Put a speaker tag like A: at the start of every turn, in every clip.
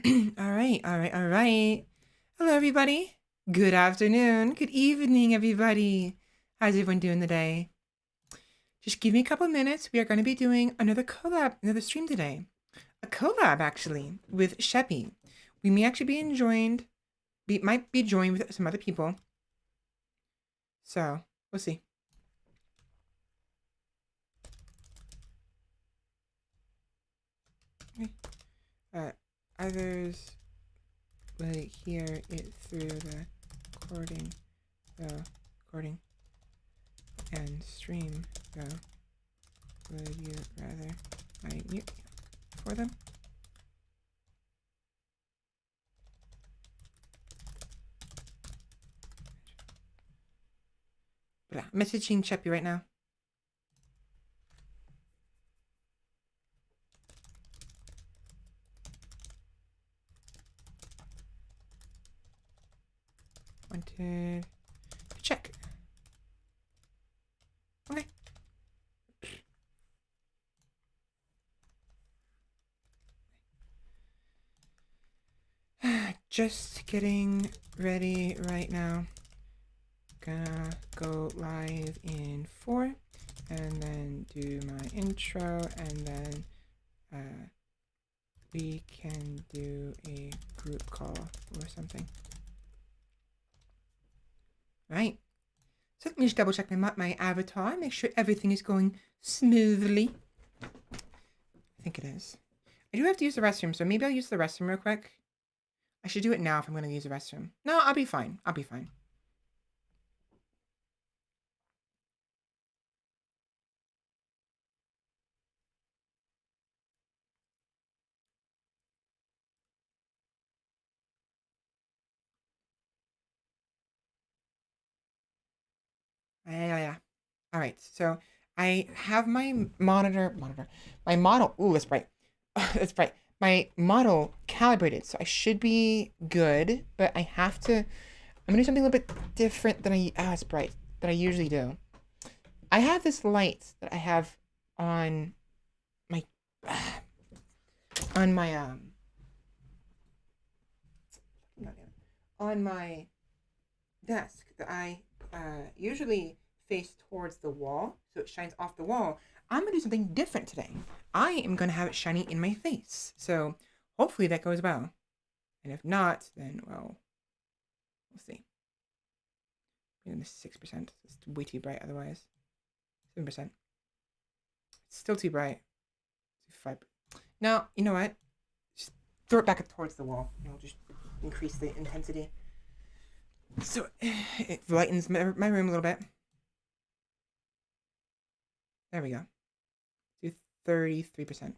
A: All right, all right, all right. Hello, everybody. Good afternoon. Good evening, everybody. How's everyone doing today? Just give me a couple minutes. We are going to be doing another collab, another stream today. A collab, actually, with Sheppy. We may actually be joined, might be joined with some other people. So, we'll see. Okay. Others will hear it through the recording, and stream, so would you rather I mute for them? But I'm messaging Sheppy right now. Wanted to check. Okay. Just getting ready right now. Gonna go live in 4 and then do my intro, and then we can do a group call or something. Right. So let me just double check my avatar, make sure everything is going smoothly. I think it is. I do have to use the restroom, so maybe I'll use the restroom real quick. I should do it now if I'm going to use the restroom. No, I'll be fine. I'll be fine. Yeah. All right. So I have my my model. Ooh, that's bright. That's bright. My model calibrated, so I should be good. But I have to. I'm gonna do something a little bit different than it's bright, that I usually do. I have this light that I have on my on my on my desk that I usually face towards the wall, so it shines off the wall. I'm gonna do something different today. I am gonna have it shining in my face, so hopefully that goes well. And if not, then well, we'll see. Maybe 6%. It's way too bright otherwise. 7%. It's still too bright. 5. No, you know what? Just throw it back towards the wall. I'll just increase the intensity. So it lightens my room a little bit. There we go. Do 33%.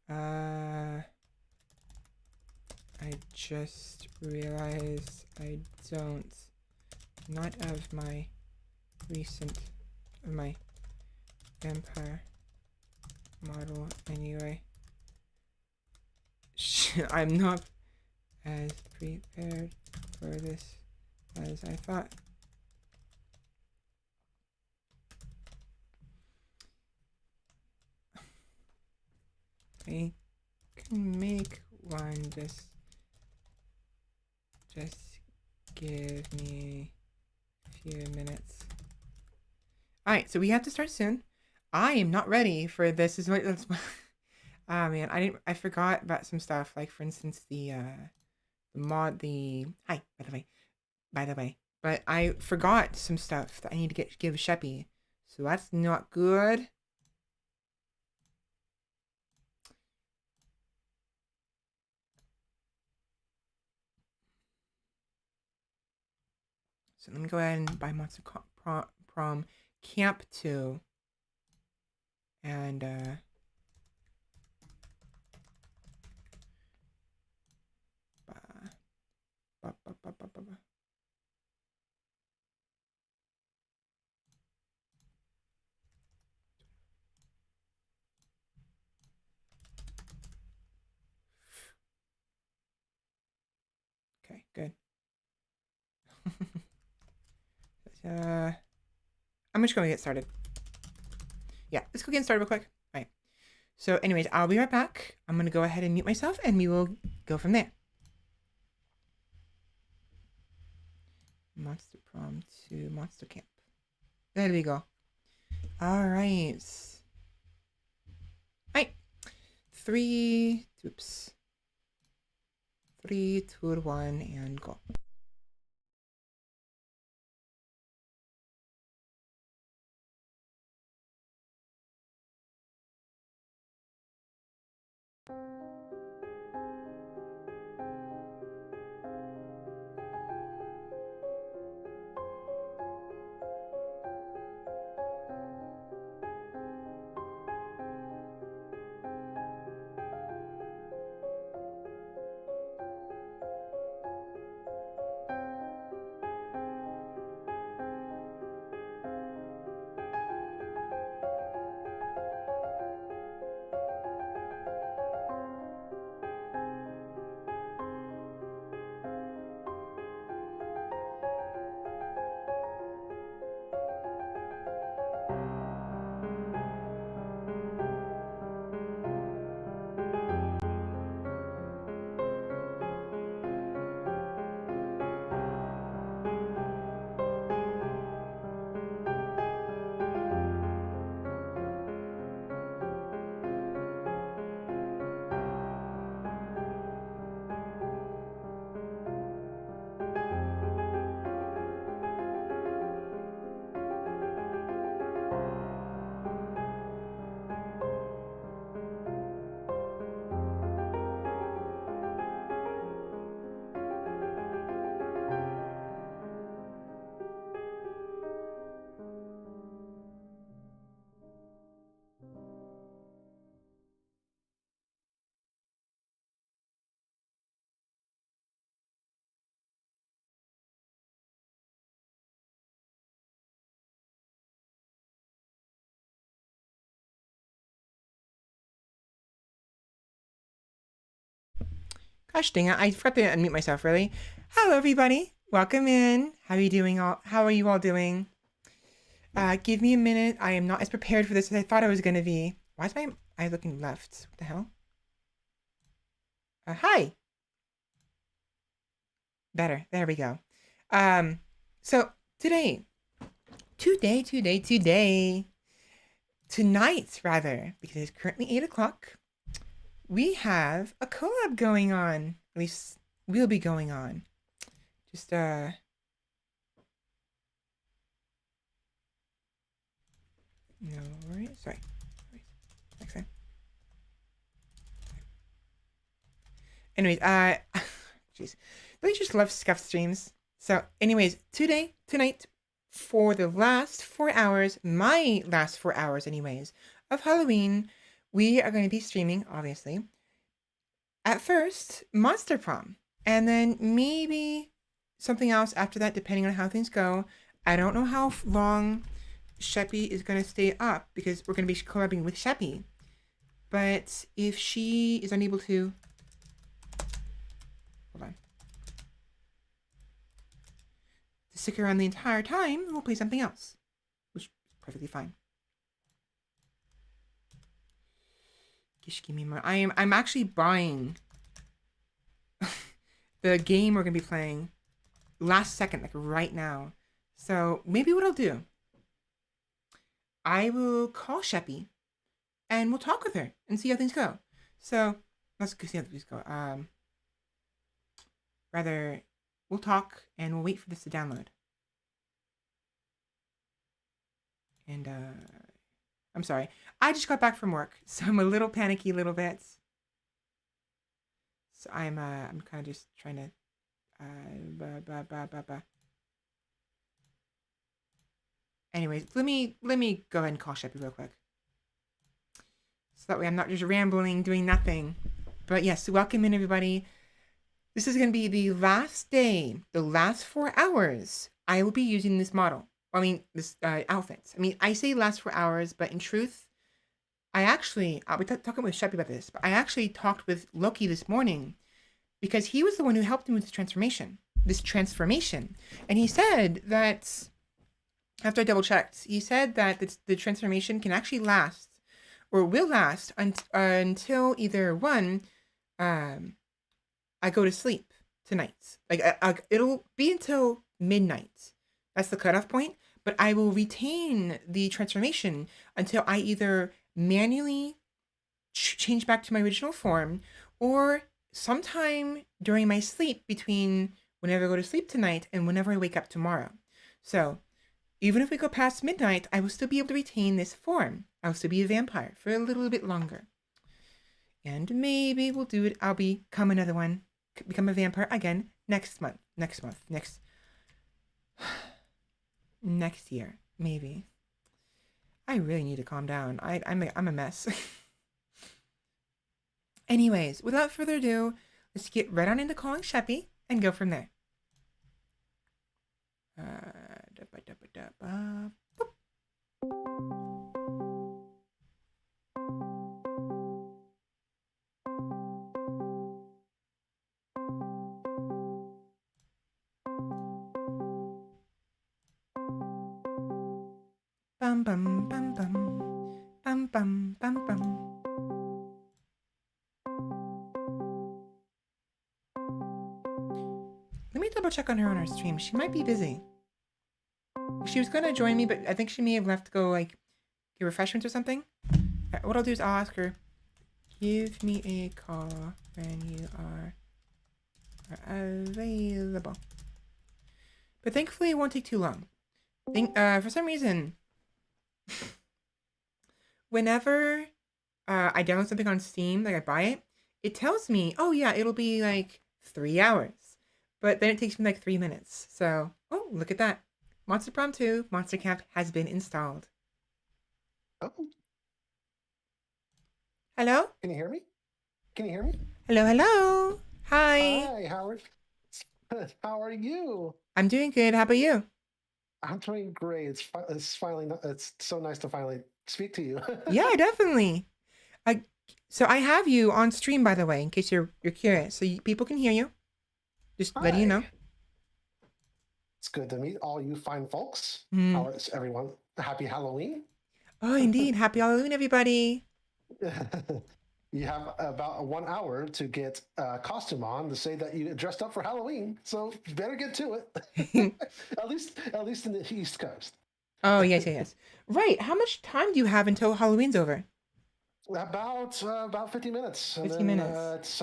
A: I just realized I don't, not of my vampire model anyway. I'm not as prepared for this as I thought. I can make one, just give me a few minutes. Alright, so we have to start soon. I am not ready for this. Ah, man, I forgot about some stuff, like for instance hi, by the way, but I forgot some stuff that I need to give Sheppy, so that's not good. So let me go ahead and buy Monster Prom Camp 2. And, okay, good. I'm just going to get started. Yeah, let's go get started real quick. All right. So anyways, I'll be right back. I'm going to go ahead and mute myself and we will go from there. Monster Prom to Monster Camp. There we go. All right. Right. 3, 2, 1, and go. Gosh dang it, I forgot to unmute myself, really. Hello, everybody. Welcome in. How are you doing? How are you all doing? Give me a minute. I am not as prepared for this as I thought I was going to be. Why is my eye looking left? What the hell? Hi. Better. There we go. So tonight, because it's currently 8 o'clock, we have a collab going on. At least will be going on. Just no worries. Sorry. Next time. Anyways, jeez, don't you just love scuff streams? So, anyways, tonight, for the last 4 hours, my last 4 hours, anyways, of Halloween, we are going to be streaming, obviously. At first, Monster Prom, and then maybe something else after that, depending on how things go. I don't know how long Sheppy is going to stay up because we're going to be collabing with Sheppy. But if she is unable to... Hold on. To stick around the entire time, we'll play something else, which is perfectly fine. Just give me more. I'm actually buying the game we're gonna be playing last second, like right now. So maybe what I'll do, I will call Sheppy and we'll talk with her and see how things go. So let's see how things go. Rather, we'll talk and we'll wait for this to download. And I'm sorry. I just got back from work, so I'm a little panicky, a little bit. So I'm kind of just trying to Anyways, let me go ahead and call Sheppy real quick. So that way I'm not just rambling, doing nothing. But yes, welcome in everybody. This is going to be the last day, the last 4 hours I will be using this model. I mean, this outfit. I mean, I say last 4 hours, but in truth, I'll be talking with Sheppy about this, but I actually talked with Loki this morning because he was the one who helped me with this transformation. And he said that, after I double checked, he said that the transformation can actually last or will last until either one, I go to sleep tonight. Like it'll be until midnight. That's the cutoff point. But I will retain the transformation until I either manually change back to my original form, or sometime during my sleep between whenever I go to sleep tonight and whenever I wake up tomorrow. So even if we go past midnight, I will still be able to retain this form. I'll still be a vampire for a little bit longer. And maybe we'll do it. I'll become another one. Become a vampire again next month. Next year, maybe. I really need to calm down. I'm a mess. Anyways, without further ado, let's get right on into calling Sheppy and go from there. Bum bum bum bum bum bum bum bum. Let me double check on her stream. She might be busy. She was gonna join me, but I think she may have left to go like get refreshments or something. What I'll do is I'll ask her, give me a call when you are available. But thankfully it won't take too long. For some reason, whenever I download something on Steam, like I buy it, it tells me, oh yeah, it'll be like 3 hours. But then it takes me like 3 minutes. So, oh, look at that. Monster Prom 2 Monster Camp has been installed.
B: Oh.
A: Hello?
B: Can you hear me? Can you hear me?
A: Hello. Hi.
B: Hi, Howard. How are you?
A: I'm doing good. How about you?
B: I'm doing great. It's so nice to finally speak to you.
A: Yeah, definitely. So I have you on stream, by the way, in case you're curious, so people can hear you. Just letting you know.
B: It's good to meet all you fine folks.
A: How
B: is everyone? Happy Halloween.
A: Oh, indeed. Happy Halloween, everybody.
B: You have about 1 hour to get a costume on to say that you dressed up for Halloween. So you better get to it. at least in the East Coast.
A: Oh, yes. Right. How much time do you have until Halloween's over?
B: About 50 minutes.
A: 50 minutes.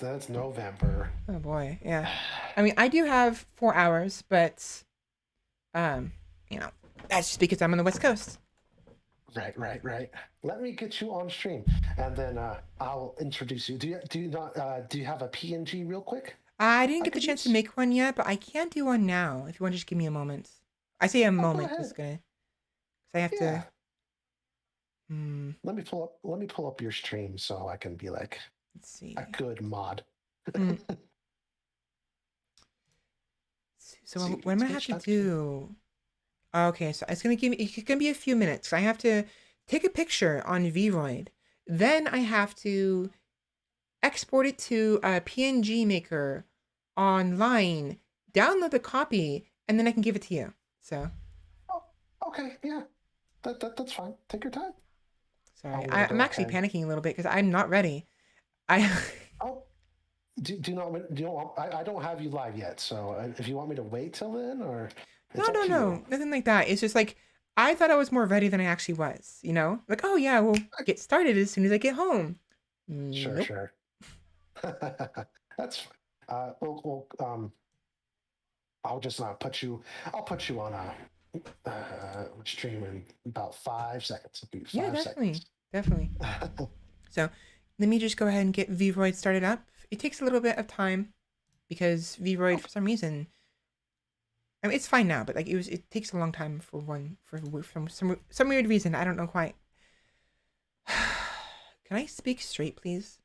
B: It's November.
A: Oh boy, yeah. I mean, I do have 4 hours, but that's just because I'm on the West Coast.
B: Right. Let me get you on stream, and then I'll introduce you. Do you have a PNG real quick?
A: I didn't get the chance to make one yet, but I can do one now. If you want to just give me a moment. I say a moment, just gonna. Cause I have to.
B: Let me pull up your stream so I can be like,
A: let's see,
B: a good mod.
A: So what am I have to do? Okay, so it's gonna be a few minutes. I have to take a picture on Vroid. Then I have to export it to a PNG maker online, download the copy, and then I can give it to you. So.
B: Oh, okay, yeah, that's fine. Take your time.
A: Sorry, I'm actually panicking a little bit because I'm not ready.
B: Oh, do you want? I don't have you live yet, so if you want me to wait till then, or
A: no, nothing like that. It's just like I thought I was more ready than I actually was. Like, oh yeah, we'll get started as soon as I get home.
B: Sure. That's fine. I'll just put you on a stream in about 5 seconds.
A: Yeah, definitely. So let me just go ahead and get Vroid started up. It takes a little bit of time because Vroid, for some reason, I mean, it's fine now, but like it takes a long time for some weird reason. I don't know quite. Can I speak straight, please?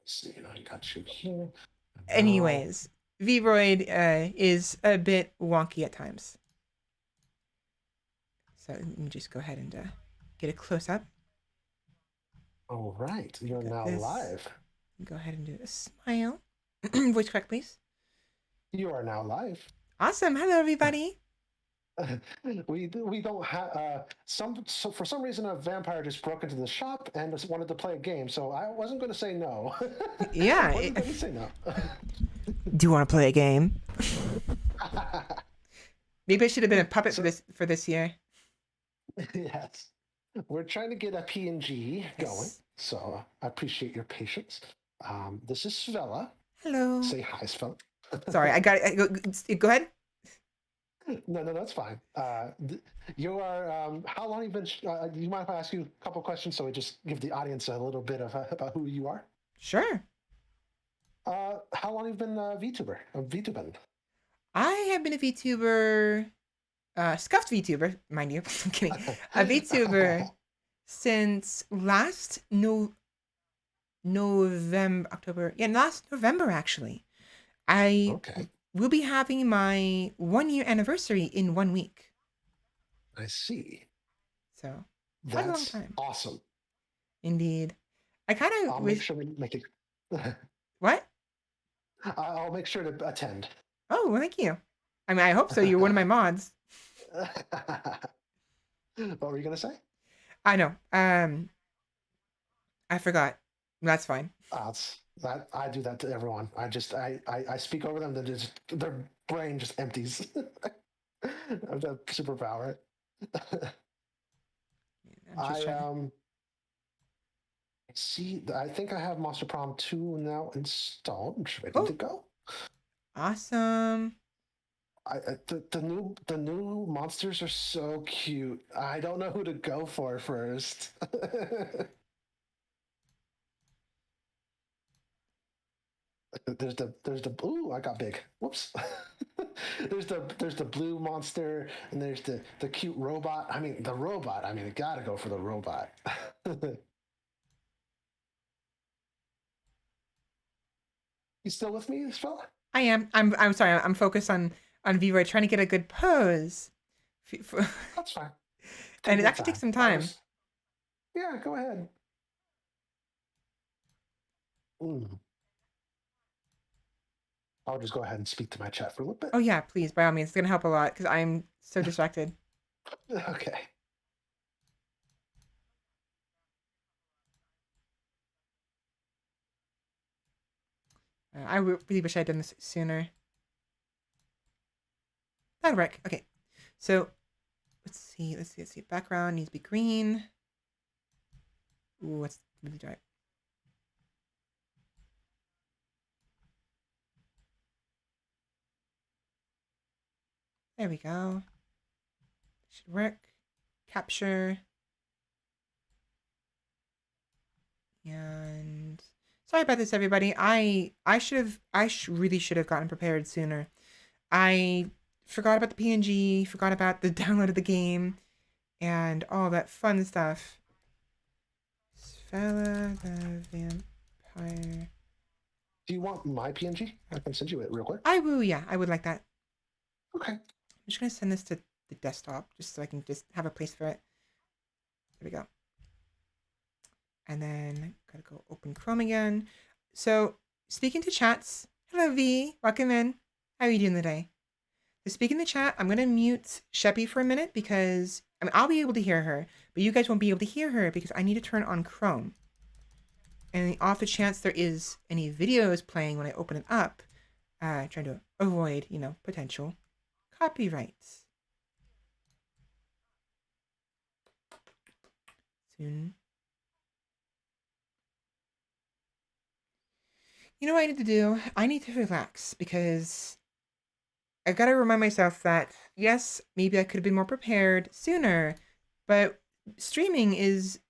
B: See, I got you here.
A: Anyways, Vroid is a bit wonky at times. So let me just go ahead and get a close up.
B: All right, you're now live.
A: Go ahead and do a smile. Voice crack, please.
B: You are now live.
A: Awesome. Hello, everybody.
B: we don't have so for some reason a vampire just broke into the shop and just wanted to play a game, so I wasn't going to say no.
A: Yeah.
B: Wasn't going to say no.
A: Do you want to play a game? Maybe I should have been a puppet
B: So
A: for this year.
B: yes, we're trying to get a PNG going,
A: Yes.
B: so I appreciate your patience. This is Svela.
A: Hello.
B: Say hi, Svela.
A: Sorry, I got it. Go ahead.
B: No, that's fine. You are. How long you been? Do you mind if I ask you a couple questions so we just give the audience a little bit of about who you are?
A: Sure.
B: How long you've been VTuber? VTubing?
A: I have been a VTuber, scuffed VTuber, mind you. I'm kidding. A VTuber since last November, October. Yeah, last November actually. I
B: Okay,
A: will be having my 1 year anniversary in 1 week.
B: I see.
A: So quite a long
B: That's
A: time.
B: awesome.
A: Indeed. I kind of
B: I'll make
A: wish.
B: sure we make it.
A: What?
B: I'll make sure to attend.
A: Oh, well, thank you. I mean, I hope so. You're one of my mods.
B: What were you gonna say?
A: I know. I forgot. That's fine.
B: That I do that to everyone. I speak over them. Their brain just empties. Of that superpower.
A: I'm just
B: I
A: trying to.
B: see. I think I have Monster Prom 2 now installed. I'm just ready to
A: Oh,
B: go.
A: awesome.
B: The new monsters are so cute. I don't know who to go for first. there's the ooh, I got big. Whoops. there's the blue monster and there's the cute robot. I mean the robot. I mean you gotta go for the robot. You still with me, this fella?
A: I am. I'm sorry. I'm focused on VOD trying to get a good pose.
B: That's fine. Take
A: And it
B: your
A: actually takes
B: time.
A: some time.
B: Yeah, go ahead. Mm. I'll just go ahead and speak to my chat for a little bit.
A: Oh yeah, please, by all means. It's gonna help a lot because I'm so distracted.
B: Okay.
A: I really wish I'd done this sooner. That'll work. Okay. So let's see. Background needs to be green. Ooh, it's really dark. There we go. Should work. Capture. And sorry about this, everybody. Really should have gotten prepared sooner. I forgot about the PNG, forgot about the download of the game, and all that fun stuff. Svela the vampire.
B: Do you want my PNG? I can send you it real quick.
A: Yeah, I would like that.
B: Okay.
A: I'm just gonna send this to the desktop just so I can just have a place for it. There we go. And then gotta go open Chrome again. So speaking to chats, hello V, welcome in. How are you doing today? So speaking to chat, I'm gonna mute Sheppy for a minute because I mean I'll be able to hear her, but you guys won't be able to hear her because I need to turn on Chrome. And off the chance there is any videos playing when I open it up, trying to avoid, potential copyrights. Soon. You know what I need to do? I need to relax because I've got to remind myself that, yes, maybe I could have been more prepared sooner, but streaming is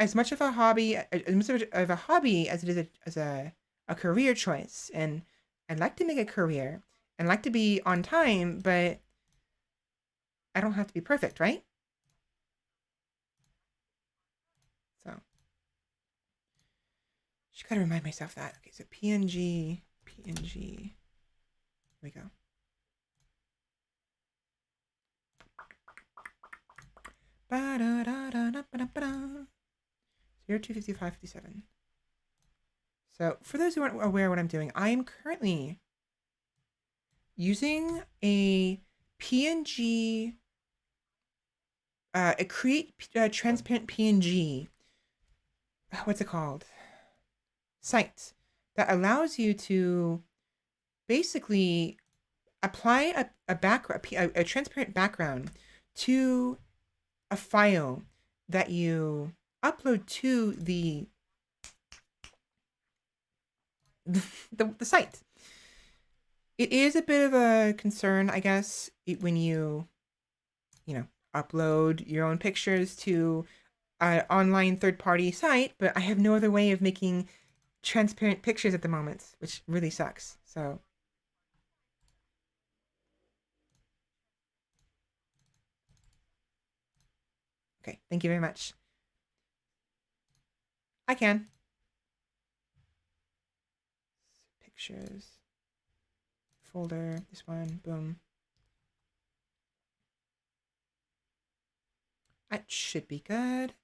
A: as much of a hobby as it is a career choice. And I'd like to make a career and like to be on time, but I don't have to be perfect, right? So just gotta remind myself that. Okay, so PNG. Here we go. You're 255.57. So for those who aren't aware of what I'm doing, I am currently using a PNG a create transparent PNG. What's it called? Site that allows you to basically apply a transparent background to a file that you upload to the site. It is a bit of a concern, I guess, when you upload your own pictures to an online third-party site, but I have no other way of making transparent pictures at the moment, which really sucks. So, okay, thank you very much. I can. Pictures. Folder, this one, boom. That should be good.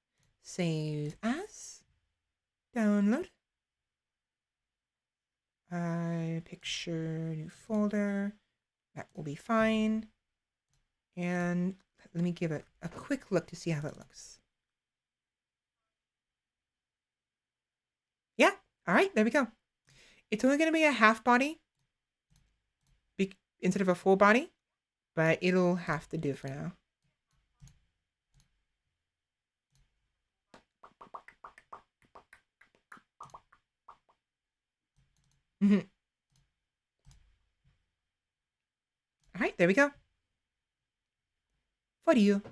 A: Save as. Download. Picture, new folder. That will be fine. And let me give it a quick look to see how it looks. Yeah, all right, there we go. It's only going to be a half body instead of a full body, but it'll have to do for now. All right, there we go. For you.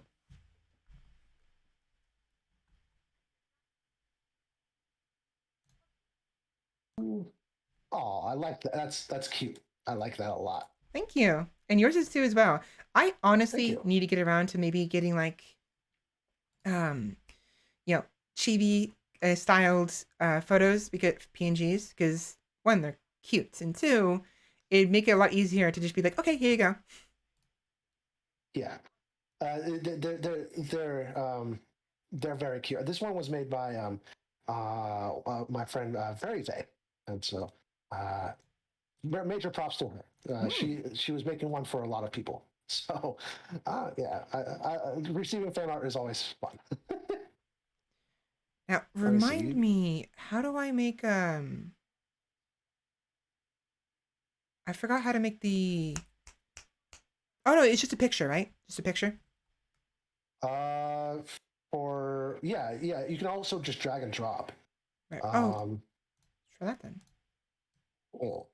B: Oh, I like that. That's cute. I like that a lot.
A: Thank you. And yours is too as well. I honestly need to get around to maybe getting like, chibi styled photos, because PNGs, because one, they're cute, and two, it'd make it a lot easier to just be like, okay, here you go.
B: Yeah, they're very cute. This one was made by my friend Very Vay, and so major props to her. She was making one for a lot of people. So yeah, receiving fan art is always fun.
A: Now remind me, how do I make I forgot how to make the. Oh no, it's just a picture, right? Just a picture.
B: For yeah, you can also just drag and drop.
A: Right. Let's try that then.
B: Oh.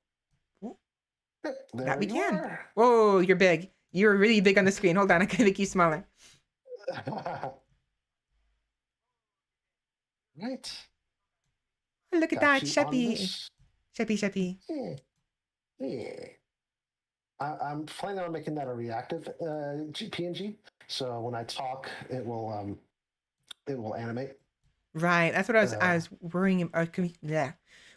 A: That we can. Whoa, you're big. You're really big on the screen. Hold on, I can make you smaller.
B: Right.
A: Look at that, Sheppy. Sheppy.
B: Yeah. I'm planning on making that a reactive PNG. So when I talk, it will animate.
A: Right. That's what I was worrying about.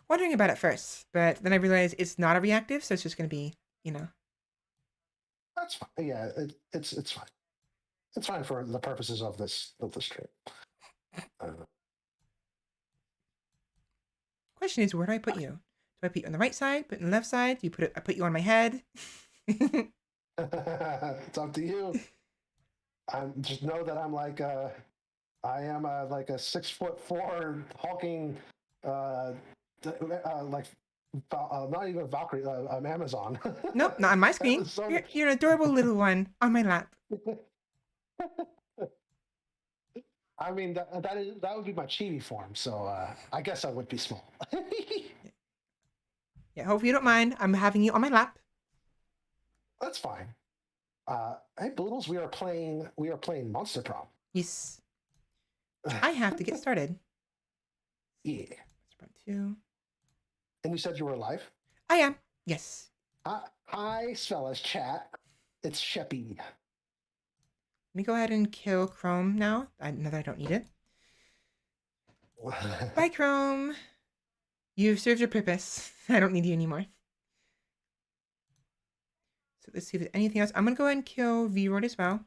A: Wondering about it first, but then I realized it's not a reactive, so it's just going to be,
B: That's fine. Yeah, it's fine. It's fine for the purposes of this trip.
A: Question is, where do I put you? Do I put you on the right side? Put it on the left side? Do I put you on my head?
B: It's up to you. Just know that I'm like I am like a 6'4" hulking like not even Valkyrie, Amazon.
A: Nope, not on my screen. You're an adorable little one on my lap.
B: I mean, that would be my chibi form, so I guess I would be small.
A: Yeah, hope you don't mind. I'm having you on my lap.
B: That's fine. Hey, Boodles, we are playing Monster Prom.
A: Yes. I have to get started.
B: Yeah.
A: Monster Prom 2.
B: And you said you were live?
A: I am. Yes.
B: Hi, Svela's chat. It's Sheppy.
A: Let me go ahead and kill Chrome now. Now that I don't need it. Bye, Chrome. You've served your purpose. I don't need you anymore. So let's see if there's anything else. I'm going to go ahead and kill Vtuber as well.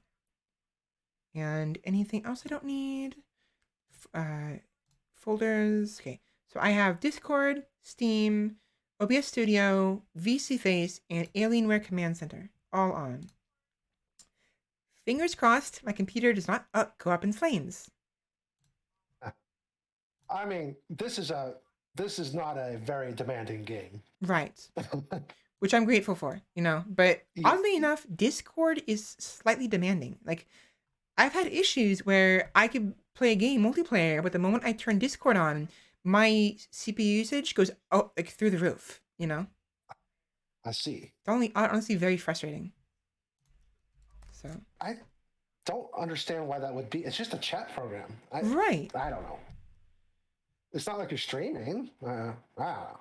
A: And anything else I don't need? Folders. Okay. So I have Discord, Steam, OBS Studio, VC Face, and Alienware Command Center all on. fingers crossed my computer does not go up in flames.
B: I mean, this is not a very demanding game.
A: Right. Which I'm grateful for, you know. But
B: Yeah.
A: oddly enough, Discord is slightly demanding. Like, I've had issues where I could play a game multiplayer, but the moment I turn Discord on, my CPU usage goes like through the roof, you know?
B: I see.
A: It's honestly very frustrating. So
B: I don't understand why that would be. It's just a chat program.
A: Right.
B: I don't know. It's not like you're streaming. I don't know.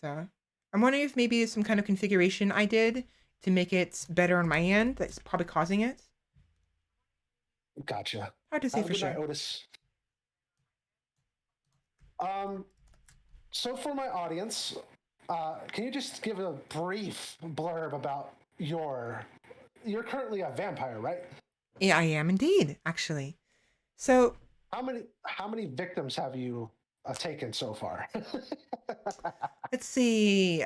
A: So I'm wondering if maybe there's some kind of configuration I did to make it better on my end that's probably causing it.
B: Gotcha.
A: Hard to say for sure.
B: Night, Otis. So for my audience, can you just give a brief blurb about you're currently a vampire, right?
A: Yeah, I am indeed, actually. So
B: how many victims have you taken so far?
A: Let's see.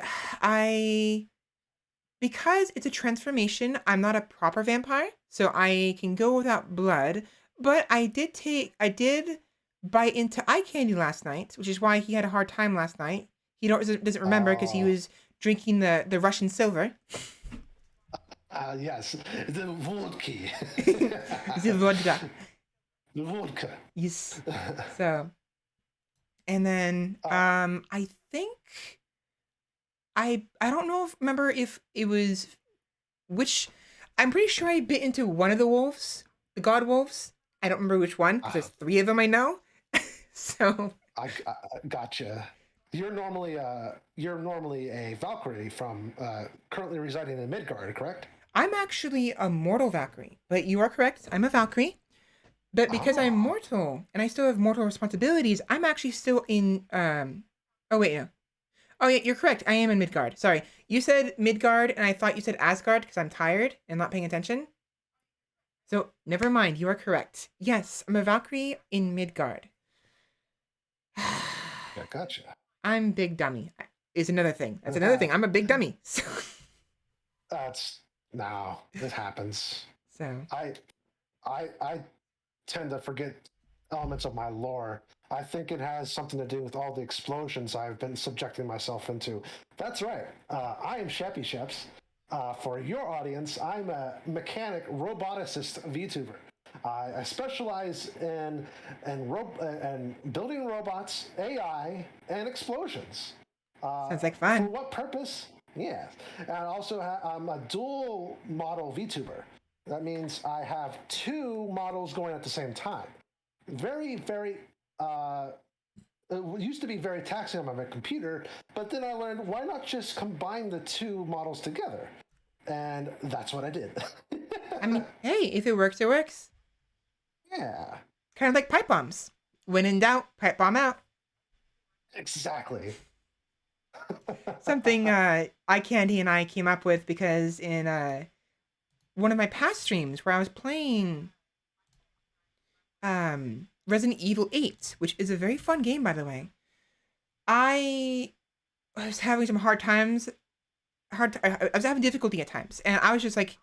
A: Because it's a transformation, I'm not a proper vampire, so I can go without blood. But I did bite into eye candy last night, which is why he had a hard time last night. He doesn't remember because he was drinking the Russian silver.
B: Yes, the vodka.
A: The vodka.
B: The vodka.
A: Yes. So, and then I think I don't know remember if it was which. I'm pretty sure I bit into one of the wolves, the god wolves. I don't remember which one because there's 3 of them I know. So
B: I gotcha. You're normally a Valkyrie from currently residing in Midgard, correct?
A: I'm actually a mortal Valkyrie, but you are correct. I'm a Valkyrie. But because I'm mortal and I still have mortal responsibilities, I'm actually still in oh wait, no. Oh yeah, you're correct. I am in Midgard. Sorry. You said Midgard and I thought you said Asgard because I'm tired and not paying attention. So never mind, you are correct. Yes, I'm a Valkyrie in Midgard.
B: Yeah, gotcha.
A: I'm big dummy. Is another thing. That's another thing. I'm a big dummy.
B: This happens.
A: So
B: I tend to forget elements of my lore. I think it has something to do with all the explosions I've been subjecting myself into. That's right. I am SheppySHEPS. For your audience, I'm a mechanic roboticist VTuber. I specialize in building robots, AI, and explosions.
A: sounds like fun.
B: For what purpose? Yeah. And also, I'm a dual model VTuber. That means I have 2 models going at the same time. Very, very, it used to be very taxing on my computer, but then I learned, why not just combine the 2 models together? And that's what I did.
A: I mean, hey, if it works, it works.
B: Yeah.
A: Kind of like pipe bombs. When in doubt, pipe bomb out.
B: Exactly.
A: Something Eye Candy and I came up with because in one of my past streams where I was playing Resident Evil 8, which is a very fun game, by the way. I was having some hard times. I was having difficulty at times, and I was just like,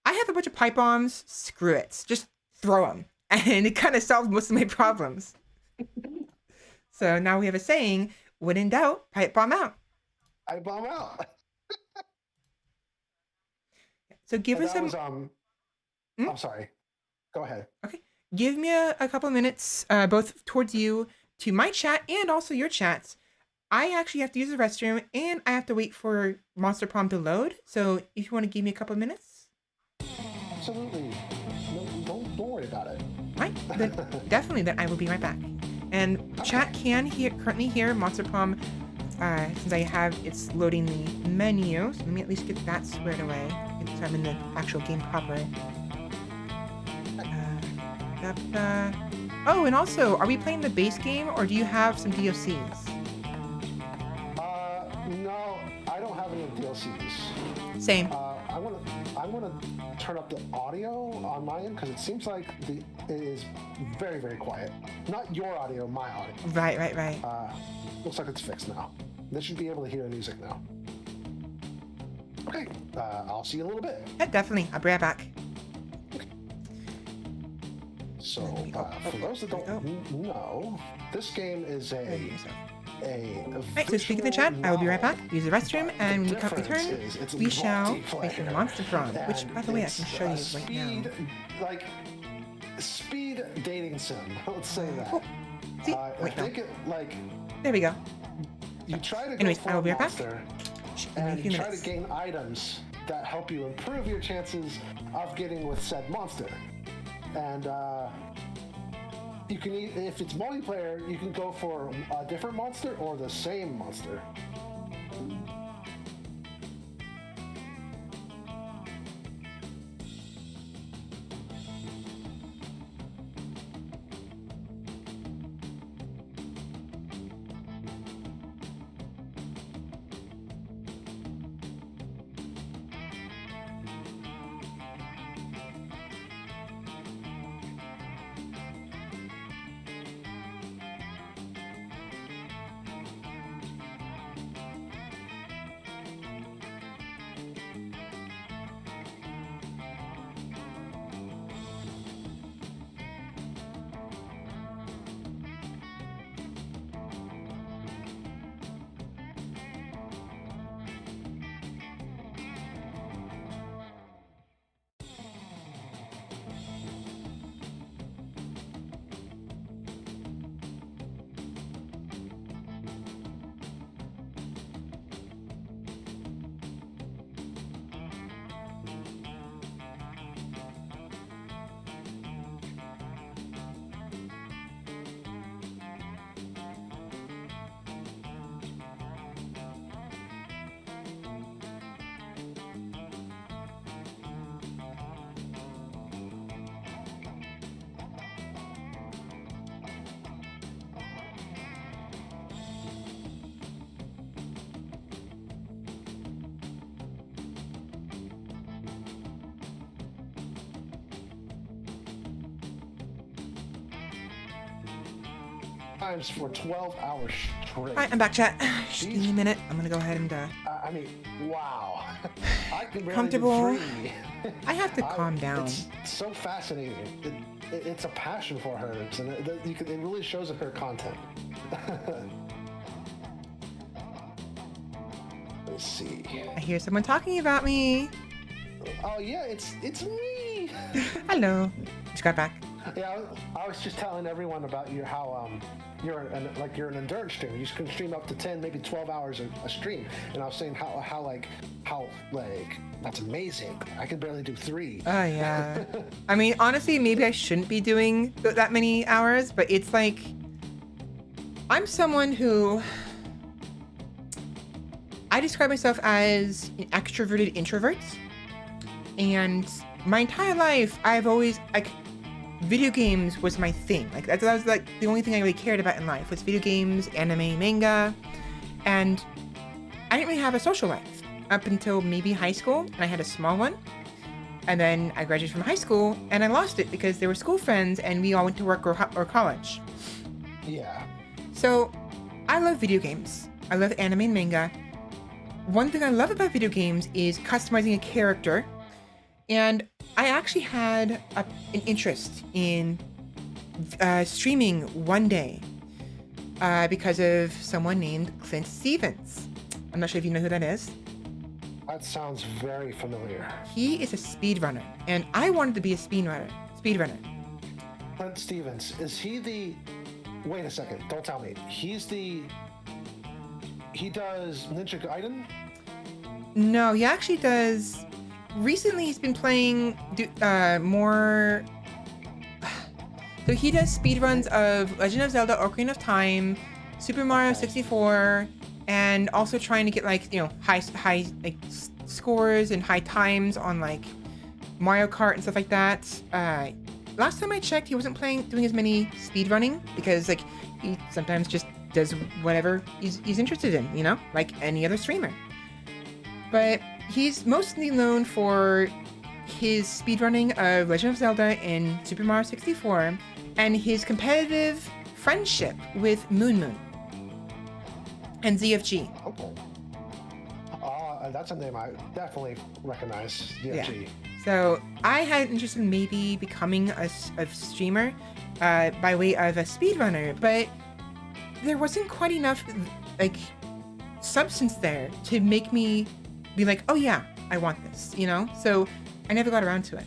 A: I have a bunch of pipe bombs. Screw it, just throw them, and it kind of solved most of my problems. So now we have a saying: when in doubt, pipe bomb out.
B: Pipe bomb out.
A: So give us some.
B: I'm sorry. Go ahead.
A: Okay. Give me a couple of minutes, both towards you, to my chat, and also your chats. I actually have to use the restroom, and I have to wait for Monster Prom to load. So if you want to give me a couple of minutes.
B: Absolutely. No, don't worry about it.
A: Right. Then definitely, then I will be right back. And chat can currently hear Monster Prom, since I have it's loading the menu. So let me at least get that squared away. So I'm in the actual game proper. Oh, and also, are we playing the base game, or do you have some DLCs?
B: No, I don't have any DLCs.
A: Same.
B: I want to turn up the audio on my end because it seems like it is very, very quiet. Not your audio, my audio.
A: Right.
B: Looks like it's fixed now. They should be able to hear the music now. Okay, I'll see you in a little bit.
A: Yeah, definitely. I'll be right back.
B: Okay. So,
A: And then we-
B: for those that don't know, this game is a
A: Alright, so speak in the chat. I will be right back. Use the restroom, and when we return, we shall play some Monster Prom, which, by the way, I can show you right now.
B: Like speed dating sim. Let's say that.
A: Oh, see?
B: I
A: Wait, no.
B: think it like
A: There we go.
B: you try to
A: Anyways,
B: go for
A: I will
B: a
A: be right back.
B: monster,
A: In a
B: and
A: few
B: you try to
A: minutes.
B: gain items that help you improve your chances of getting with said monster. And you can, if it's multiplayer, you can go for a different monster or the same monster. Times for 12 hours straight.
A: Alright, I'm back, chat. Just give me a minute. I'm gonna go ahead and
B: I mean, wow. I can barely
A: Comfortable.
B: do 3.
A: I have to calm down.
B: It's so fascinating. It's a passion for her, and it really shows in her content. Let's see.
A: I hear someone talking about me.
B: Oh yeah, it's me.
A: Hello. Just got back.
B: Yeah, I was just telling everyone about how you're an endurance streamer. You can stream up to 10, maybe 12 hours a stream, and I was saying how that's amazing. I can barely do 3.
A: Oh, yeah. I mean, honestly, maybe I shouldn't be doing that many hours, but it's like, I'm someone who, I describe myself as an extroverted introvert, and my entire life, I've always, video games was my thing. Like, that was like the only thing I really cared about in life was video games, anime, manga, and I didn't really have a social life up until maybe high school, and I had a small one. And then I graduated from high school, and I lost it because they were school friends, and we all went to work or college.
B: Yeah.
A: So, I love video games. I love anime and manga. One thing I love about video games is customizing a character, and I actually had an interest in streaming one day because of someone named Clint Stevens. I'm not sure if you know who that is.
B: That sounds very familiar.
A: He is a speedrunner, and I wanted to be a speedrunner.
B: Clint Stevens, is he the... Wait a second, don't tell me. He does Ninja Gaiden?
A: No, he actually does... Recently, he's been playing more... So he does speedruns of Legend of Zelda Ocarina of Time, Super Mario 64, and also trying to get high scores and high times on Mario Kart and stuff like that. Last time I checked, he wasn't doing as many speedrunning because he sometimes just does whatever he's interested in, like any other streamer. But he's mostly known for his speedrunning of Legend of Zelda and Super Mario 64 and his competitive friendship with Moon and ZFG.
B: Okay. That's a name I definitely recognize. ZFG.
A: Yeah. So I had an interest in maybe becoming a streamer by way of a speedrunner, but there wasn't quite enough like substance there to make me be like, oh yeah, I want this, you know? So I never got around to it.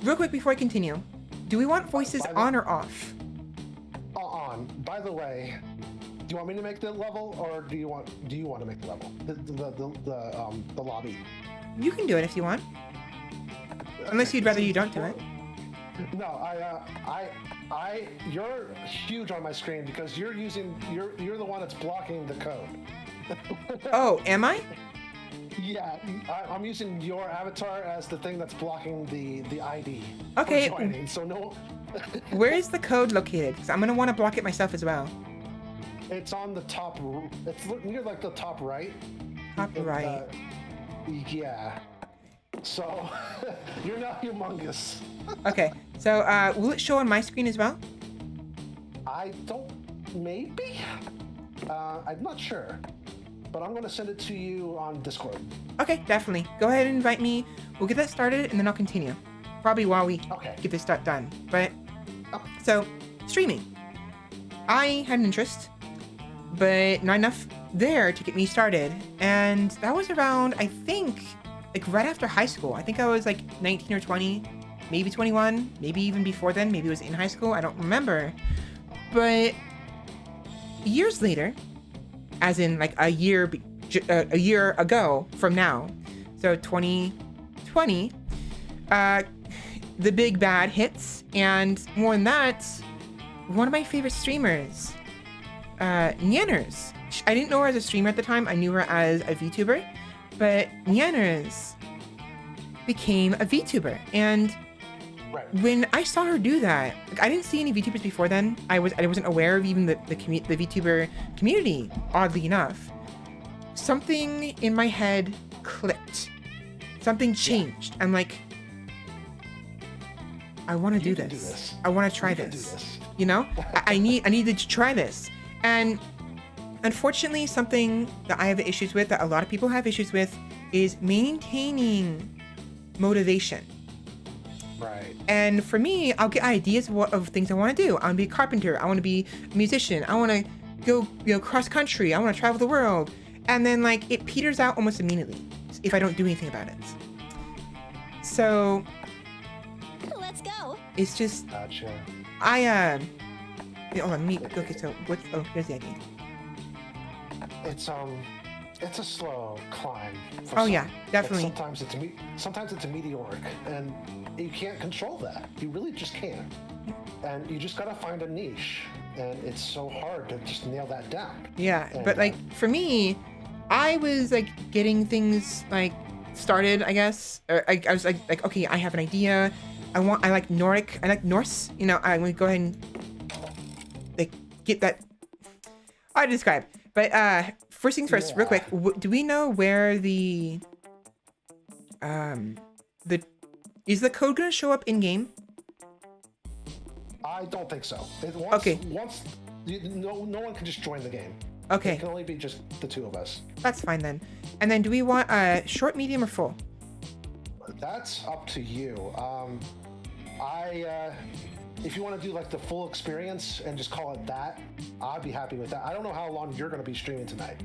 A: Real quick before I continue, do we want voices on or off?
B: On. By the way, do you want me to make the level, or do you want to make the level? The lobby.
A: You can do it if you want. Unless you'd rather you don't do it.
B: No, you're huge on my screen because you're the one that's blocking the code.
A: Oh, am I?
B: Yeah, I'm using your avatar as the thing that's blocking the ID.
A: Okay.
B: For joining, so no.
A: Where is the code located? Because I'm gonna want to block it myself as well.
B: It's on the top. It's near like the top right.
A: Top right.
B: Yeah. So you're not humongous.
A: Okay. So will it show on my screen as well?
B: I don't. Maybe. I'm not sure. But I'm gonna send it to you on Discord.
A: Okay, definitely. Go ahead and invite me. We'll get that started and then I'll continue. Probably while we get this stuff done. But so streaming. I had an interest, but not enough there to get me started. And that was around, I think, like right after high school. I think I was like 19 or 20, maybe 21, maybe even before then. Maybe it was in high school. I don't remember. But years later, as in like a year ago from now, so 2020, the big bad hits, and more than that, one of my favorite streamers, Nyanners. I didn't know her as a streamer at the time. I knew her as a VTuber, but Nyanners became a VTuber, and when I saw her do that, like, I didn't see any VTubers before then. I wasn't aware of even the VTuber community. Oddly enough, something in my head clicked. Something changed. I'm like, I want to do this. I want to try this. You know, I needed to try this. And unfortunately, something that I have issues with, that a lot of people have issues with, is maintaining motivation.
B: Right.
A: And for me, I'll get ideas of things I want to do. I want to be a carpenter. I want to be a musician. I want to go, cross country. I want to travel the world. And then like it peters out almost immediately if I don't do anything about it. So
C: let's go.
A: It's just
B: Gotcha.
A: Hold on, okay, so here's the idea.
B: It's a slow climb.
A: Yeah, definitely.
B: Like sometimes it's a meteoric, and you can't control that. You really just can't. And you just gotta find a niche, and it's so hard to just nail that down.
A: Yeah, but like for me, I was like getting things like started, I guess. Or I was like, okay, I have an idea. I like Norse. You know, I'm gonna go ahead and like get that. I describe, but first things first, real quick. Do we know where the is the code gonna show up in game?
B: I don't think so. Once no one can just join the game.
A: Okay.
B: It can only be just the two of us.
A: That's fine then. And then do we want short, medium, or full?
B: That's up to you. If you want to do like the full experience and just call it that, I'd be happy with that. I don't know how long you're going to be streaming tonight.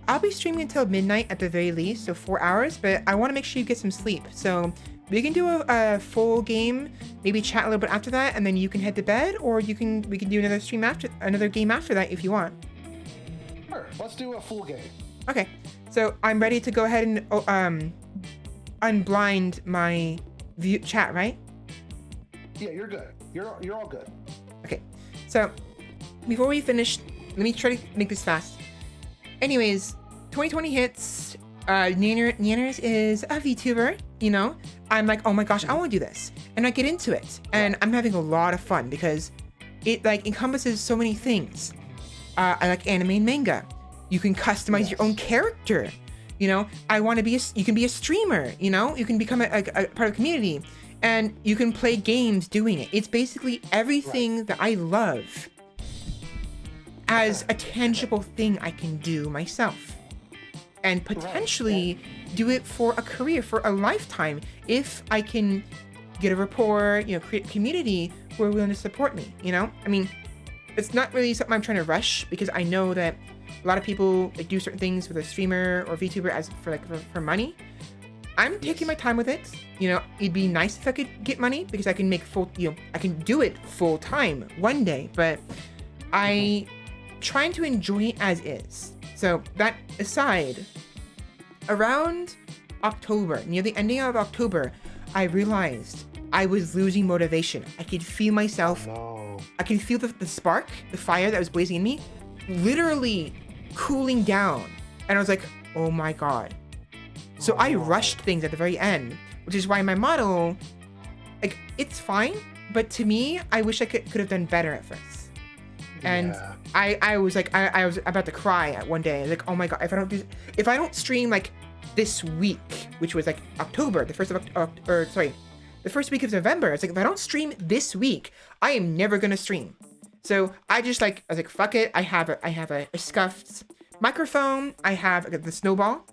A: I'll be streaming until midnight at the very least, so 4 hours, but I want to make sure you get some sleep. So we can do a full game, maybe chat a little bit after that, and then you can head to bed, or we can do another game after that if you want.
B: Sure, let's do a full game.
A: Okay, so I'm ready to go ahead and unblind my chat, right?
B: Yeah, you're good. You're all good.
A: Okay, so before we finish, let me try to make this fast. Anyways, 2020 hits. Nyanners is a VTuber. You know, I'm like, oh my gosh, I want to do this, and I get into it, and I'm having a lot of fun because it like encompasses so many things. I like anime and manga. You can customize your own character. You know, you can be a streamer. You know, you can become a part of the community. And you can play games doing it. It's basically everything that I love as a tangible thing I can do myself. and potentially do it for a career, for a lifetime, if I can get a rapport, create a community who are willing to support me, I mean, it's not really something I'm trying to rush, because I know that a lot of people do certain things with a streamer or VTuber as for money. I'm taking my time with it. It'd be nice if I could get money, because I can make I can do it full time one day, but I trying to enjoy it as is. So that aside, around October, near the ending of October, I realized I was losing motivation. I could feel myself.
B: No.
A: I can feel the spark, the fire that was blazing in me, literally cooling down. And I was like, oh my God. So I rushed things at the very end, which is why my model, it's fine, but to me, I wish I could have done better at first. And I was like, I was about to cry at one day. Like, oh my God, if I don't stream this week, which was October, the first week of November, it's if I don't stream this week, I am never gonna stream. So I just I was like, fuck it. I have a scuffed microphone. I have the snowball.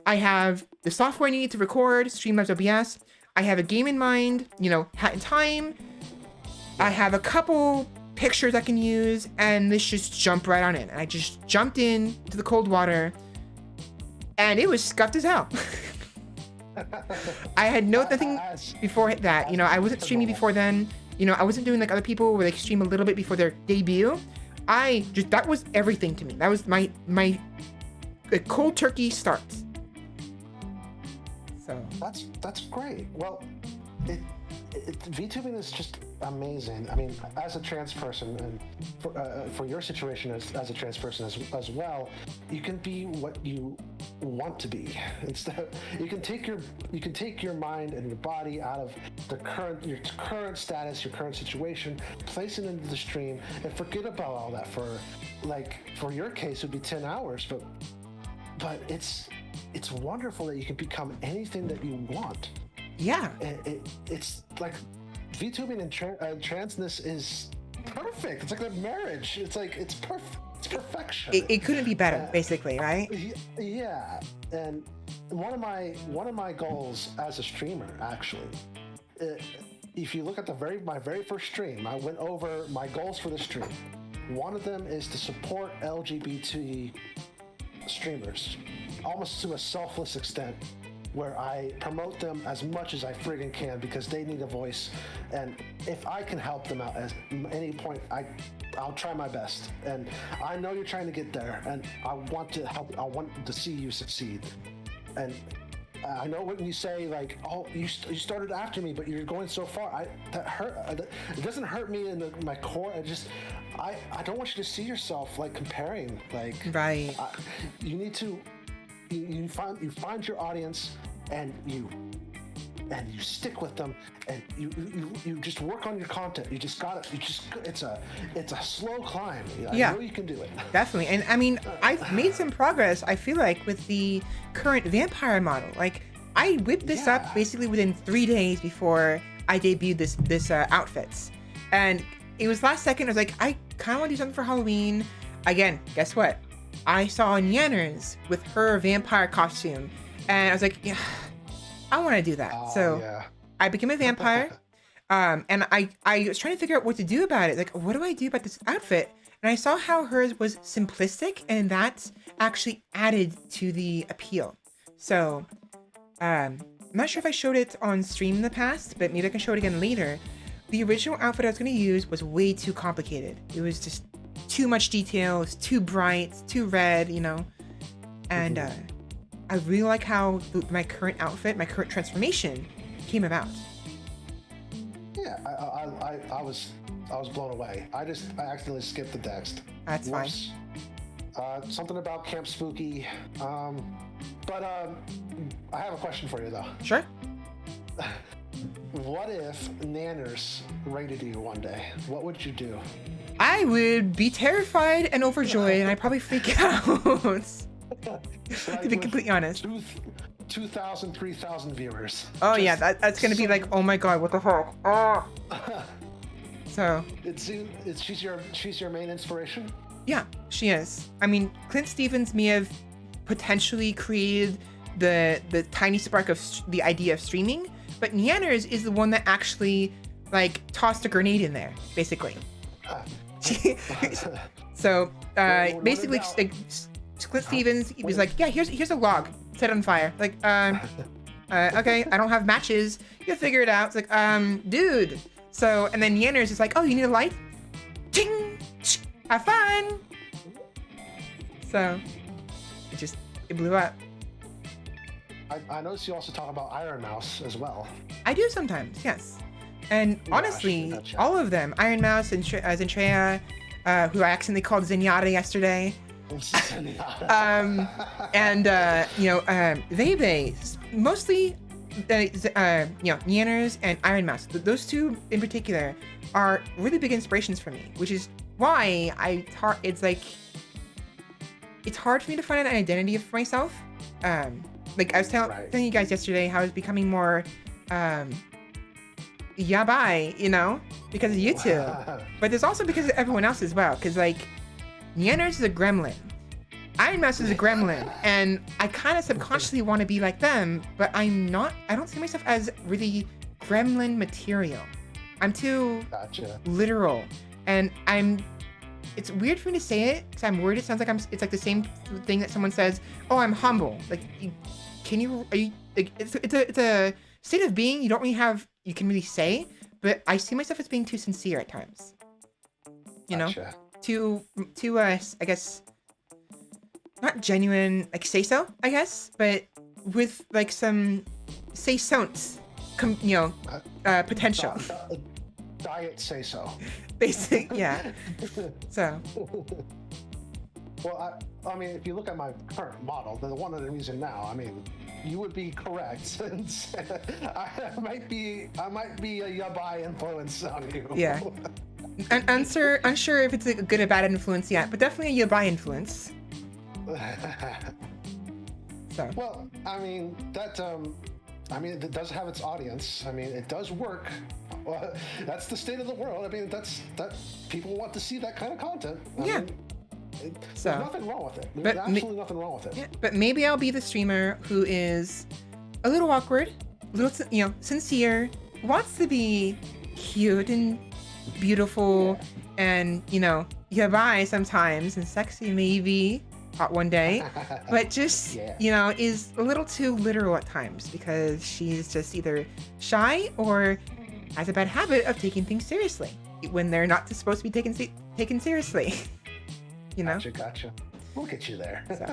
A: I have the software I need to record, Streamlabs OBS. I have a game in mind, Hat in Time. I have a couple pictures I can use, and let's just jump right on in. And I just jumped in to the cold water, and it was scuffed as hell. I had nothing before that. I wasn't streaming before then. I wasn't doing like other people where they stream a little bit before their debut. That was everything to me. That was my cold turkey start. So
B: that's great. Well, VTubing is just amazing. I mean, as a trans person, and for your situation as a trans person as well, you can be what you want to be. Instead, you can take your mind and your body out of your current status, your current situation, place it into the stream, and forget about all that for your case, it would be 10 hours, but it's wonderful that you can become anything that you want.
A: Yeah.
B: It's like VTubing and transness is perfect. It's like a marriage. It's perfect. It's perfection.
A: It couldn't be better, basically, right?
B: Yeah. And one of my goals as a streamer, actually, if you look at my very first stream, I went over my goals for the stream. One of them is to support LGBT streamers, almost to a selfless extent, where I promote them as much as I friggin' can, because they need a voice, and if I can help them out at any point, I'll try my best. And I know you're trying to get there, and I want to help. I want to see you succeed. And I know when you say oh, you started after me, but you're going so far. That hurt. It doesn't hurt me in my core. I don't want you to see yourself comparing.
A: Right.
B: You need to. You find your audience, and you stick with them, and you just work on your content. You just got it. It's a slow climb. I know you can do it.
A: Definitely. And I mean, I've made some progress, I feel like, with the current vampire model. I whipped this up basically within 3 days before I debuted this outfits. And it was last second. I was like, I kind of want to do something for Halloween. Again, guess what? I saw Yanners with her vampire costume, and I was like, yeah, I want to do that. I became a vampire, and I was trying to figure out what to do about it. What do I do about this outfit? And I saw how hers was simplistic, and that actually added to the appeal. So, I'm not sure if I showed it on stream in the past, but maybe I can show it again later. The original outfit I was going to use was way too complicated. It was just too much detail, it's too bright, it's too red, and I really like how my current outfit, my current transformation came about.
B: Yeah, I was blown away. I accidentally skipped the text.
A: That's fine.
B: Something about Camp Spooky, but I have a question for you though.
A: Sure.
B: What if Nanners raided you one day? What would you do?
A: I would be terrified and overjoyed, and I'd probably freak out. To be completely honest.
B: 2,000, 3,000 viewers.
A: Oh yeah, that's gonna be oh my God, what the fuck? Oh. So.
B: She's your main inspiration?
A: Yeah, she is. I mean, Clint Stevens may have potentially created the tiny spark of the idea of streaming, but Nyanners is the one that actually like tossed a grenade in there, basically. So basically, like, Clint Stevens, he was like, yeah, here's a log, set on fire. Like, okay, I don't have matches. You'll figure it out. It's like, dude. So, and then Nyanners is like, oh, you need a light? Ting! Have fun! So, it blew up.
B: I noticed you also talk about Iron Mouse as well.
A: I do sometimes, yes. And honestly, all of them, Iron Mouse and Zentrea, who I accidentally called Zenyatta yesterday. Vebe, mostly, Nyanners and Iron Mouse. Those two in particular are really big inspirations for me, which is why it's hard for me to find an identity for myself. Like I was telling you guys yesterday how I was becoming more yabai, because of YouTube. But there's also because of everyone else as well. Because like Nyanners is a gremlin. Iron Mouse is a gremlin. And I kind of subconsciously want to be like them, but I'm not. I don't see myself as really gremlin material. I'm too literal. And it's weird for me to say it because I'm worried it sounds like it's like the same thing that someone says, oh, I'm humble. Like, it's a state of being you can really say, but I see myself as being too sincere at times. Too, I guess, not genuine, like say so, I guess, but with like some say-son'ts, potential.
B: Diet say so.
A: Basic, yeah. So.
B: Well, I mean, if you look at my current model, the one of the reason now, I mean, you would be correct since I might be a yabai influence on you.
A: Yeah. Unsure if it's a good or bad influence yet, but definitely a yabai influence. So.
B: Well, I mean it does have its audience. I mean, it does work. That's the state of the world. I mean, that people want to see that kind of content. I mean, there's nothing wrong with it. There's absolutely nothing wrong with it.
A: Yeah, but maybe I'll be the streamer who is a little awkward, a little, sincere, wants to be cute and beautiful, and yabai sometimes and sexy maybe. Hot one day, but just is a little too literal at times because she's just either shy or has a bad habit of taking things seriously when they're not supposed to be taken seriously.
B: Gotcha. We'll get you there.
A: So.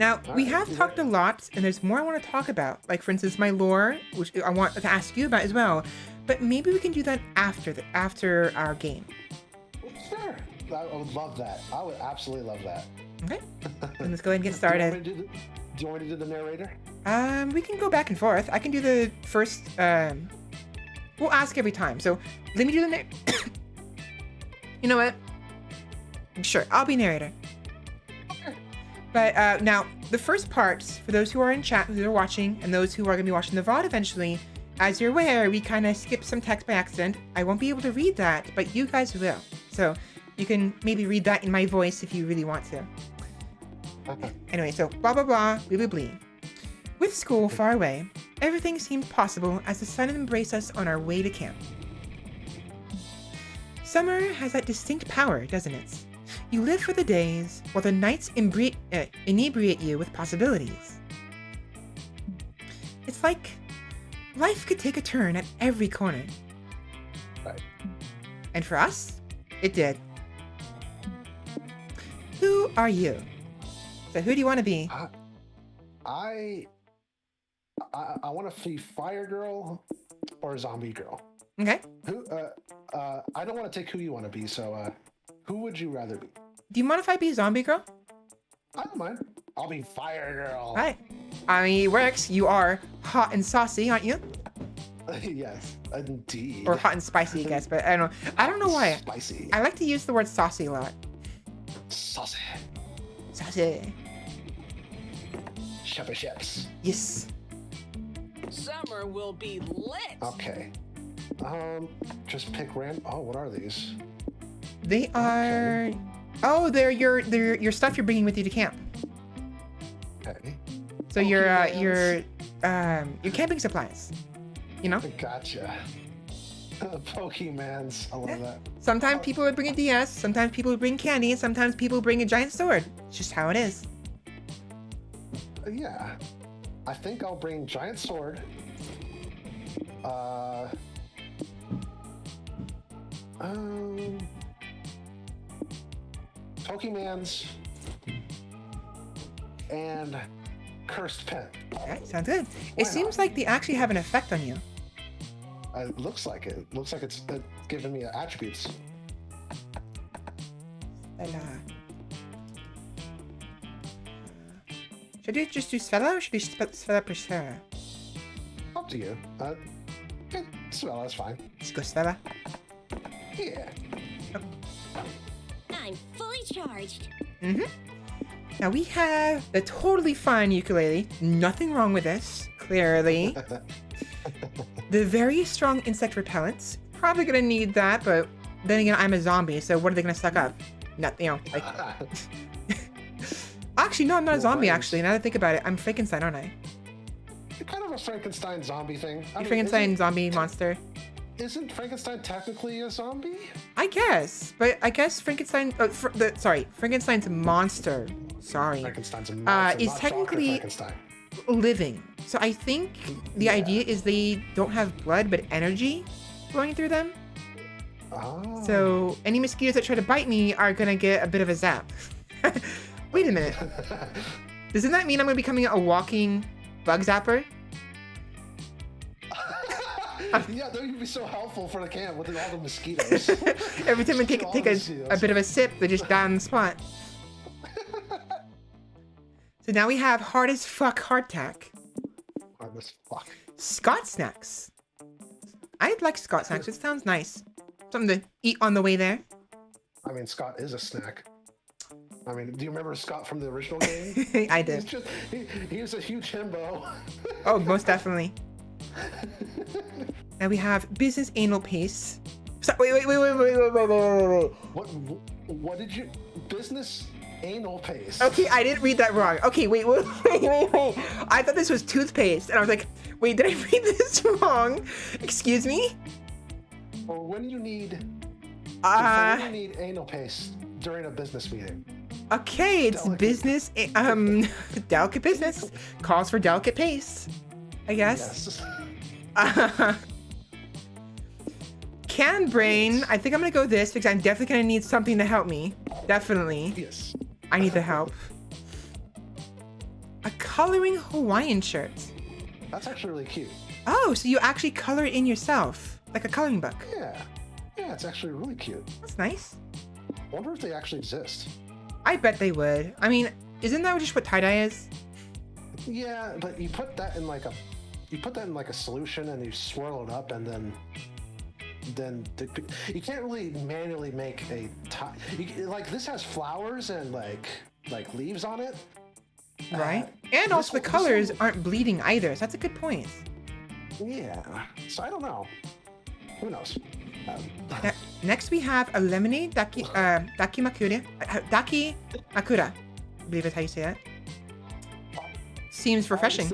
A: Now we have talked a lot, and there's more I want to talk about. Like for instance, my lore, which I want to ask you about as well. But maybe we can do that after our game.
B: Sure. I would love that. I would absolutely love that.
A: Okay. Then let's go ahead and get started.
B: Do you want me to do the narrator?
A: We can go back and forth. I can do the first. We'll ask every time. So let me do the You know what? Sure, I'll be narrator. But now, the first part, for those who are in chat, who are watching, and those who are going to be watching the VOD eventually, as you're aware, we kind of skipped some text by accident. I won't be able to read that, but you guys will. So you can maybe read that in my voice if you really want to. Anyway, so blah blah blah, blah blah blah. With school far away, everything seemed possible as the sun embraced us on our way to camp. Summer has that distinct power, doesn't it? You live for the days, while the nights inebriate you with possibilities. It's like life could take a turn at every corner.
B: Right.
A: And for us, it did. Who are you? So who do you want to be?
B: I want to be Fire Girl or Zombie Girl.
A: Okay.
B: Who? I don't want to take who you want to be. So, who would you rather be?
A: Do you mind if I be Zombie Girl?
B: I don't mind. I'll be Fire Girl.
A: Hi. I mean, Rex, you are hot and saucy, aren't you?
B: Yes, indeed.
A: Or hot and spicy, I guess. But I don't know why.
B: Spicy.
A: I like to use the word saucy a lot.
B: Saucy.
A: Saucy.
B: SheppySHEPS.
A: Yes.
D: Summer will be lit.
B: Okay. Just pick random. Oh, what are these?
A: They are. Okay. Oh, they're your stuff you're bringing with you to camp. So your camping supplies, you know?
B: Gotcha. Pokemans. I love that.
A: Sometimes people would bring a DS, sometimes people would bring candy, and sometimes people bring a giant sword. It's just how it is.
B: Yeah. I think I'll bring giant sword. Pokemans and cursed pen.
A: Okay, sounds good. It seems like they actually have an effect on you.
B: It looks like it. It looks like it's giving me attributes.
A: Should I just do Svela or should I do Svela per se?
B: Up to you. Svela, that's fine.
A: Let's go Svela.
B: Yeah.
C: I'm fully charged.
A: Now we have the totally fine ukulele. Nothing wrong with this, clearly. The very strong insect repellents. Probably gonna need that, but then again, I'm a zombie, so what are they gonna suck up? Nothing, you know, like... Actually, no, I'm not a zombie, actually. Now that I think about it, I'm Frankenstein, aren't I?
B: You're kind of a Frankenstein zombie thing.
A: You're Frankenstein zombie monster.
B: Isn't Frankenstein technically a zombie?
A: I guess, but I guess Frankenstein... Frankenstein's monster. Sorry.
B: Frankenstein's a monster,
A: is
B: not
A: technically
B: Dr. Frankenstein.
A: living. So I think the idea is they don't have blood, but energy flowing through them.
B: Oh.
A: So any mosquitoes that try to bite me are gonna get a bit of a zap. Wait a minute. Doesn't that mean I'm gonna be becoming a walking bug zapper?
B: Yeah, that would be so helpful for the camp with all the mosquitoes.
A: Every time I take a bit of a sip, they just die on the spot. So now we have hard as fuck hardtack.
B: Hard as fuck.
A: Scott snacks. I like Scott snacks. It sounds nice. Something to eat on the way there.
B: I mean, Scott is a snack. I mean, do you remember Scott from the original game?
A: I did.
B: He was a huge himbo.
A: Oh, most definitely. Now we have business anal paste. Wait.
B: What did you... Business anal paste?
A: Okay, I didn't read that wrong. Okay, wait. I thought this was toothpaste, and I was like, wait, did I read this wrong? Excuse me?
B: Or when you need...
A: when
B: you need anal paste during a business meeting.
A: Okay, it's
B: Delicate.
A: business, delicate business. Calls for delicate paste, I guess.
B: Yes.
A: Can brain, I think I'm gonna go this because I'm definitely gonna need something to help me. Definitely.
B: Yes.
A: I need the help. A coloring Hawaiian shirt.
B: That's actually really cute.
A: Oh, so you actually color it in yourself, like a coloring book.
B: Yeah. Yeah, it's actually really cute.
A: That's nice.
B: I wonder if they actually exist.
A: I bet they would. I mean, isn't that just what tie-dye is?
B: Yeah, but you put that in like a solution and you swirl it up and then you can't really manually make a tie. Like this has flowers and like leaves on it.
A: Right? And also the colors aren't bleeding either, so that's a good point.
B: Yeah. So I don't know. Who knows?
A: Next we have a lemonade dakimakura. I believe that's how you say that. Seems refreshing.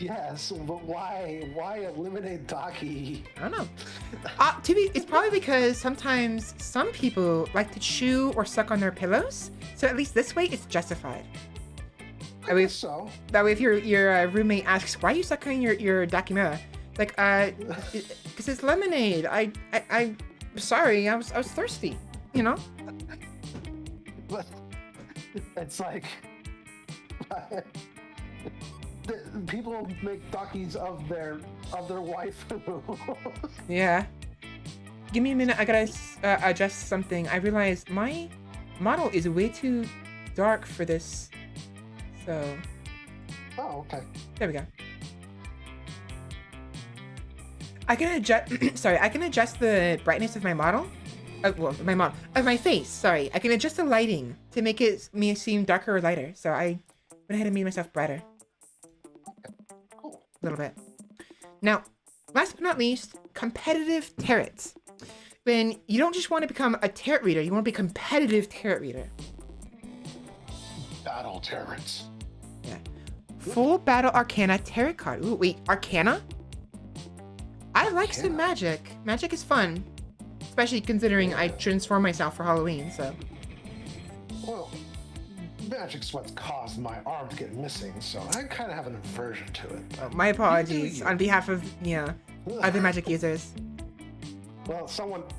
B: Yes, but why a lemonade daki?
A: I don't know. It's probably because sometimes some people like to chew or suck on their pillows, so at least this way it's justified.
B: I guess so.
A: That way, if your roommate asks, "Why are you sucking on your dakimura?" It's like, because it's lemonade. I'm sorry, I was thirsty. You know.
B: But it's like people make dakis of their waifu.
A: Yeah. Give me a minute. I gotta adjust something. I realized my model is way too dark for this. So.
B: Oh, okay.
A: There we go. I can adjust. Sorry, I can adjust the brightness of my model. Of my face. Sorry, I can adjust the lighting to make it seem darker or lighter. So I went ahead and made myself brighter.
B: Cool.
A: A little bit. Now, last but not least, competitive tarot. When you don't just want to become a tarot reader, you want to be a competitive tarot reader.
B: Battle tarots.
A: Yeah. Full Battle Arcana Tarot card. Ooh, wait, Arcana? I like some magic. Magic is fun. Especially considering I transform myself for Halloween, so.
B: Well, magic's what's caused my arm to get missing, so I kind of have an aversion to it.
A: My apologies on behalf of, other magic users.
B: Well,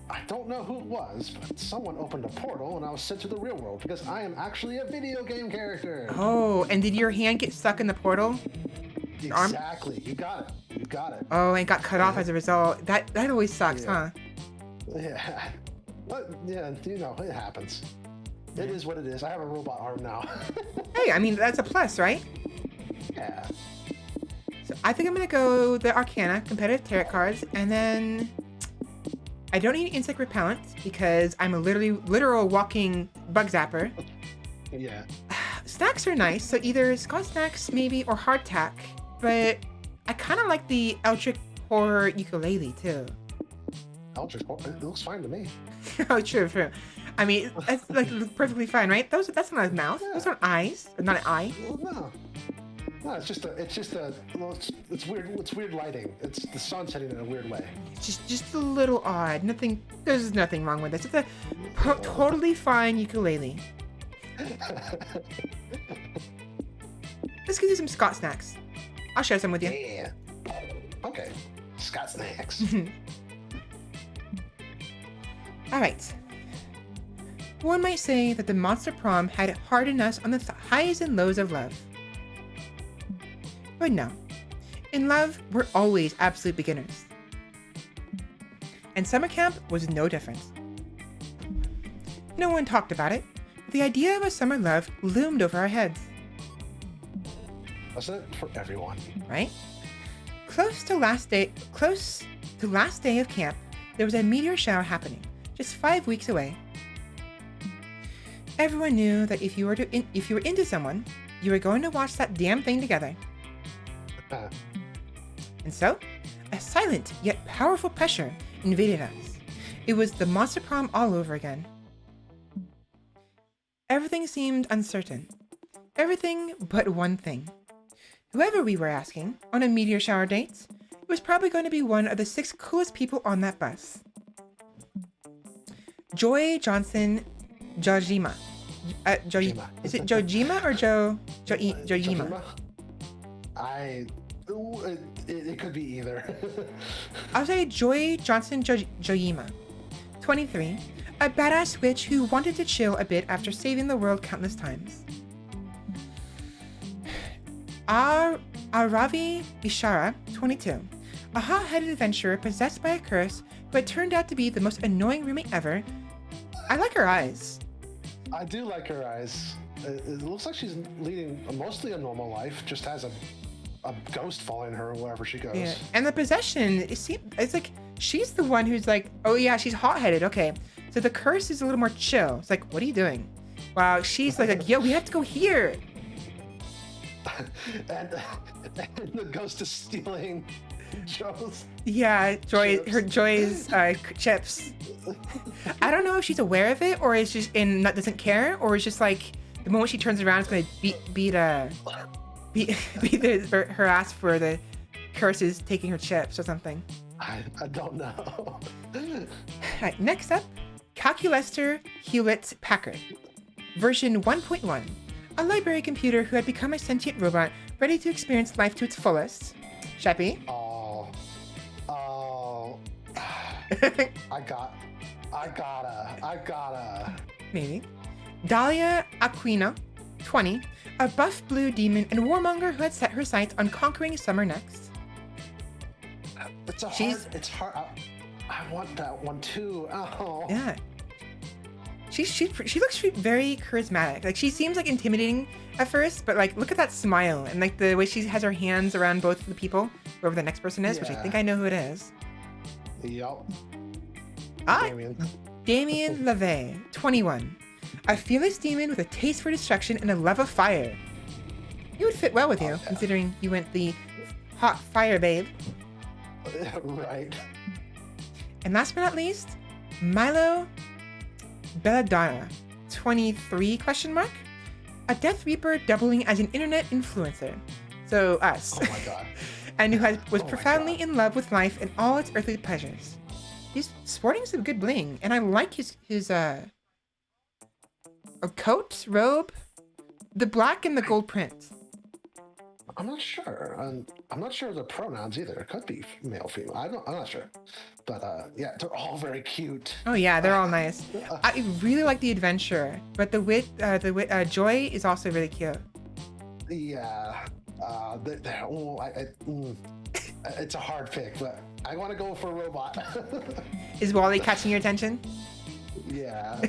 B: I don't know who it was, but someone opened a portal and I was sent to the real world because I am actually a video game character.
A: Oh, and did your hand get stuck in the portal?
B: Exactly. You got it.
A: Oh, and got cut off as a result. That always sucks, huh?
B: Yeah. But, yeah, it happens. It is what it is. I have a robot arm now.
A: Hey, I mean, that's a plus, right?
B: Yeah.
A: So I think I'm going to go the Arcana, competitive tarot cards, and then I don't need insect repellent because I'm a literal walking bug zapper.
B: Yeah.
A: Snacks are nice, so either Scotch snacks maybe or hardtack, but I kind of like the Eldritch Horror ukulele too.
B: Eldritch Horror? It looks fine to me.
A: Oh, true. I mean, that's like perfectly fine, right? That's not a mouth.
B: Yeah.
A: Those aren't eyes. Not an eye.
B: Well, no, it's weird. It's weird lighting. It's the sun setting in a weird way.
A: It's just a little odd. There's nothing wrong with this. It's a totally fine ukulele. Let's get you some Scott snacks. I'll share some with you.
B: Yeah. Okay. Scott snacks.
A: All right. One might say that the Monster Prom had hardened us on the highs and lows of love. But no. In love, we're always absolute beginners. And summer camp was no different. No one talked about it, but the idea of a summer love loomed over our heads.
B: Wasn't it for everyone?
A: Right? Close to last day of camp, there was a meteor shower happening, just 5 weeks away. Everyone knew that if you were into someone, you were going to watch that damn thing together. And so, a silent yet powerful pressure invaded us. It was the Monster Prom all over again. Everything seemed uncertain. Everything but one thing. Whoever we were asking on a meteor shower date, it was probably going to be one of the 6 coolest people on that bus. Joy Johnson Jojima. Is it Jojima or Jojima?
B: It could be either.
A: I'll say Joy Johnson Jojima. 23. A badass witch who wanted to chill a bit after saving the world countless times. Aravi Ishara, 22. A hot-headed adventurer possessed by a curse who had turned out to be the most annoying roommate ever. I like her eyes.
B: I do like her eyes. It looks like she's leading mostly a normal life, just has a ghost following her wherever she goes.
A: Yeah. And the possession, it's like, she's the one who's like, oh yeah, she's hot-headed, okay. So the curse is a little more chill. It's like, what are you doing? Wow, she's like, yo, we have to go here.
B: and the ghost is stealing Joe's.
A: Yeah, Joy's chips. I don't know if she's aware of it or is just doesn't care, or it's just like the moment she turns around, it's gonna beat her ass for the curses taking her chips or something.
B: I don't know.
A: All right, next up, Calculester Hewlett Packard, version 1.1. A library computer who had become a sentient robot ready to experience life to its fullest. Sheppy?
B: Oh. I gotta.
A: Maybe. Dahlia Aquino, 20. A buff blue demon and warmonger who had set her sights on conquering summer next.
B: It's hard. I want that one too. Oh.
A: Yeah. She looks very charismatic. Like, she seems like intimidating at first, but like, look at that smile and like the way she has her hands around both the people, whoever the next person is, which I think I know who it is.
B: Yup.
A: Damien LeVay, 21. A fearless demon with a taste for destruction and a love of fire. He would fit well with you, considering you went the hot fire babe.
B: Right.
A: And last but not least, Milo Belladonna, 23 ? A Death Reaper doubling as an internet influencer. So us.
B: Oh my god.
A: And who was
B: Oh my
A: profoundly
B: God.
A: in love with life and all its earthly pleasures. He's sporting some good bling, and I like his coat, robe, the black and the gold print.
B: I'm not sure. I'm not sure of the pronouns either. It could be male, female. I'm not sure. But yeah, they're all very cute.
A: Oh yeah, they're all nice. I really like the adventure, but Joy is also really cute.
B: Yeah. It's a hard pick, but I want to go for robot.
A: Is Wally catching your attention?
B: Yeah.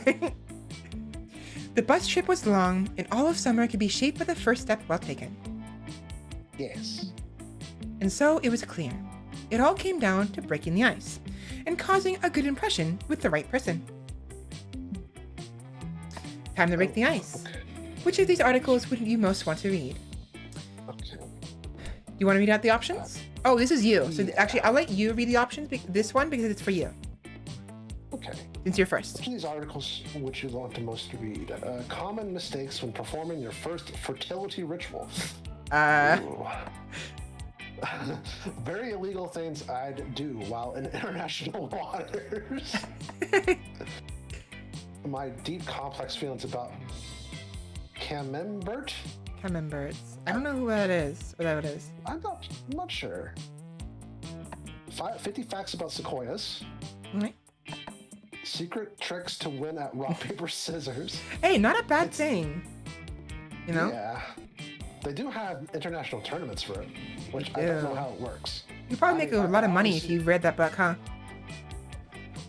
A: The bus trip was long, and all of summer could be shaped by the first step well taken.
B: Yes.
A: And so it was clear. It all came down to breaking the ice and causing a good impression with the right person. Time to break the ice.
B: Okay.
A: Which of these articles would you most want to read?
B: Okay.
A: You want to read out the options? Oh, this is you. So
B: Yeah.
A: actually, I'll let you read the options, this one, because it's for you,
B: Okay.
A: since you're first.
B: Which of these articles would you want the most to read? Common mistakes when performing your first fertility ritual. Ooh. Very illegal things I'd do while in international waters. My deep, complex feelings about camembert.
A: Camemberts. I don't know who that is, or that it is.
B: I'm not sure. 50 facts about sequoias.
A: Okay.
B: Secret tricks to win at rock, paper, scissors.
A: Hey, not a bad thing. You know?
B: Yeah. They do have international tournaments for it, which
A: They
B: I don't
A: do.
B: know how it works.
A: You probably make a lot of money if you read that book, huh?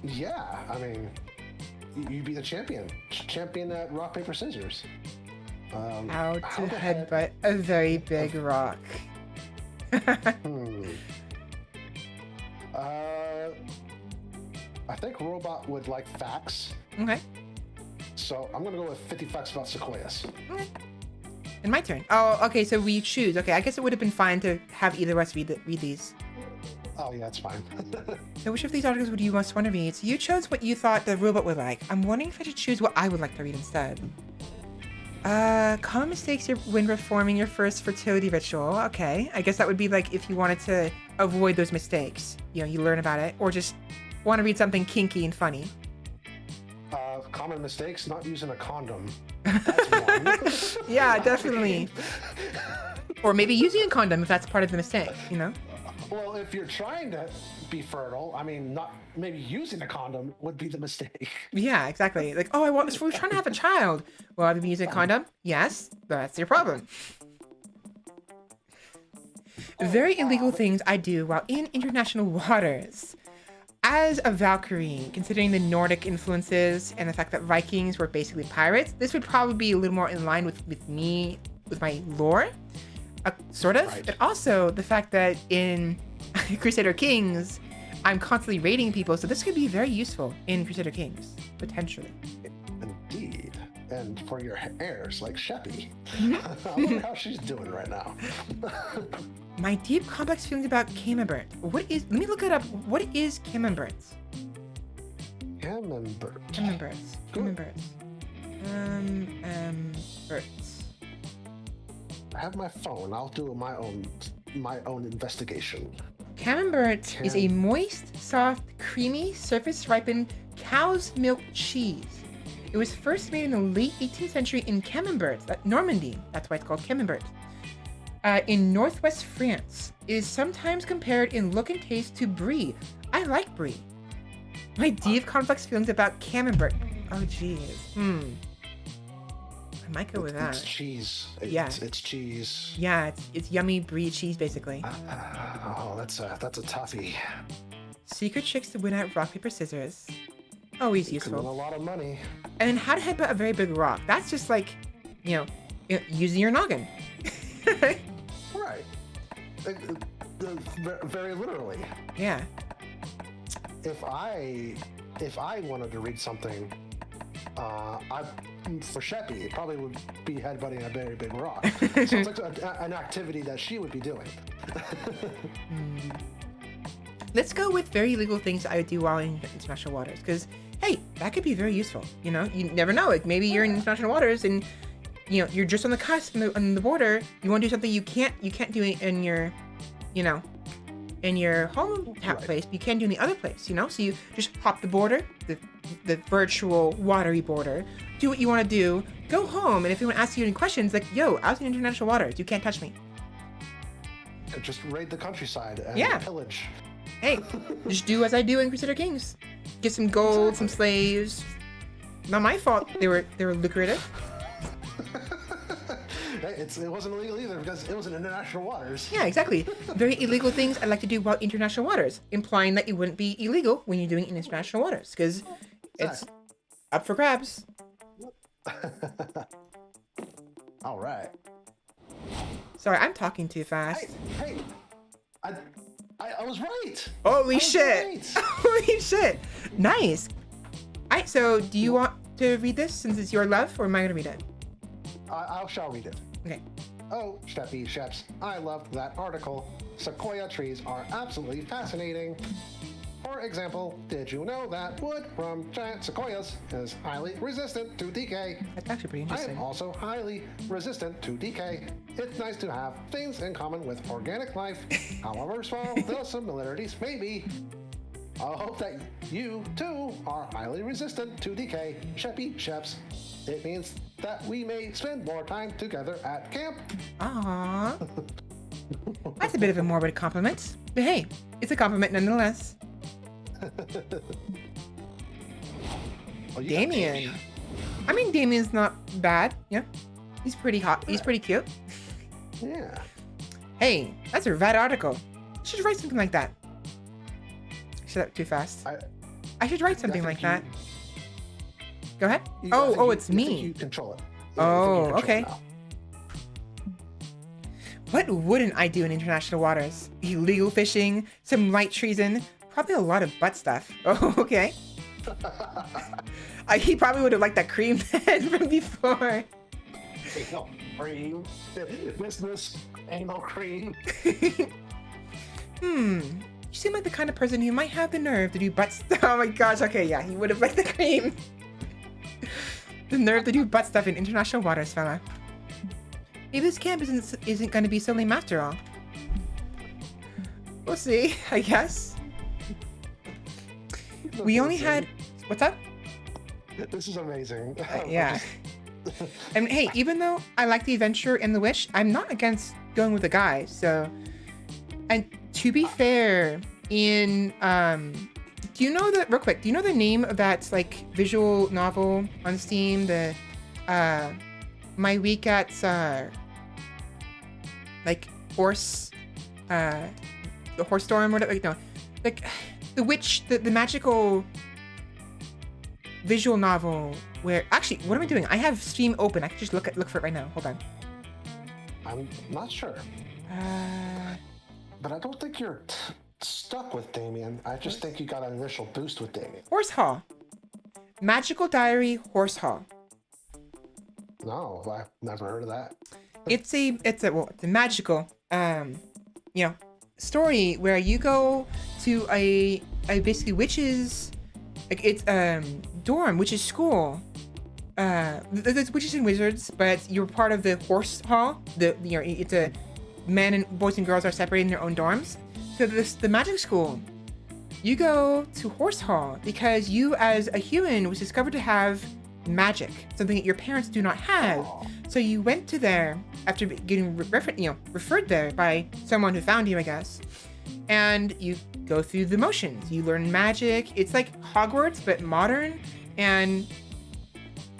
B: Yeah, I mean, you'd be the champion. Champion at rock, paper, scissors.
A: How to headbutt a very big rock.
B: Hmm. I think Robot would like facts,
A: Okay.
B: so I'm gonna go with 50 facts about sequoias.
A: Okay. And my turn. Oh, okay, so we choose. Okay, I guess it would have been fine to have either of us read these.
B: Oh yeah, it's fine.
A: So which of these articles would you most want to read? So you chose what you thought the robot would like. I'm wondering if I should choose what I would like to read instead. Common mistakes when performing your first fertility ritual. Okay, I guess that would be like if you wanted to avoid those mistakes. You know, you learn about it, or just want to read something kinky and funny.
B: Common mistakes: not using a condom. That's one.
A: Yeah, definitely. Or maybe using a condom if that's part of the mistake, you know?
B: Well, if you're trying to be fertile, I mean, not maybe using a condom would be the mistake.
A: Yeah, exactly. Like, oh, we're trying to have a child. Well, have you been using a condom? Yes, that's your problem. Very illegal things I do while in international waters. As a Valkyrie, considering the Nordic influences and the fact that Vikings were basically pirates, this would probably be a little more in line with me, with my lore, sort of.
B: Right.
A: But also the fact that in Crusader Kings, I'm constantly raiding people, so this could be very useful in Crusader Kings, potentially.
B: Indeed. And for your heirs, like Sheppy.
A: Mm-hmm.
B: I wonder how she's doing right now.
A: My deep, complex feelings about camembert. Let me look it up. What is camembert?
B: Camembert.
A: Camembert. Camembert.
B: I have my phone. I'll do my own investigation.
A: Camembert is a moist, soft, creamy, surface-ripened cow's milk cheese. It was first made in the late 18th century in Camembert, Normandy. That's why it's called Camembert. In northwest France. It is sometimes compared in look and taste to brie. I like brie. My deep, complex feelings about Camembert. Oh, jeez. I might go with that.
B: It's cheese.
A: Yeah.
B: It's cheese.
A: Yeah, it's yummy brie cheese, basically.
B: Oh, that's a toughie.
A: Secret tricks to win at rock, paper, scissors. Always
B: You can win a
A: useful.
B: lot of money.
A: And then how to headbutt a very big rock. That's just like, using your noggin.
B: Right. Very literally.
A: Yeah.
B: If I wanted to read something, for Sheppy, it probably would be headbutting a very big rock. Sounds like an activity that she would be doing.
A: Let's go with very illegal things I do while in international waters. Because, hey, that could be very useful. You know, you never know. Like maybe you're in international waters and you're just on the cusp on the border. You want to do something you can't do it in your, in your home place, but you can do in the other place, So you just hop the border, the virtual watery border, do what you want to do, go home, and if anyone asks you any questions, like, yo, I was in international waters, you can't touch me.
B: Just raid the countryside and pillage.
A: Hey, just do as I do in Crusader Kings. Get some gold, some slaves. Not my fault. They were lucrative.
B: It wasn't illegal either because it was in international waters.
A: Yeah, exactly. Very illegal things I like to do while international waters, implying that it wouldn't be illegal when you're doing it in international waters, because it's up for grabs.
B: All right.
A: Sorry, I'm talking too fast.
B: Hey, I was right.
A: Holy shit! Right. Holy shit! Nice. Alright, so do you want to read this since it's your love, or am I gonna read it?
B: I shall read it.
A: Okay.
B: Oh, SheppySHEPS, I loved that article. Sequoia trees are absolutely fascinating. For example, did you know that wood from giant sequoias is highly resistant to decay?
A: That's actually pretty
B: I
A: interesting.
B: am also highly resistant to decay. It's nice to have things in common with organic life, however small the similarities may be. I hope that you, too, are highly resistant to decay, SheppySHEPS. It means that we may spend more time together at camp.
A: Aww. That's a bit of a morbid compliment. But hey, it's a compliment nonetheless. Damien. I mean, Damien's not bad. Yeah. He's pretty hot. He's pretty cute.
B: Yeah.
A: Hey, that's a rad article. I should write something like that. Shut up too fast. I should write something like that. Go ahead. It's me.
B: You control it.
A: Okay. What wouldn't I do in international waters? Illegal fishing, some light treason, probably a lot of butt stuff. Oh, okay. He probably would have liked that cream then from before.
B: Anal cream. Business anal cream.
A: You seem like the kind of person who might have the nerve to do butt stuff. Oh my gosh, okay, yeah, he would have liked the cream. The nerve to do butt stuff in international waters, fella. Maybe this camp isn't going to be so lame after all. We'll see, I guess. We only had... What's up?
B: This is amazing.
A: Yeah. And hey, even though I like the adventure and the wish, I'm not against going with a guy, so... And to be fair, in... do you know real quick, do you know the name of that, like, visual novel on Steam? The, My Week at, like, Horse, the Horse Storm, or whatever, no, like, the witch, the magical visual novel where, actually, what am I doing? I have Steam open, I can just look for it right now, hold on.
B: I'm not sure. But I don't think you're stuck with Damien. I just think you got an initial boost with Damien.
A: Horse Hall. Magical Diary Horse Hall.
B: No, I've never heard of that.
A: It's a magical, story where you go to a basically witches, like it's dorm, witches school. There's witches and wizards, but you're part of the Horse Hall. It's a men and boys and girls are separated in their own dorms. So the magic school, you go to Horse Hall because you as a human was discovered to have magic, something that your parents do not have. So you went to there after getting referred there by someone who found you, I guess. And you go through the motions. You learn magic. It's like Hogwarts, but modern and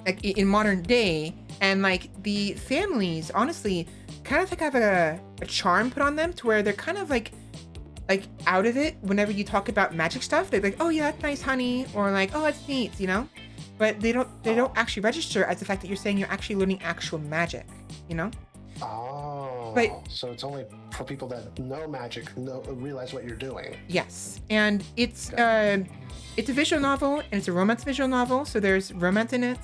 A: like in modern day. And like the families, honestly, kind of like have a charm put on them to where they're kind of like out of it whenever you talk about magic stuff. They're like, oh yeah, that's nice, honey, or like, oh, that's neat, But they don't actually register as the fact that you're saying you're actually learning actual magic,
B: Oh,
A: but,
B: so it's only for people that know magic, realize what you're doing.
A: Yes, and it's a visual novel, and it's a romance visual novel, so there's romance in it.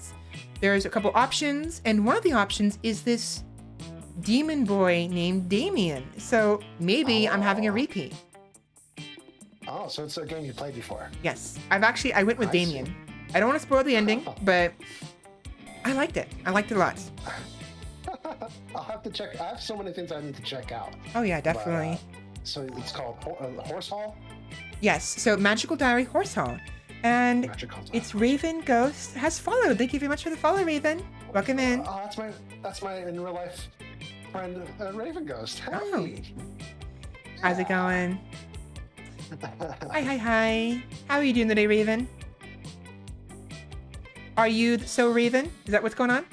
A: There's a couple options, and one of the options is this demon boy named Damien. So maybe I'm having a repeat.
B: Oh, so it's a game you played before.
A: Yes, I went with Damien. I don't want to spoil the ending, but I liked it. I liked it a lot.
B: I'll have to check. I have so many things I need to check out.
A: Oh yeah, definitely.
B: So it's called Horse Hall?
A: Yes, so Magical Diary Horse Hall. And
B: Magical Diary.
A: it's Raven Ghost has followed. Thank you very much for the follow, Raven. Welcome in.
B: Oh, that's my in real life friend, Raven Ghost. Hey.
A: Oh. How's it going? Hi. How are you doing today, Raven? Are you so Raven? Is that what's going on?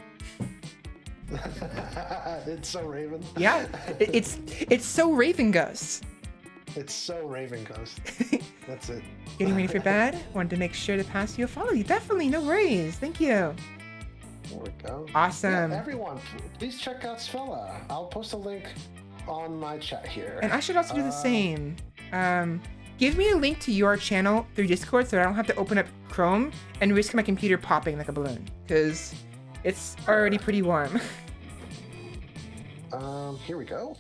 B: It's so Raven.
A: Yeah, it's so Raven Ghost.
B: It's so Raven Ghost. That's it.
A: Getting ready for bed. Wanted to make sure to pass you a follow. You definitely, no worries. Thank you.
B: There we go.
A: Awesome.
B: Yeah, everyone, please check out Svela. I'll post a link on my chat here.
A: And I should also do the same. Give me a link to your channel through Discord so I don't have to open up Chrome and risk my computer popping like a balloon, because it's already pretty warm.
B: Here we go.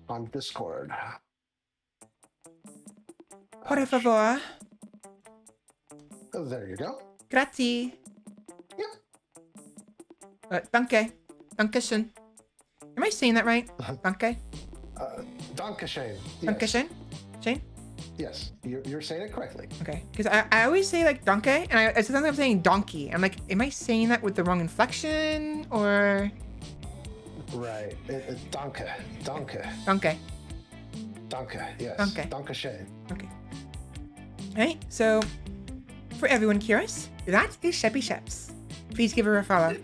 B: On Discord.
A: Por favor.
B: Oh, there you go.
A: Grazie.
B: Yep.
A: Danke. Dankeschön. Am I saying that right? Danke?
B: Dankeschön.
A: Danke schön? Shane?
B: Yes, you're saying it correctly.
A: Okay, because I always say like donkey, and I sometimes I'm saying donkey. I'm like, am I saying that with the wrong inflection, or?
B: Right. Danke.
A: Donkey.
B: Danke. Yes.
A: Danke.
B: Dankeschön.
A: Okay. Alright, so for everyone curious, that is SheppySHEPS. Please give her a follow.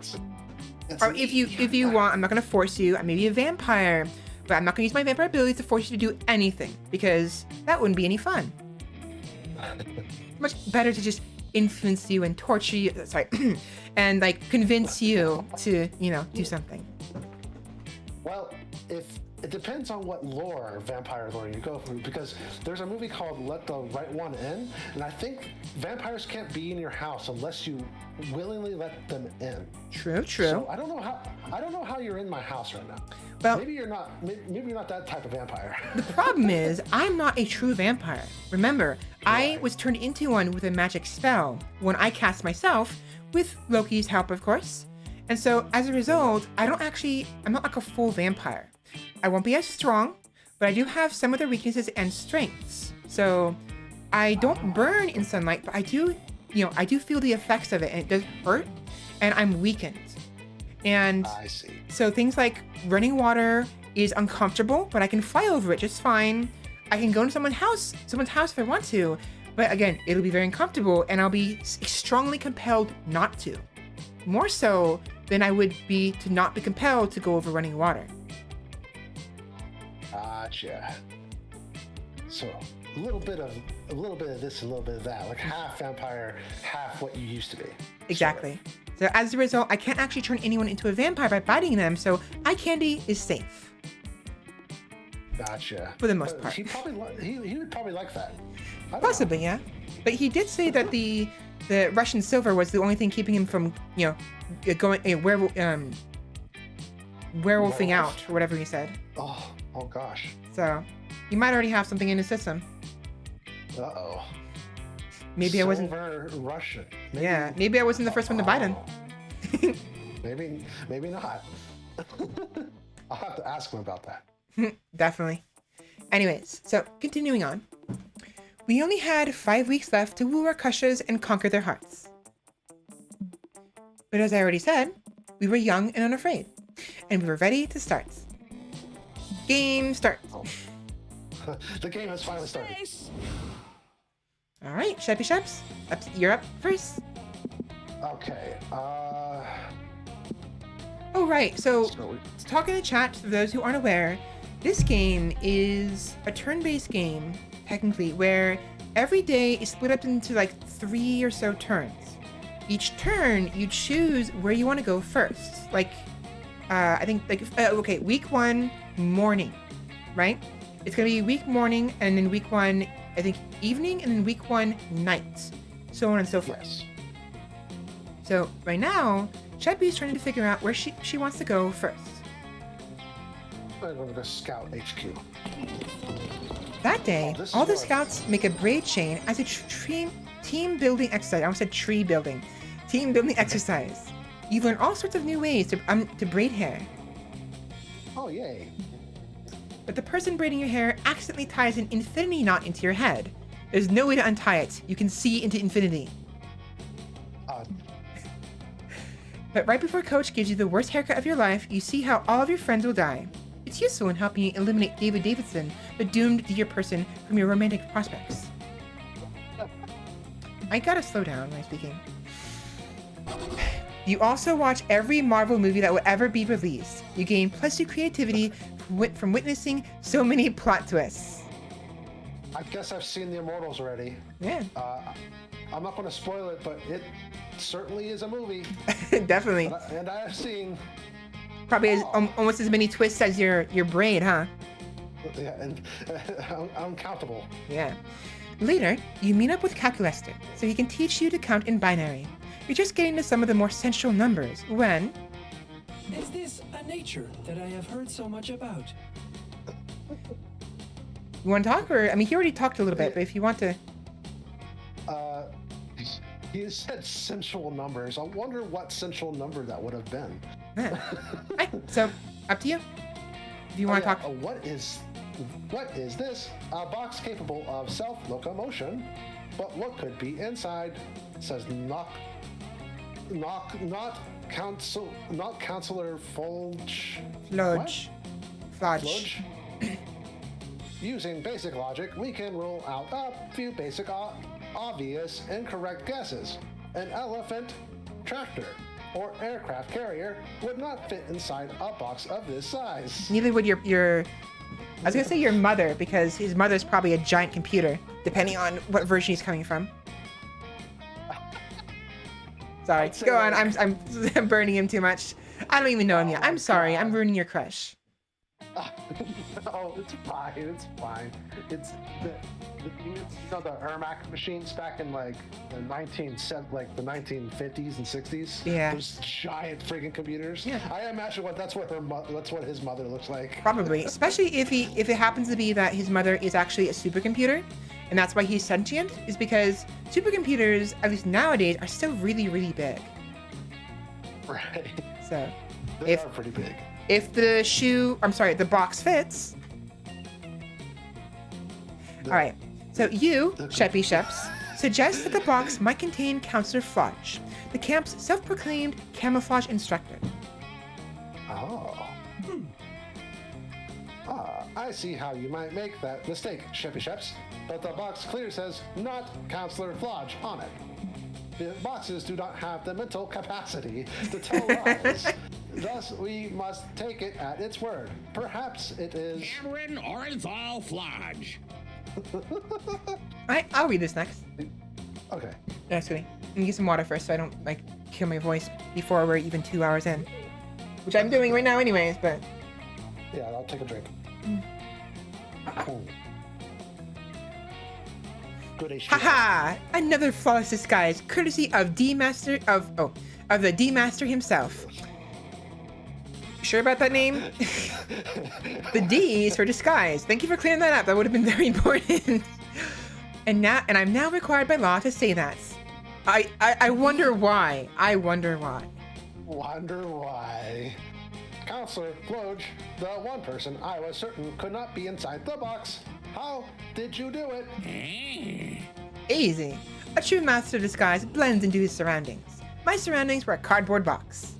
A: Or if you want, I'm not gonna force you. I may be a vampire, but I'm not gonna use my vampire ability to force you to do anything, because that wouldn't be any fun. Much better to just influence you and torture you, sorry, and like convince you to, do something.
B: Well, it depends on what vampire lore you go through, because there's a movie called Let the Right One In, and I think vampires can't be in your house unless you willingly let them in.
A: True.
B: So I don't know how you're in my house right now.
A: Well,
B: maybe you're not that type of vampire.
A: The problem is, I'm not a true vampire. Remember, I was turned into one with a magic spell when I cast myself, with Loki's help, of course. And so, as a result, I'm not like a full vampire. I won't be as strong, but I do have some of their weaknesses and strengths. So, I don't burn in sunlight, but I do feel the effects of it, and it does hurt, and I'm weakened. And
B: I see.
A: So things like running water is uncomfortable, but I can fly over it just fine. I can go into someone's house if I want to, but again, it'll be very uncomfortable, and I'll be strongly compelled not to. More so than I would be to not be compelled to go over running water.
B: Gotcha. So a little bit of this, a little bit of that, like half vampire, half what you used to be.
A: Exactly. So as a result, I can't actually turn anyone into a vampire by biting them, so eye candy is safe.
B: Gotcha.
A: For the most part.
B: He would probably like that.
A: Possibly, yeah. But he did say that the Russian silver was the only thing keeping him from, going werewolfing out, or whatever he said.
B: Oh gosh.
A: So he might already have something in his system.
B: Uh-oh.
A: Maybe
B: Silver
A: I wasn't
B: Russian.
A: Maybe I wasn't the first one to bite him.
B: maybe not. I'll have to ask him about that.
A: Definitely. Anyways, so continuing on. We only had 5 weeks left to woo our Kushas and conquer their hearts. But as I already said, we were young and unafraid, and we were ready to start. Game starts.
B: The game has finally started.
A: All right, SheppySHEPS, you're up first.
B: Okay.
A: Oh, right. So to talk in the chat, for those who aren't aware, this game is a turn-based game, technically, where every day is split up into like 3 or so turns. Each turn, you choose where you want to go first. Like, I think, week 1, morning, right? It's going to be week morning, and then week 1, I think, evening, and then week 1, night. So on and so forth.
B: Yes.
A: So right now, Sheppy is trying to figure out where she wants to go first.
B: I'm going to go Scout HQ.
A: That day,
B: Oh,
A: all the scouts make a braid chain as a team building exercise. I almost said tree building. Team building exercise. You've learned all sorts of new ways to braid hair.
B: Oh, yay.
A: But the person braiding your hair accidentally ties an infinity knot into your head. There's no way to untie it. You can see into infinity. But right before Coach gives you the worst haircut of your life, you see how all of your friends will die. It's useful in helping you eliminate David Davidson, the doomed dear person, from your romantic prospects. I gotta slow down when I'm speaking. You also watch every Marvel movie that will ever be released. You gain +2 creativity from witnessing so many plot twists.
B: I guess I've seen The Immortals already.
A: Yeah.
B: I'm not going to spoil it, but it certainly is a movie.
A: Definitely.
B: And I have seen...
A: Probably almost as many twists as your braid, huh?
B: Yeah, and uncountable.
A: Yeah. Later, you meet up with Calculester, so he can teach you to count in binary. You're just getting to some of the more central numbers when...
E: Is this a nature that I have heard so much about?
A: You want to talk? Or, I mean, he already talked a little bit, but if you want to...
B: He said sensual numbers. I wonder what sensual number that would have been.
A: So, up to you. If you want to talk.
B: What is this? A box capable of self-locomotion. But what could be inside? It says not Counselor Folge.
A: Flodge.
B: Using basic logic, we can rule out a few basic, obvious, incorrect guesses. An elephant, tractor, or aircraft carrier would not fit inside a box of this size.
A: Neither would your I was gonna say your mother, because his mother's probably a giant computer, depending on what version he's coming from. Sorry, go on. I'm burning him too much. I don't even know him yet. I'm sorry. I'm ruining your crush.
B: Oh, it's fine. It's fine. It's the Ermac machines back in like the 1950s and 60s.
A: Yeah.
B: Those giant freaking computers. Yeah. I imagine that's what his mother looks like.
A: Probably, especially if it happens to be that his mother is actually a supercomputer, and that's why he's sentient. Is because supercomputers, at least nowadays, are still really, really big.
B: Right.
A: So,
B: they are pretty big.
A: If the box fits. All right. So you, SheppySHEPS, suggest that the box might contain Counselor Flodge, the camp's self-proclaimed camouflage instructor.
B: Oh. I see how you might make that mistake, SheppySHEPS, but the box clearly says not Counselor Flodge on it. The boxes do not have the mental capacity to tell lies. Thus, we must take it at its word. Perhaps it is...
F: Cameron Orenthal Flodge.
A: I'll read this next.
B: Okay.
A: No, sweetie. Let me get some water first so I don't, kill my voice before we're even 2 hours in. Which I'm doing right now anyways, but...
B: Yeah, I'll take a drink. Good HP.
A: Haha! Another flawless disguise, courtesy of the D Master himself. Sure about that name? The D is for disguise. Thank you for clearing that up. That would have been very important. And I'm now required by law to say that. I wonder why.
B: Wonder why. Counselor Flodge, the one person I was certain could not be inside the box. How did you do it?
A: Easy. A true master of disguise blends into his surroundings. My surroundings were a cardboard box.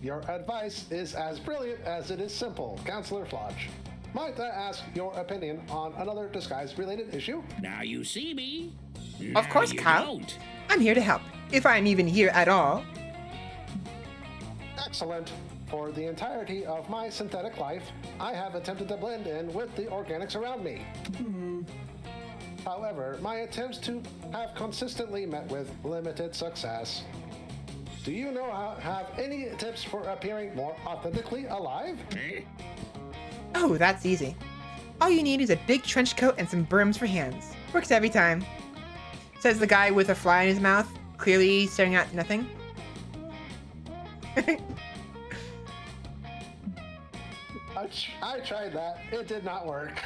B: Your advice is as brilliant as it is simple, Counselor Flodge. Might I ask your opinion on another disguise-related issue?
F: Now you see me.
A: Of course,
F: you
A: Kyle.
F: don't.
A: I'm here to help, if I'm even here at all.
B: Excellent. For the entirety of my synthetic life, I have attempted to blend in with the organics around me. However, my attempts to have consistently met with limited success. Do you have any tips for appearing more authentically alive?
A: Oh, that's easy. All you need is a big trench coat and some brooms for hands. Works every time. Says the guy with a fly in his mouth, clearly staring at nothing.
B: I tried that. It did not work.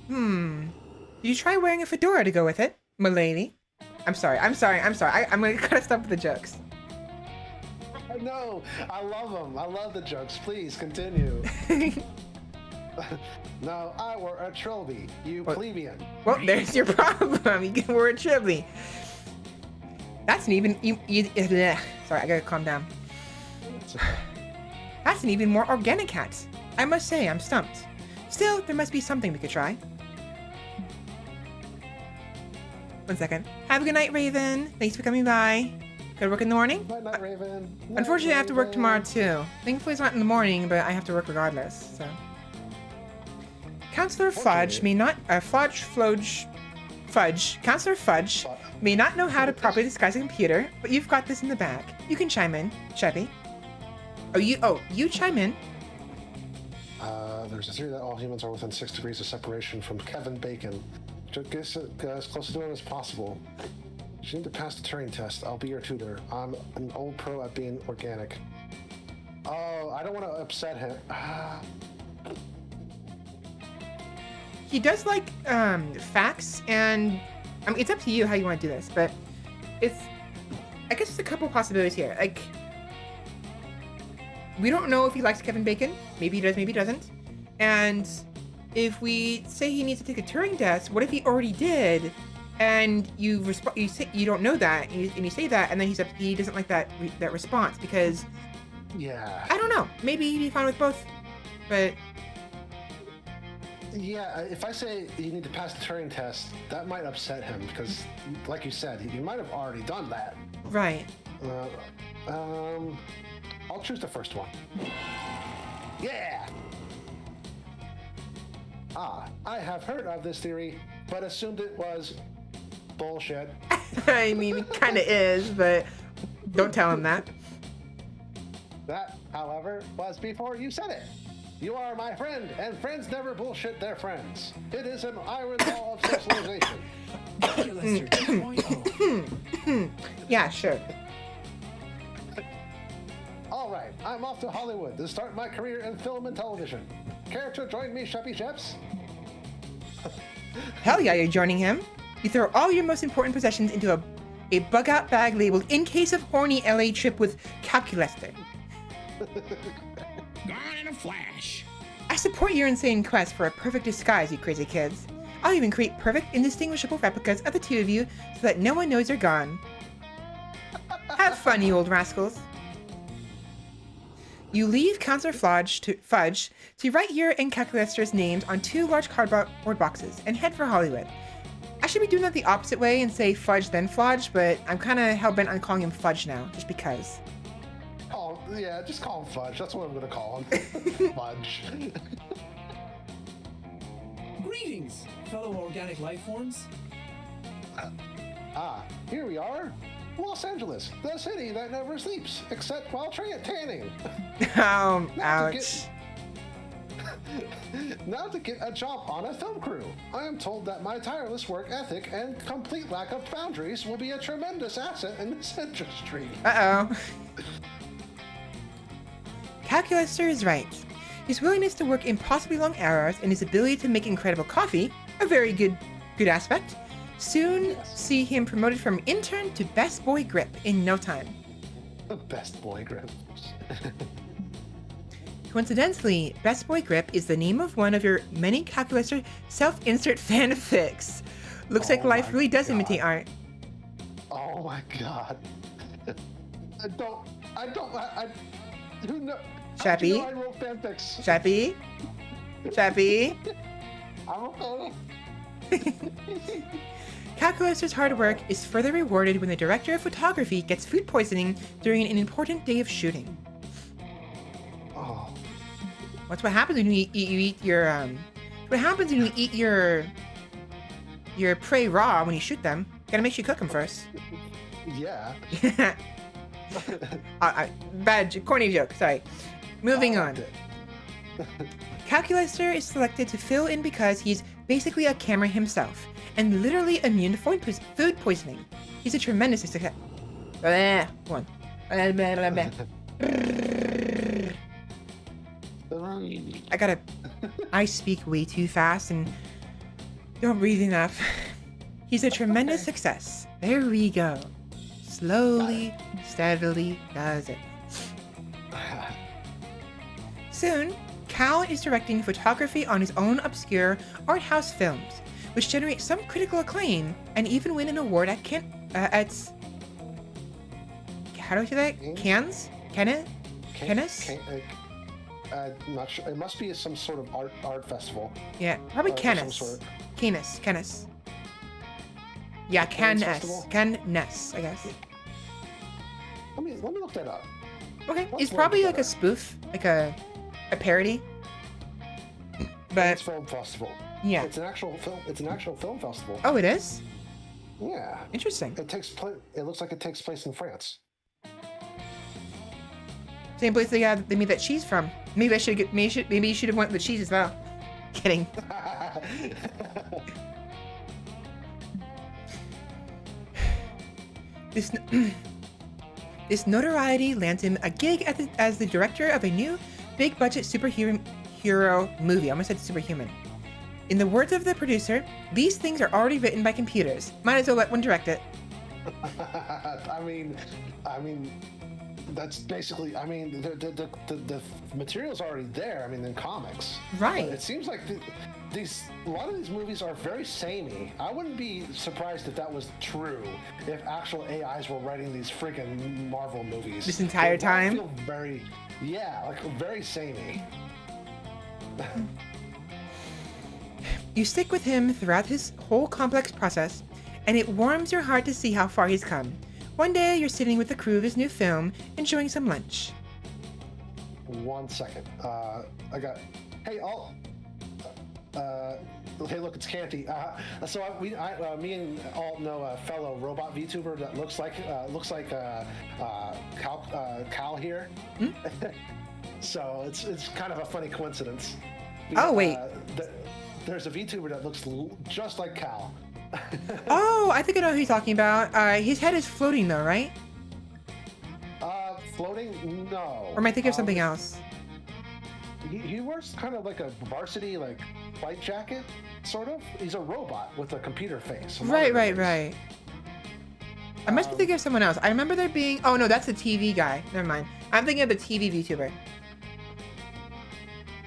A: Did you try wearing a fedora to go with it, m'lady? I'm sorry. I'm gonna gotta stop with the jokes.
B: No, I love them. I love the jokes. Please continue. No, I were a trilby, you plebeian.
A: Well, there's your problem. You can wear a chibli. That's an even sorry, I gotta calm down. That's an even more organic hat. I must say, I'm stumped. Still, there must be something we could try. 1 second. Have a good night, Raven. Thanks for coming by. Good work in the morning?
B: Night, Raven.
A: Unfortunately, I have to work tomorrow too. Thankfully, it's not in the morning, but I have to work regardless. So, Counselor Fudge may not Counselor Fudge may not know how to properly disguise a computer, but you've got this in the bag. You can chime in, Sheppy. You chime in.
B: There's a theory that all humans are within 6 degrees of separation from Kevin Bacon. Just get as close to him as possible. You need to pass the Turing test. I'll be your tutor. I'm an old pro at being organic. Oh, I don't want to upset him.
A: He does like facts, and I mean, it's up to you how you want to do this, but I guess there's a couple possibilities here. Like, we don't know if he likes Kevin Bacon. Maybe he does, maybe he doesn't. And if we say he needs to take a Turing test, what if he already did? And you say you don't know that, and you say that, and then he doesn't like that response because,
B: yeah,
A: I don't know. Maybe he'd be fine with both, but
B: yeah, if I say you need to pass the Turing test, that might upset him because, like you said, he might have already done that.
A: Right.
B: I'll choose the first one. Yeah. I have heard of this theory, but assumed it was bullshit.
A: I mean, it kind of is, but don't tell him that.
B: That, however, was before you said it. You are my friend, and friends never bullshit their friends. It is an iron law of socialization.
E: Calculator 2.0.
A: Yeah, sure.
B: All right, I'm off to Hollywood to start my career in film and television. Care to join me, SheppySHEPS?
A: Hell yeah, you're joining him. You throw all your most important possessions into a bug-out bag labeled "In case of horny LA trip with calculator."
F: Gone in a flash.
A: I support your insane quest for a perfect disguise, you crazy kids. I'll even create perfect, indistinguishable replicas of the two of you so that no one knows you're gone. Have fun, you old rascals. You leave Counselor Fudge to write your and Calculator's names on 2 large cardboard boxes and head for Hollywood. I should be doing that the opposite way and say Fudge then Flodge, but I'm kind of hell-bent on calling him Fudge now, just because.
B: Yeah, just call him Fudge. That's what I'm going to call him. Fudge.
E: Greetings, fellow organic life forms.
B: Here we are. Los Angeles, the city that never sleeps, except while tanning.
A: Ouch.
B: Now to get a job on a film crew. I am told that my tireless work ethic and complete lack of boundaries will be a tremendous asset in this industry.
A: Uh-oh. Calculator is right. His willingness to work impossibly long hours and his ability to make incredible coffee, a very good aspect, soon see him promoted from intern to best boy grip in no time.
B: Best boy grip.
A: Coincidentally, Best Boy Grip is the name of one of your many Calculator self-insert fanfics. Looks like life really does imitate art.
B: Oh my god. Who knows?
A: Sheppy?
B: I wrote fanfics.
A: Sheppy? Sheppy?
B: I'm okay.
A: Calculator's hard work is further rewarded when the director of photography gets food poisoning during an important day of shooting.
B: Oh.
A: What's what happens when you eat your what happens when you eat your prey raw when you shoot them? Gotta make sure you cook them first.
B: Yeah.
A: Bad corny joke. Sorry. Moving on. Calculator is selected to fill in because he's basically a camera himself and literally immune to food poisoning. He's a tremendous success. One. I speak way too fast and don't breathe enough. He's a tremendous success There we go. Slowly, steadily does it. Soon, Cal is directing photography on his own obscure art house films, which generate some critical acclaim and even win an award at how do I say that? Cannes? Cannes?
B: I'm not sure. It must be some sort of art festival.
A: Yeah, probably Cannes. Cannes. Yeah, Cannes, I guess.
B: Let me look that up.
A: Okay,
B: What's
A: it's probably like
B: better?
A: a spoof, like a parody. But
B: It's film festival.
A: yeah.
B: It's an actual film. It's an actual film festival.
A: Oh, it is?
B: Yeah.
A: Interesting.
B: It takes place. It looks like it takes place in France.
A: Same place they made that cheese from. Maybe maybe you should have went with cheese as well. Kidding. This notoriety lands him a gig as the director of a new big-budget superhero movie. I almost said superhuman. In the words of the producer, these things are already written by computers. Might as well let one direct it.
B: I mean, that's basically. I mean, the material's already there. I mean, in comics.
A: Right.
B: But it seems like a lot of these movies are very samey. I wouldn't be surprised if that was true. If actual AIs were writing these freaking Marvel movies
A: This entire time?
B: Feel very samey.
A: You stick with him throughout his whole complex process, and it warms your heart to see how far he's come. One day, you're sitting with the crew of his new film, enjoying some lunch.
B: 1 second. Hey, hey, look, it's Canty. Me and Alt know a fellow robot VTuber that looks like Cal here.
A: Hmm?
B: So it's kind of a funny coincidence.
A: Oh, wait.
B: There's a VTuber that looks just like Cal.
A: Oh, I think I know who you're talking about. His head is floating though, right?
B: Floating? No.
A: Or am I thinking of something else?
B: He wears kind of like a varsity flight jacket, sort of. He's a robot with a computer face.
A: Right. I must be thinking of someone else. I remember there being. Oh no, that's the TV guy. Never mind. I'm thinking of the TV VTuber.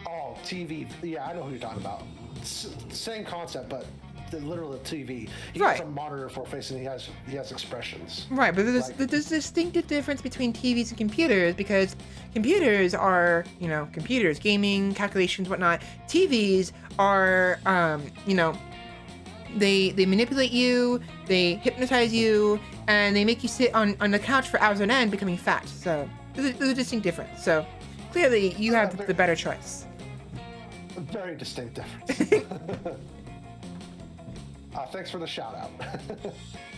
B: Oh, TV. Yeah, I know who you're talking about. Same concept, but literally TV. He
A: Right.
B: has a monitor for a face, and he has expressions.
A: Right, but there's a distinctive difference between TVs and computers because computers are, computers, gaming, calculations, whatnot. TVs are, they manipulate you, they hypnotize you, and they make you sit on the couch for hours on end, becoming fat. So there's a distinct difference. So clearly, you have the better choice.
B: Very distinct difference. Thanks for the shout out.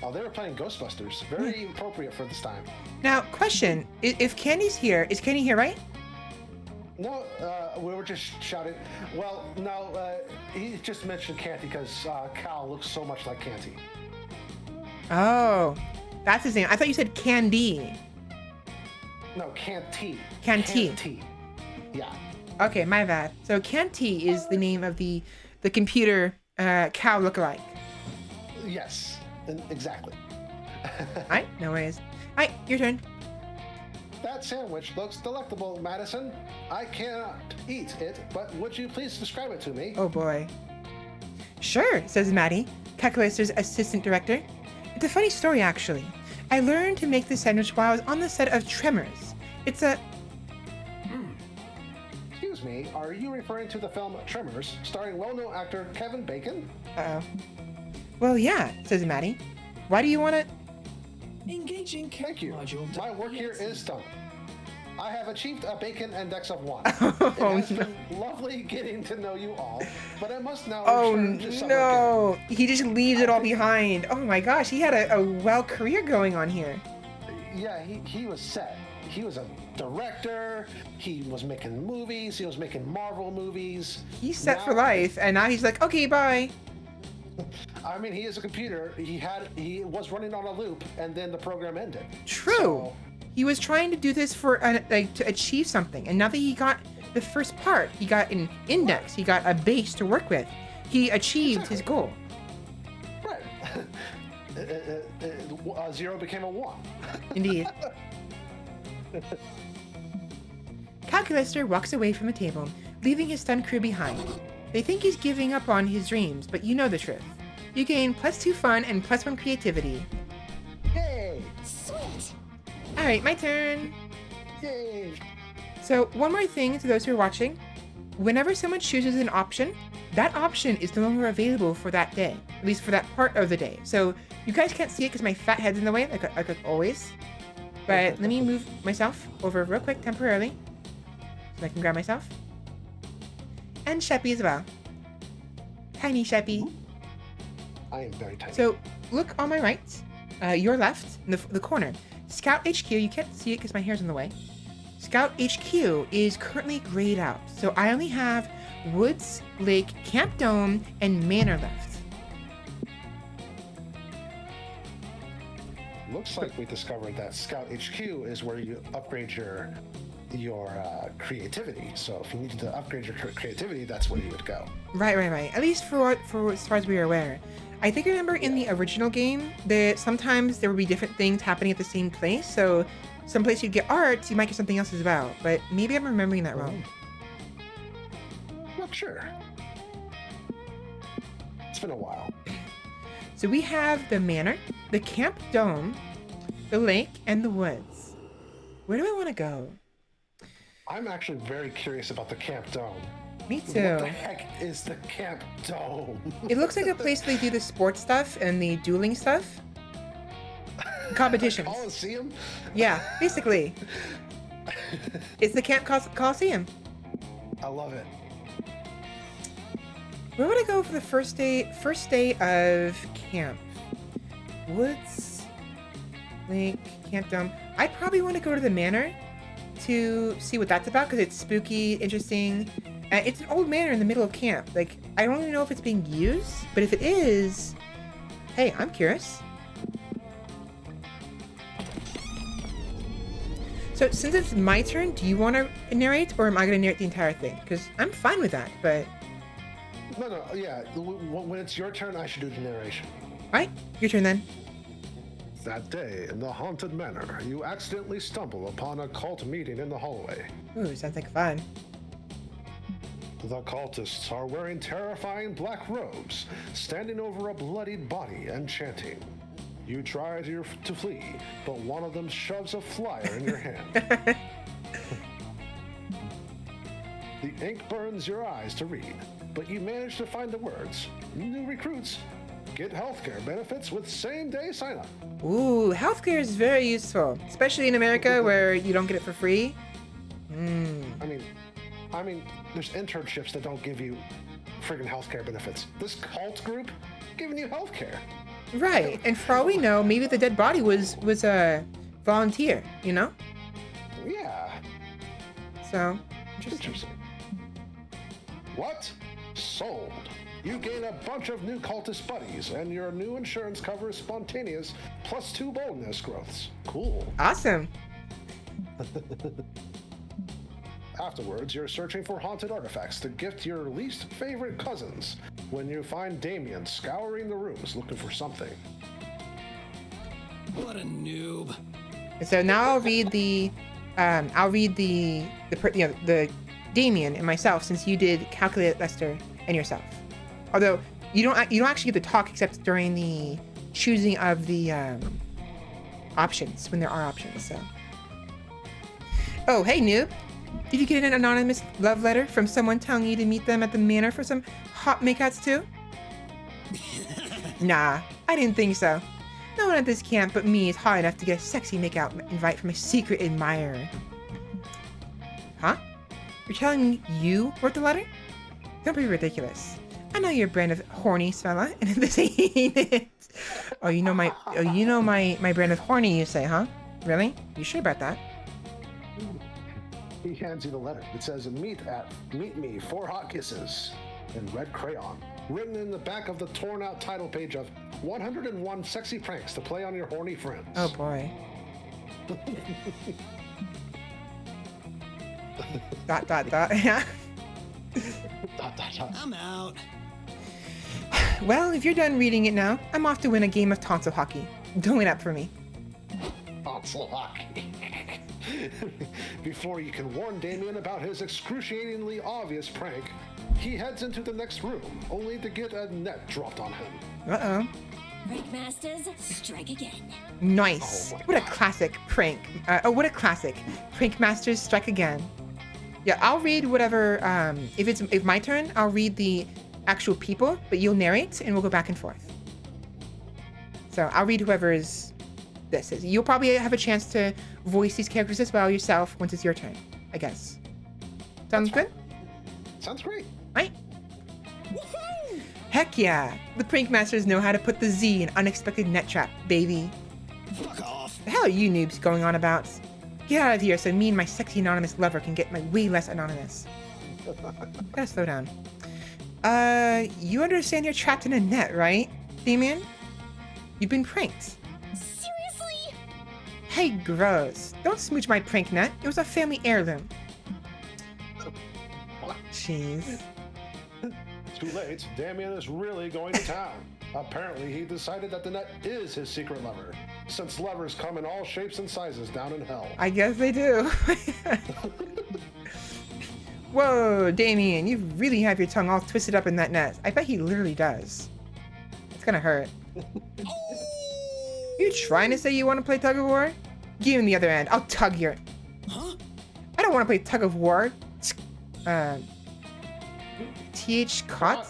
B: Oh, they were playing Ghostbusters. Very appropriate for this time.
A: Now, question: if Candy's here, is Candy here, right?
B: No, we were just shouting. Well, no, he just mentioned Canty because Cal looks so much like Canty.
A: Oh, that's his name. I thought you said Candy.
B: No, Canty.
A: Canty.
B: Yeah.
A: Okay, my bad. So Canty is the name of the computer cow lookalike.
B: Yes, exactly.
A: Alright, no worries. Alright, your turn.
B: That sandwich looks delectable, Madison. I cannot eat it, but would you please describe it to me?
A: Oh boy. Sure, says Maddie, Calculator's assistant director. It's a funny story, actually. I learned to make this sandwich while I was on the set of Tremors. It's a...
B: Excuse me, are you referring to the film Tremors, starring well-known actor Kevin Bacon?
A: Uh-oh. Well, yeah, says Maddie. Why do you want to...
E: Engaging
B: Thank you.
E: module.
B: My work here is done. I have achieved a bacon index of 1.
A: Oh,
B: it has been lovely getting to know you all, but I must now
A: Oh
B: return to summer
A: no! He just leaves it all behind. Oh my gosh, he had a well career going on here.
B: camp. Yeah, he was set. He was a director. He was making movies. He was making Marvel movies.
A: He's set
B: Now-
A: for life, and now he's like, okay, bye.
B: I mean, he is a computer. He was running on a loop, and then the program ended.
A: True.
B: So,
A: He was trying to do this for to achieve something, and now that he got the first part, he got an index, he got a base to work with. He achieved his goal.
B: right. 0 became a 1.
A: Indeed. Calculaster walks away from the table, leaving his stunned crew behind. They think he's giving up on his dreams, but you know the truth. You gain +2 fun and +1 creativity.
B: Yay!
C: Sweet.
A: Alright, my turn.
B: Yay!
A: So, one more thing to those who are watching. Whenever someone chooses an option, that option is no longer available for that day, at least for that part of the day. So, you guys can't see it because my fat head's in the way, like always. But let me move myself over real quick temporarily so I can grab myself. And Sheppy as well. Tiny Sheppy.
B: I am very tiny.
A: So, look on my right, your left, in the corner. Scout HQ, you can't see it because my hair's in the way. Scout HQ is currently grayed out, so I only have Woods, Lake, Camp Dome, and Manor left.
B: Looks like we discovered that Scout HQ is where you upgrade your creativity. So if you needed to upgrade your creativity, that's where you would go.
A: Right. At least for as far as we are aware. I think I remember in the original game that sometimes there would be different things happening at the same place. So someplace you'd get art, you might get something else as well. But maybe I'm remembering that wrong.
B: Not sure. It's been a while.
A: So we have the Manor, the Camp Dome, the lake, and the woods. Where do I want to go?
B: I'm actually very curious about the Camp Dome.
A: Me too.
B: What the heck is the Camp Dome?
A: It looks like a place where they do the sports stuff and the dueling stuff. Competitions.
B: Coliseum?
A: Yeah, basically. It's the Camp Coliseum.
B: I love it.
A: Where would I go for the first day of camp? Woods, lake, Camp Dome. I'd probably want to go to the Manor to see what that's about because it's spooky, interesting. It's an old manor in the middle of camp. Like, I don't even know if it's being used, but if it is, hey, I'm curious. So since it's my turn, do you want to narrate or am I going to narrate the entire thing? Because I'm fine with that, but...
B: No, yeah. When it's your turn, I should do the narration.
A: Alright, your turn then.
B: That day, in the haunted manor, you accidentally stumble upon a cult meeting in the hallway.
A: Ooh, sounds like fun.
B: The cultists are wearing terrifying black robes, standing over a bloodied body and chanting. You try to flee, but one of them shoves a flyer in your hand. The ink burns your eyes to read, but you manage to find the words. New recruits get healthcare benefits with same-day sign-up.
A: Ooh, healthcare is very useful, especially in America where you don't get it for free.
B: I mean, there's internships that don't give you friggin' healthcare benefits. This cult group giving you healthcare.
A: Right, and for all we know, maybe the dead body was a volunteer, you know?
B: Yeah.
A: So, interesting.
B: What? Sold. You gain a bunch of new cultist buddies, and your new insurance covers spontaneous +2 boldness growths. Cool.
A: Awesome.
B: Afterwards, you're searching for haunted artifacts to gift your least favorite cousins when you find Damien scouring the rooms looking for something.
E: What a noob.
A: And so now I'll read the Damien and myself since you did calculate Lester and yourself. Although you don't actually get to talk except during the choosing of the options when there are options. So. Oh, hey noob. Did you get an anonymous love letter from someone telling you to meet them at the manor for some hot makeouts too? Nah, I didn't think so. No one at this camp but me is hot enough to get a sexy makeout invite from a secret admirer. Huh? You're telling me you wrote the letter? Don't be ridiculous. I know your brand of horny, Svela, and this ain't it. Oh, you know my brand of horny, you say, huh? Really? You sure about that?
B: He hands you the letter. It says, meet me, 4 hot kisses, in red crayon. Written in the back of the torn out title page of 101 sexy pranks to play on your horny friends.
A: Oh boy. dot. Yeah.
B: Dot.
E: I'm out.
A: Well, if you're done reading it now, I'm off to win a game of tonsil hockey. Don't wait up for me.
B: Ocelot. Before you can warn Damien about his excruciatingly obvious prank, he heads into the next room, only to get a net dropped on him.
A: Uh-oh.
C: Prank masters, strike again.
A: Nice.
B: Oh my
A: What a
B: God.
A: classic prank. What a classic. Prank Masters strike again. Yeah, I'll read whatever, if my turn, I'll read the actual people, but you'll narrate and we'll go back and forth. So I'll read whoever's this is. You'll probably have a chance to voice these characters as well yourself once it's your turn, I guess. Sounds good?
B: Sounds great.
A: Right? Heck yeah! The prank masters know how to put the Z in unexpected net trap, baby.
F: Fuck off.
A: The hell are you noobs going on about? Get out of here so me and my sexy anonymous lover can get my way less anonymous. Gotta slow down. You understand you're trapped in a net, right, Damien? You've been pranked.
C: Seriously?
A: Hey, gross. Don't smooch my prank net. It was a family heirloom. Jeez.
B: Too late. Damien is really going to town. Apparently, he decided that the net is his secret lever, since levers come in all shapes and sizes down in hell.
A: I guess they do. Whoa, Damien, you really have your tongue all twisted up in that net. I bet he literally does. It's gonna hurt. You trying to say you want to play tug of war? Give him the other end. I'll tug your...
F: Huh?
A: I don't want to play tug of war. TH Cot?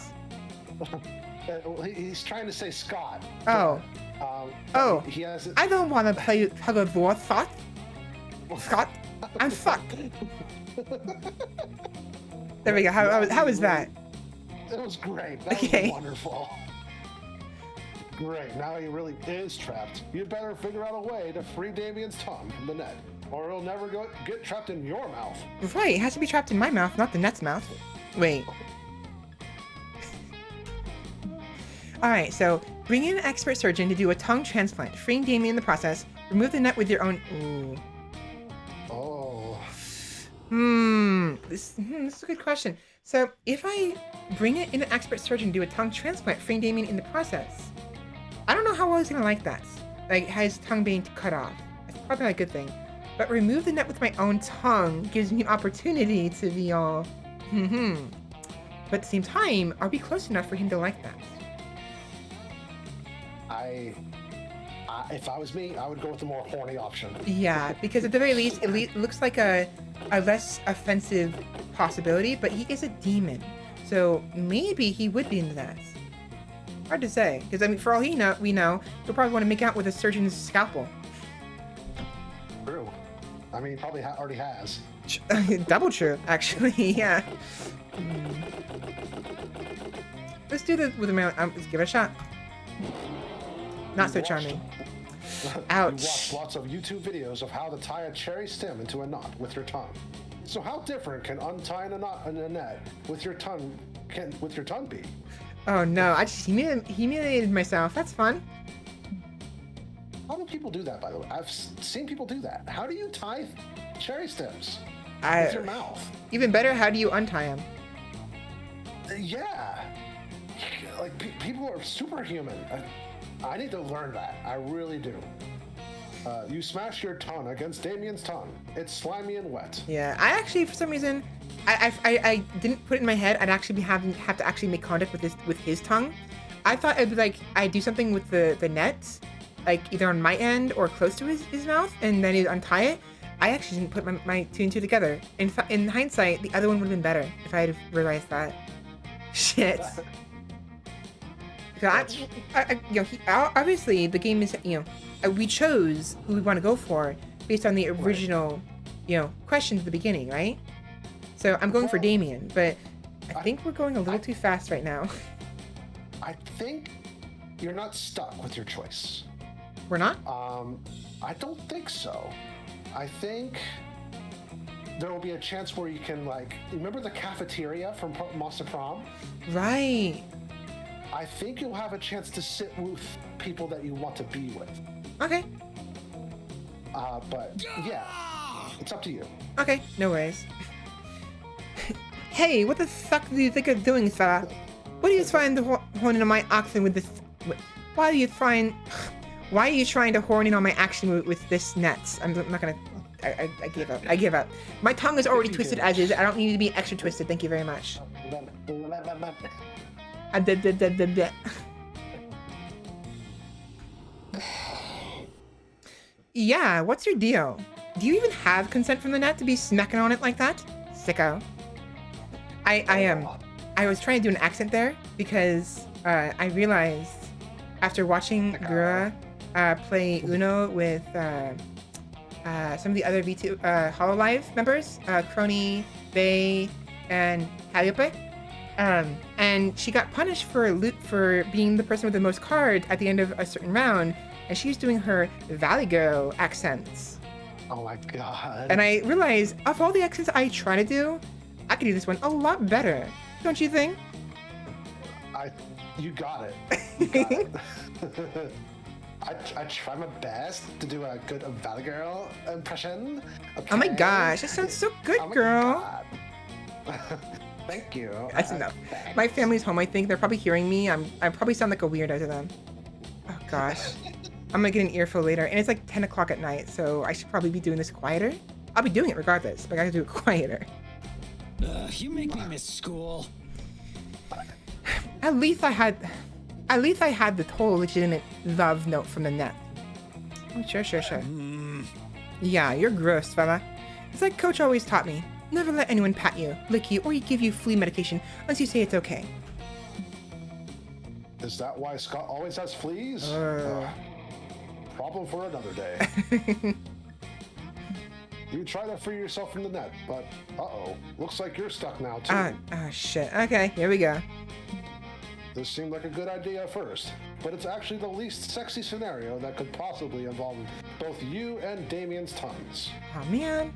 B: He's trying to say Scott.
A: Oh. Oh.
B: He has.
A: I don't want to play tug of war, Scott. Scott, I'm fucked. There we go. How is that?
B: It was great. That
A: Okay.
B: was wonderful. Great. Now he really is trapped. You better figure out a way to free Damien's tongue from the net, or he'll never get trapped in your mouth.
A: Right, it has to be trapped in my mouth, not the net's mouth. Wait. Alright, so bring in an expert surgeon to do a tongue transplant, freeing Damien in the process. Remove the net with your own... Ooh.
B: Oh.
A: This is a good question. So, if I bring in an expert surgeon to do a tongue transplant, freeing Damien in the process, I don't know how I was gonna like that. Like, his tongue being cut off. It's probably not a good thing. But remove the net with my own tongue gives me an opportunity to be all... But at the same time, are we close enough for him to like that?
B: If I was me, I would go with the more horny option.
A: Yeah, because at the very least, it looks like a less offensive possibility, but he is a demon. So maybe he would be into that. Hard to say, because I mean, for all we know, he'll probably want to make out with a surgeon's scalpel.
B: True. I mean, probably already has.
A: Double true, actually, yeah. Let's do this with a man. Let's give it a shot. Not so charming. Ouch.
B: You watch lots of YouTube videos of how to tie a cherry stem into a knot with your tongue. So how different can untying a knot in a net with your tongue be?
A: Oh no, I just humiliated myself. That's fun.
B: How do people do that, by the way? I've seen people do that. How do you tie cherry stems with your mouth?
A: Even better, how do you untie him?
B: Yeah. Like, people are superhuman. I need to learn that. I really do. You smash your tongue against Damien's tongue. It's slimy and wet.
A: Yeah, I actually, for some reason, I didn't put it in my head I'd actually have to actually make contact with his tongue. I thought it'd be like I'd do something with the net, like either on my end or close to his mouth, and then he'd untie it. I actually didn't put my two and two together. In hindsight, the other one would have been better if I had realized that. Shit. Obviously, the game is, we chose who we want to go for based on the original, questions at the beginning, right? So I'm going for Damien, but I think we're going a little too fast right now.
B: I think you're not stuck with your choice.
A: We're not?
B: I don't think so. I think there will be a chance where you can, remember the cafeteria from Monster Prom?
A: Right.
B: I think you'll have a chance to sit with people that you want to be with.
A: Okay.
B: But yeah, it's up to you.
A: Okay, no worries. Hey, what the fuck do you think of doing, Svela? What are you trying to horn in my oxen with this? Why are you trying Why are you trying to horn in on my action with this nets? I'm not gonna. I give up. I give up. My tongue is already twisted as is. I don't need to be extra twisted. Thank you very much. Yeah, what's your deal? Do you even have consent from the net to be smacking on it like that? Sicko. I was trying to do an accent there because I realized after watching Gura play Uno with some of the other Hololive members, Crony, Bay, and Calliope, and she got punished for being the person with the most cards at the end of a certain round, and she was doing her Valley Girl accents.
B: Oh my god.
A: And I realized, of all the accents I try to do, I could do this one a lot better. Don't you think?
B: You got it. You got it. I try my best to do a good Valley Girl impression. Okay?
A: Oh my gosh, that sounds so good,
B: Oh my
A: girl.
B: God. Thank you.
A: That's enough.
B: Thanks.
A: My family's home, I think. They're probably hearing me. I probably sound like a weirdo to them. Oh gosh. I'm gonna get an earful later, and it's like 10 o'clock at night, so I should probably be doing this quieter. I'll be doing it regardless, but I gotta do it quieter.
F: You make me miss school.
A: At least I had the total legitimate love note from the net. Oh, sure. Yeah, you're gross, fella. It's like Coach always taught me. Never let anyone pat you, lick you, or give you flea medication unless you say it's okay.
B: Is that why Scott always has fleas? Problem for another day. You try to free yourself from the net, but uh-oh, looks like you're stuck now too.
A: Shit. Okay, here we go.
B: This seemed like a good idea at first, but it's actually the least sexy scenario that could possibly involve both you and Damien's tongues.
A: Oh man.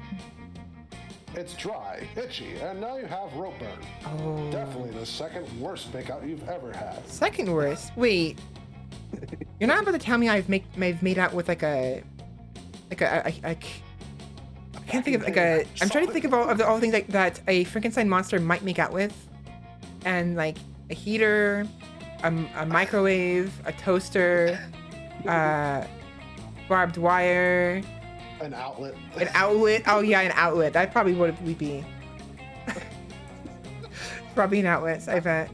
B: It's dry, itchy, and now you have rope burn.
A: Oh.
B: Definitely the second worst makeout you've ever had.
A: Second worst? Wait. You're not about to tell me I've made out with I can't think of I'm trying to think of all the things that a Frankenstein monster might make out with, and like a heater, a microwave, a toaster, barbed wire,
B: An outlet.
A: an outlet. Oh yeah, an outlet. That probably would be probably an outlet. I bet.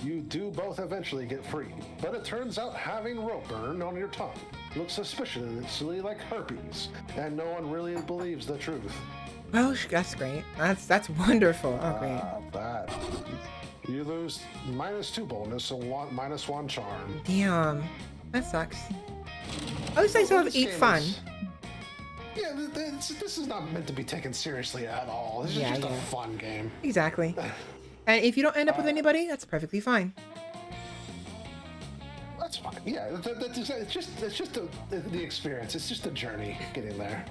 B: You do both eventually get free, but it turns out having rope burn on your tongue looks suspiciously like herpes, and no one really believes the truth.
A: Well, that's great. That's wonderful. Oh great.
B: That. You lose -2 bonus and -1 charm.
A: Damn, that sucks. At least I still have
B: This
A: 8
B: game
A: fun.
B: Yeah, this is not meant to be taken seriously at all. This is
A: Yeah,
B: just
A: yeah.
B: a fun game.
A: Exactly. And if you don't end up with anybody, that's perfectly fine.
B: That's fine. Yeah, it's just the experience. It's just a journey getting there.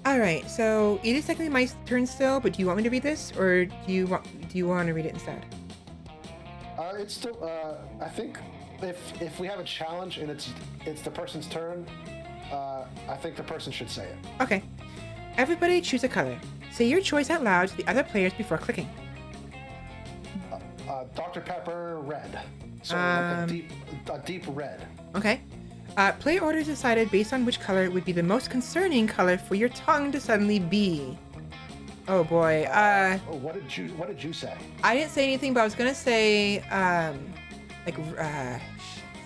A: All right. So it is technically my turn still, but do you want me to read this, or do you want to read it instead?
B: It's still. I think if we have a challenge and it's the person's turn, I think the person should say it.
A: Okay. Everybody choose a color. Say your choice out loud to the other players before clicking.
B: Dr. Pepper, red. So like a deep red.
A: Okay. Player order is decided based on which color would be the most concerning color for your tongue to suddenly be. Oh boy.
B: What did you say?
A: I didn't say anything, but I was gonna say,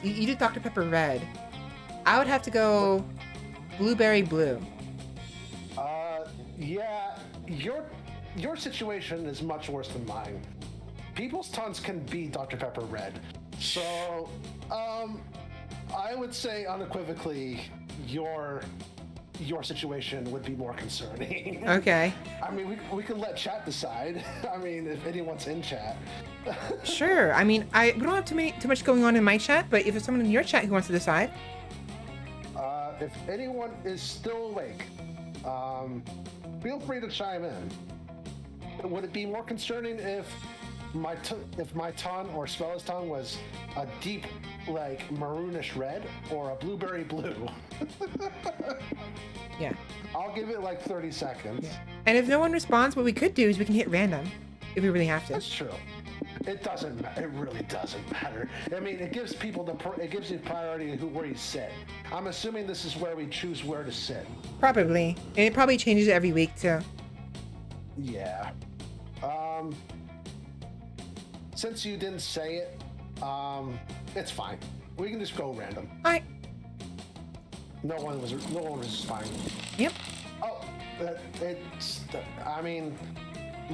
A: you did Dr. Pepper red. I would have to go blueberry blue.
B: Yeah, your situation is much worse than mine. People's tongues can be Dr. Pepper red. So, I would say unequivocally your situation would be more concerning.
A: Okay.
B: I mean, we can let chat decide. I mean, if anyone's in chat.
A: Sure. I mean, we don't have too much going on in my chat, but if there's someone in your chat who wants to decide.
B: If anyone is still awake, feel free to chime in. Would it be more concerning if my tongue or Svela's tongue was a deep, like, maroonish red or a blueberry blue?
A: Yeah.
B: I'll give it like 30 seconds.
A: And if no one responds, what we could do is we can hit random if we really have to.
B: That's true. It doesn't. It really doesn't matter. I mean, it gives people it gives you priority to where you sit. I'm assuming this is where we choose where to sit.
A: Probably, and it probably changes every week too.
B: Yeah. Since you didn't say it, it's fine. We can just go random.
A: All right.
B: No one was fine.
A: Yep.
B: Oh, I mean,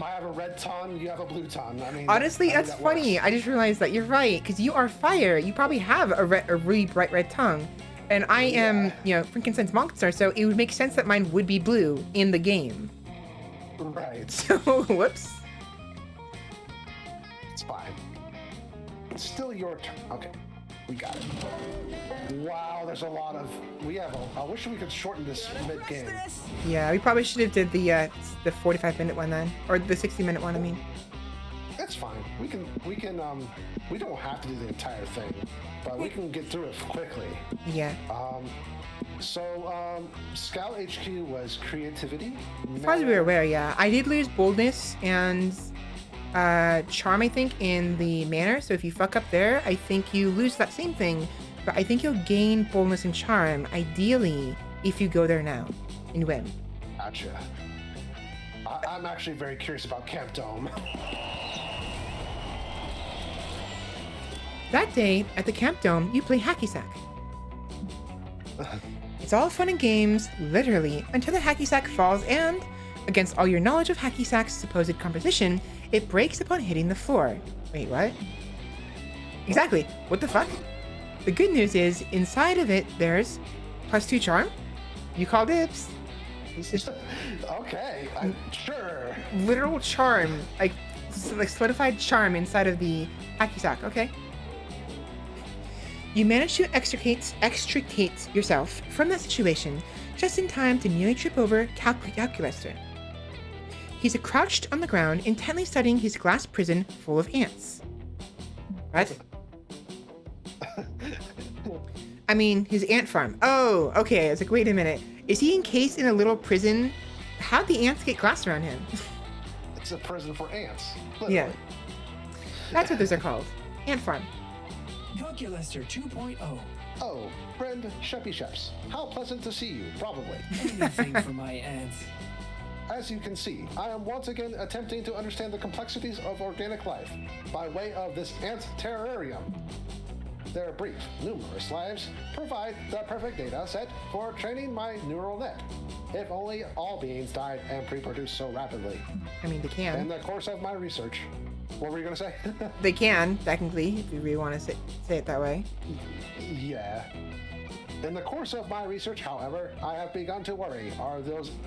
B: I have a red tongue, you have a blue tongue. I mean,
A: Honestly,
B: that
A: that's funny.
B: works.
A: I just realized that you're right, because you are fire. You probably have a really bright red tongue. And I am, frankincense monster, so it would make sense that mine would be blue in the game.
B: Right.
A: So, whoops.
B: It's fine. It's still your turn. Okay. We got it. Wow, there's a lot of... I wish we could shorten this mid-game.
A: Yeah, we probably should have did the 45-minute one then. Or the 60-minute one, I mean.
B: That's fine. We don't have to do the entire thing, but we can get through it quickly.
A: Yeah.
B: Scout HQ was creativity.
A: As far as we were aware, yeah. I did lose boldness and charm, I think, in the manor. So if you fuck up there, I think you lose that same thing. But I think you'll gain boldness and charm, ideally, if you go there now and win.
B: Gotcha. I'm actually very curious about Camp Dome.
A: That day, at the Camp Dome, you play hacky sack. It's all fun and games, literally, until the hacky sack falls and, against all your knowledge of hacky sack's supposed composition, it breaks upon hitting the floor. Wait, what? Exactly. What the fuck? The good news is, inside of it, there's +2 charm. You call dibs.
B: Okay, sure.
A: Literal charm, like solidified charm inside of the hacky sack. Okay. You manage to extricate yourself from that situation just in time to nearly trip over Calculaster. He's crouched on the ground, intently studying his glass prison full of ants. What? I mean, his ant farm. Oh, okay. I was like, wait a minute. Is he encased in a little prison? How'd the ants get glass around him?
B: It's a prison for ants. Literally.
A: Yeah. That's what those are called. Ant farm.
E: Calculaster 2.0.
B: Oh, friend SheppySHEPS. How pleasant to see you, probably.
E: Anything for my ants.
B: As you can see, I am once again attempting to understand the complexities of organic life by way of this ant terrarium. Their brief, numerous lives provide the perfect data set for training my neural net. If only all beings died and reproduced so rapidly.
A: I mean, they can.
B: In the course of my research. What were you going to say?
A: They can, technically, if you really want to say it that way.
B: Yeah. In the course of my research, however, I have begun to worry. Are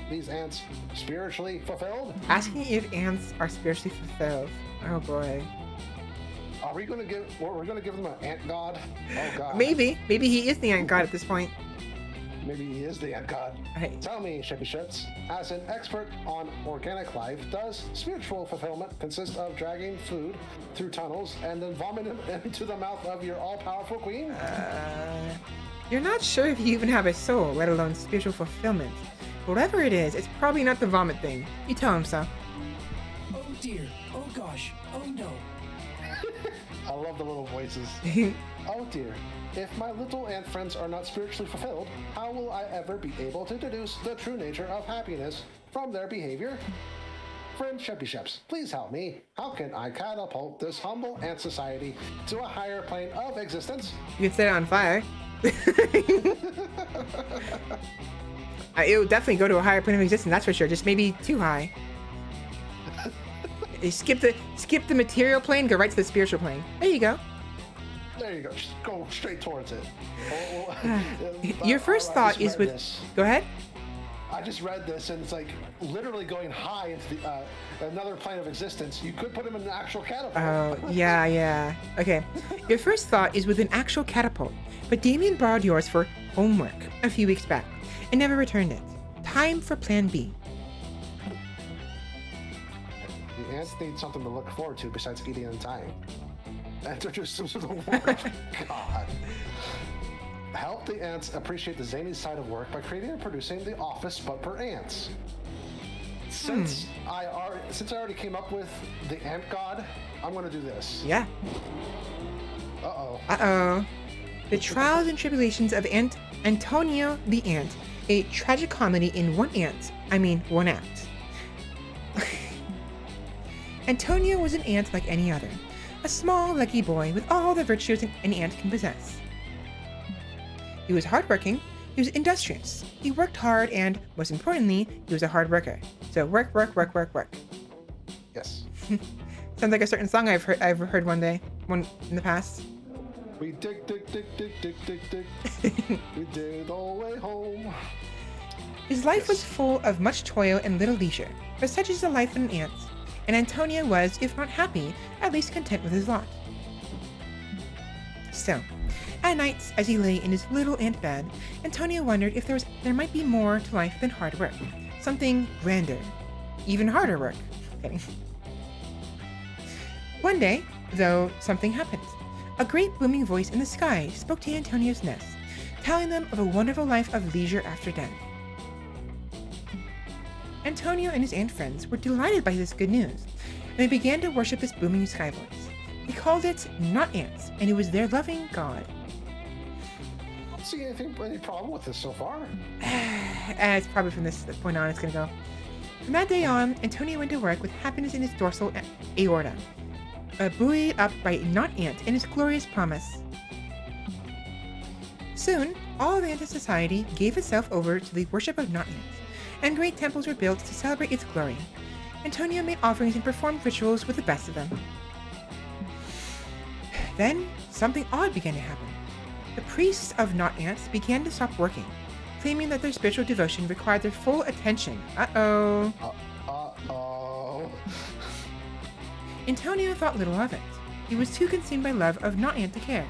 B: these ants spiritually fulfilled?
A: Asking if ants are spiritually fulfilled. Oh boy.
B: Are we going to give them an ant god? Oh god.
A: Maybe he is the ant god at this point.
B: Maybe he is the ant god.
A: Right.
B: Tell me, SheppySHEPS, as an expert on organic life, does spiritual fulfillment consist of dragging food through tunnels and then vomiting it into the mouth of your all-powerful queen?
A: You're not sure if you even have a soul, let alone spiritual fulfillment. Whatever it is, it's probably not the vomit thing. You tell him so.
E: Oh dear. Oh gosh. Oh no.
B: I love the little voices. Oh dear. If my little ant friends are not spiritually fulfilled, how will I ever be able to deduce the true nature of happiness from their behavior? Friend SheppySHEPS, please help me. How can I catapult this humble ant society to a higher plane of existence?
A: You can set it on fire. It will definitely go to a higher plane of existence, that's for sure. Just maybe too high. You skip the material plane, go right to the spiritual plane. There you go.
B: There you go. Just go straight towards it.
A: Your first thought is with...
B: This.
A: Go ahead.
B: I just read this, and it's like literally going high into the another plane of existence. You could put him in an actual catapult.
A: Oh, yeah. Okay. Your first thought is with an actual catapult, but Damien borrowed yours for homework a few weeks back and never returned it. Time for plan B.
B: The ants need something to look forward to besides eating and dying. Ants are just the worst. God. Help the ants appreciate the zany side of work by creating and producing the office but for ants. Since I already came up with the ant god, I'm gonna do this.
A: Yeah.
B: Uh-oh.
A: The trials and tribulations of Antonio the Ant, a tragic comedy in one act. Antonio was an ant like any other, a small, leggy boy with all the virtues an ant can possess. He was hardworking, he was industrious, he worked hard, and, most importantly, he was a hard worker. So work.
B: Yes.
A: Sounds like a certain song I've heard one in the past.
B: We dig. We dig all the way home.
A: His life was full of much toil and little leisure, but such is the life of an ant, and Antonio was, if not happy, at least content with his lot. Still, at nights, as he lay in his little ant bed, Antonio wondered if there might be more to life than hard work, something grander, even harder work. Kidding. One day, though, something happened. A great booming voice in the sky spoke to Antonio's nest, telling them of a wonderful life of leisure after death. Antonio and his ant friends were delighted by this good news, and they began to worship this booming sky voice. They called it not ants, and it was their loving god.
B: I don't see any problem with this so far.
A: It's probably from this point on it's gonna go. From that day on, Antonio went to work with happiness in his dorsal aorta, buoyed up by not ant and his glorious promise. Soon, all of ant society gave itself over to the worship of not ants, and great temples were built to celebrate its glory. Antonio made offerings and performed rituals with the best of them. Then, something odd began to happen. The priests of not ants began to stop working, claiming that their spiritual devotion required their full attention. Uh-oh. Antonio thought little of it. He was too consumed by love of not ant to care.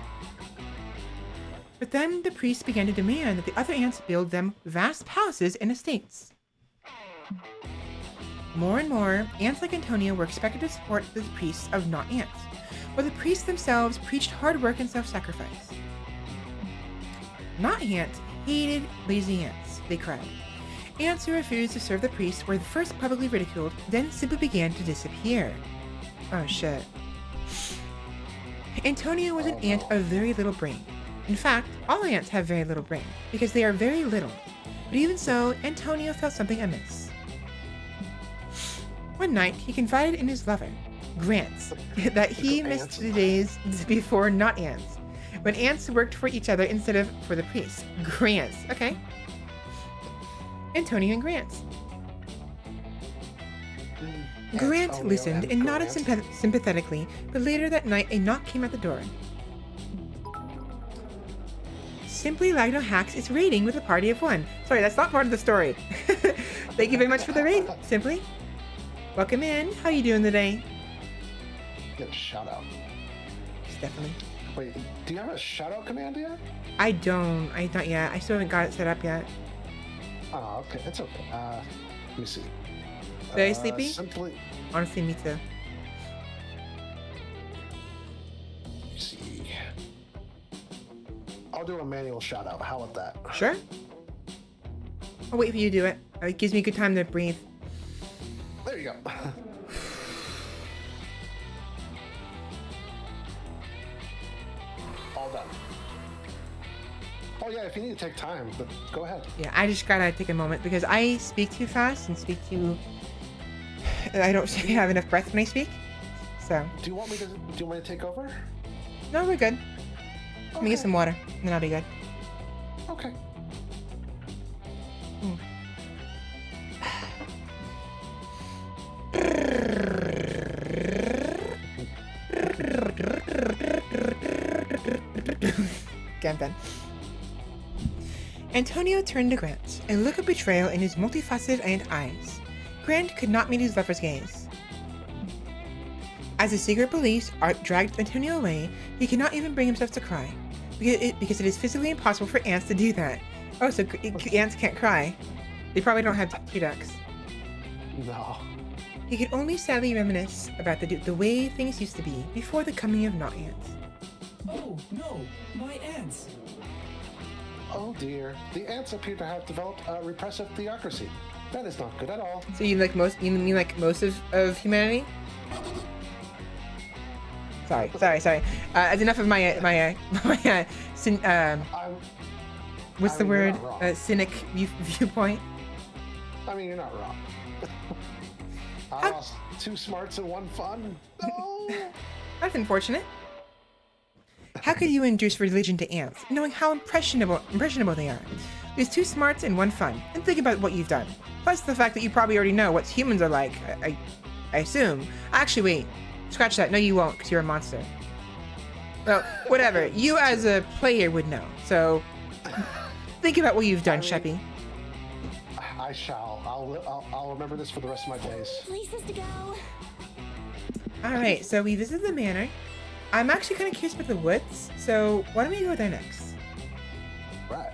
A: But then the priests began to demand that the other ants build them vast palaces and estates. More and more, ants like Antonio were expected to support the priests of not ants, while the priests themselves preached hard work and self-sacrifice. Not ants hated lazy ants, they cried. Ants who refused to serve the priests were first publicly ridiculed, then simply began to disappear. Oh shit. Antonio was an ant of very little brain. In fact, all ants have very little brain, because they are very little. But even so, Antonio felt something amiss. One night, he confided in his lover, Grants, that he missed the days before not ants, when ants worked for each other instead of for the priests. Grants, okay. Antonio and Grants. Grant listened and nodded sympathetically, but later that night a knock came at the door. Simply Lagno hacks its rating with a party of one. Sorry, that's not part of the story. Thank you very much for the raid, Simply. Welcome in. How you doing today?
B: Get a shout out.
A: Definitely.
B: Wait, do you have a shout out command yet?
A: I don't. Not yet. I still haven't got it set up yet.
B: Oh, okay. It's okay. Let me see.
A: Very sleepy?
B: Simply.
A: Honestly, me too.
B: Let me see. I'll do a manual shout out. How about that?
A: Sure. I'll wait for you to do it. It gives me a good time to breathe.
B: There you go. All done. Oh yeah, if you need to take time, but go ahead.
A: Yeah, I just gotta take a moment because I speak too fast and speak too... I don't have enough breath when I speak, so...
B: Do you want me to take over?
A: No, we're good. Let me get some water, and then I'll be good.
B: Okay.
A: Okay, I'm done. Antonio turned to Grant, a look of betrayal in his multifaceted ant eyes. Grant could not meet his lover's gaze. As the secret police dragged Antonio away, he could not even bring himself to cry, because it is physically impossible for ants to do that. Oh, so ants can't cry. They probably don't have tear ducts.
B: No.
A: He could only sadly reminisce about the way things used to be before the coming of not ants.
E: Oh, no, my ants.
B: Oh dear. The ants appear to have developed a repressive theocracy. That is not good at all.
A: So you mean like most of humanity? Sorry. That's enough of my what's the
B: you're
A: word?
B: not wrong.
A: Cynic viewpoint.
B: I mean, you're not wrong. I lost 2 smarts and 1 fun. No.
A: That's unfortunate. How could you induce religion to ants, knowing how impressionable they are? There's 2 smarts and 1 fun, and think about what you've done. Plus the fact that you probably already know what humans are like, I assume. Actually, wait. Scratch that. No, you won't, because you're a monster. Well, whatever. You as a player would know. So, think about what you've done, Sheppy.
B: I shall. I'll remember this for the rest of my days.
C: Places to go.
A: Alright, so we visited the manor. I'm actually kind of curious about the woods, so why don't we go there next?
B: Right.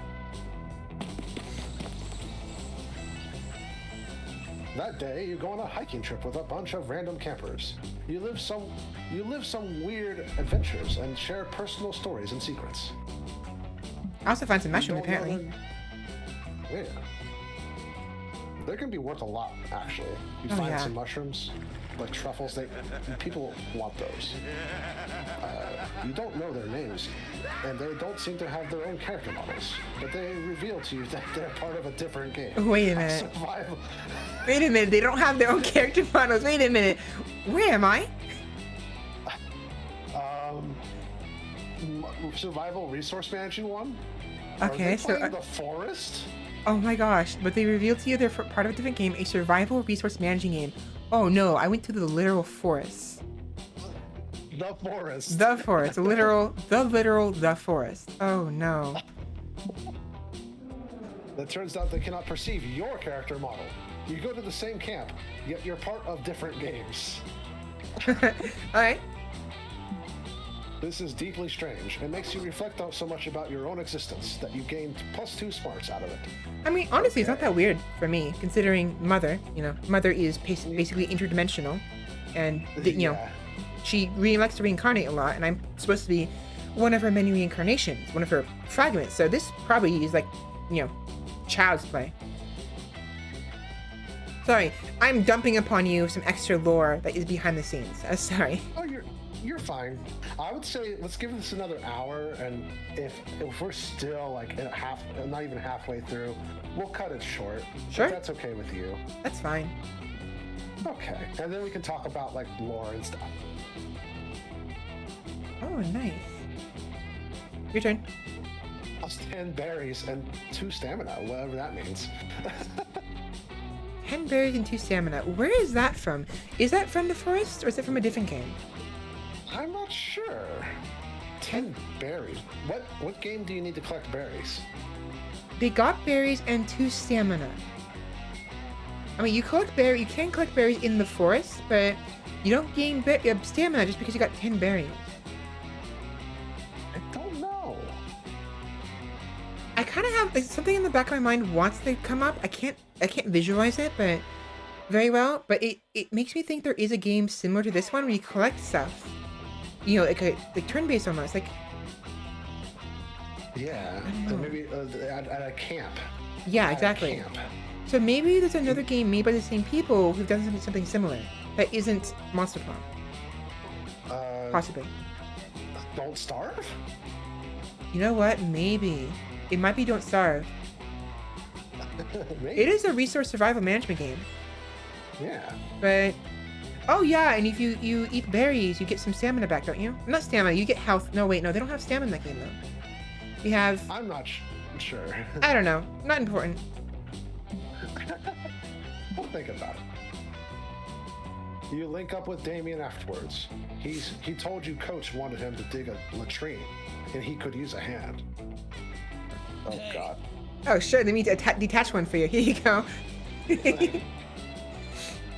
B: That day, you go on a hiking trip with a bunch of random campers. You live some weird adventures and share personal stories and secrets.
A: I also found some
B: You
A: mushrooms,
B: don't know
A: apparently.
B: Yeah. They're gonna be worth a lot, actually. You
A: Oh,
B: find
A: yeah.
B: some mushrooms, like truffles. People want those. You don't know their names, and they don't seem to have their own character models. But they reveal to you that they're part of a different game.
A: Wait a minute.
B: Survival.
A: Wait a minute, they don't have their own character models. Wait a minute. Where am I?
B: Survival resource managing one.
A: Okay,
B: Are they
A: so
B: playing the forest.
A: oh my gosh, but they revealed to you they're part of a different game, a survival resource managing game. Oh no, I went to the literal forest.
B: The forest.
A: The forest, the forest. Oh no.
B: It turns out they cannot perceive your character model. You go to the same camp, yet you're part of different games.
A: Alright.
B: This is deeply strange. It makes you reflect on so much about your own existence that you gained +2 smarts out of it.
A: I mean, honestly, it's not that weird for me, considering Mother, Mother is basically interdimensional, and,
B: Yeah.
A: she really likes to reincarnate a lot, and I'm supposed to be one of her many reincarnations, one of her fragments, so this probably is like, child's play. Sorry, I'm dumping upon you some extra lore that is behind the scenes. Sorry.
B: Oh, you're fine. I would say let's give this another hour, and if we're still like not even halfway through, we'll cut it short.
A: Sure.
B: If that's okay with you.
A: That's fine.
B: Okay, and then we can talk about like lore and stuff.
A: Oh, nice. Your turn.
B: Plus 10 berries and 2 stamina, whatever that means.
A: 10 berries and 2 stamina. Where is that from? Is that from the forest, or is it from a different game?
B: I'm not sure. 10 berries. What game do you need to collect berries?
A: They got berries and 2 stamina. I mean, you can collect berries in the forest, but you don't gain stamina just because you got 10 berries.
B: I don't know.
A: I kind of have like, something in the back of my mind wants to come up. I can't visualize it, but very well. But it makes me think there is a game similar to this one where you collect stuff. Like turn-based almost. Like
B: Yeah,
A: know.
B: maybe at a camp.
A: yeah,
B: At a
A: exactly.
B: camp.
A: So maybe there's another game made by the same people who've done something similar that isn't Monster Prom. Possibly.
B: Don't Starve?
A: You know what? Maybe. It might be Don't Starve.
B: Maybe.
A: It is a resource survival management game.
B: Yeah.
A: But oh yeah, and if you eat berries, you get some stamina back, don't you? Not stamina, you get health. No, wait, no, they don't have stamina in that game though. We have
B: I'm not sure.
A: I don't know. Not important.
B: We'll think about it. You link up with Damien afterwards. He told you Coach wanted him to dig a latrine, and he could use a hand. Oh God.
A: Oh sure, let me detach one for you. Here you go.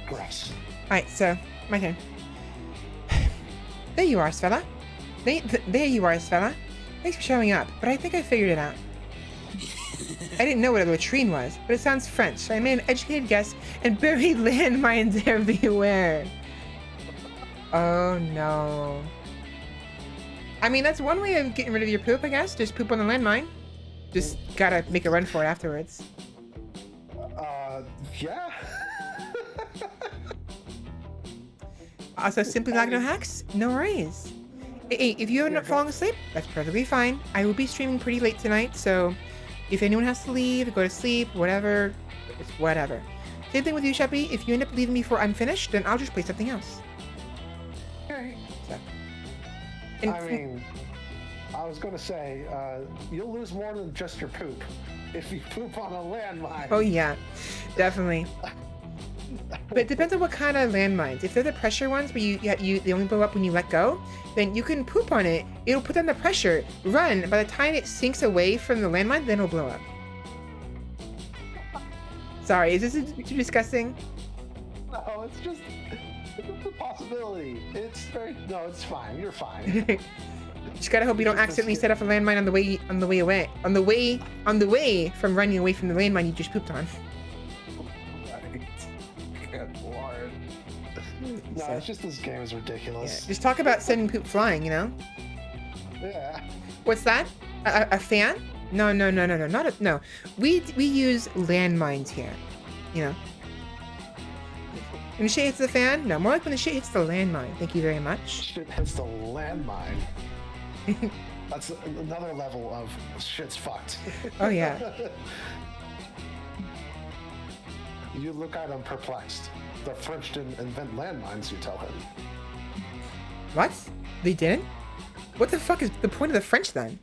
B: Gross.
A: Alright, so my turn. There you are, Svela. There you are, Svela. Thanks for showing up, but I think I figured it out. I didn't know what a latrine was, but it sounds French, so I made an educated guess, and buried landmines everywhere. Oh no. I mean, that's one way of getting rid of your poop, I guess. Just poop on the landmine. Just gotta make a run for it afterwards.
B: Yeah.
A: Also, simply lack no hacks? No worries. Hey, if you end up falling asleep, that's perfectly fine. I will be streaming pretty late tonight, so if anyone has to leave, go to sleep, whatever, it's whatever. Same thing with you, Sheppy. If you end up leaving before I'm finished, then I'll just play something else.
B: Okay.
A: So.
B: I mean, I was going to say, you'll lose more than just your poop if you poop on a landmine.
A: Oh yeah, definitely. But it depends on what kind of landmines. If they're the pressure ones where they only blow up when you let go, then you can poop on it. It'll put down the pressure, run. By the time it sinks away from the landmine, then it'll blow up. Sorry, is this too disgusting?
B: No, it's just a possibility. It's fine. You're fine.
A: Just gotta hope you don't accidentally set off a landmine on the way from running away from the landmine you just pooped on.
B: Good lord. No, it's just this game is ridiculous.
A: Yeah, just talk about sending poop flying, you know?
B: Yeah.
A: What's that? A fan? No. No. We use landmines here, you know? When the shit hits the fan? No, more like when the shit hits the landmine. Thank you very much.
B: Shit hits the landmine. That's another level of shit's fucked.
A: Oh, yeah.
B: You look at him perplexed. The French didn't invent landmines, you tell him.
A: What? They didn't? What the fuck is the point of the French then?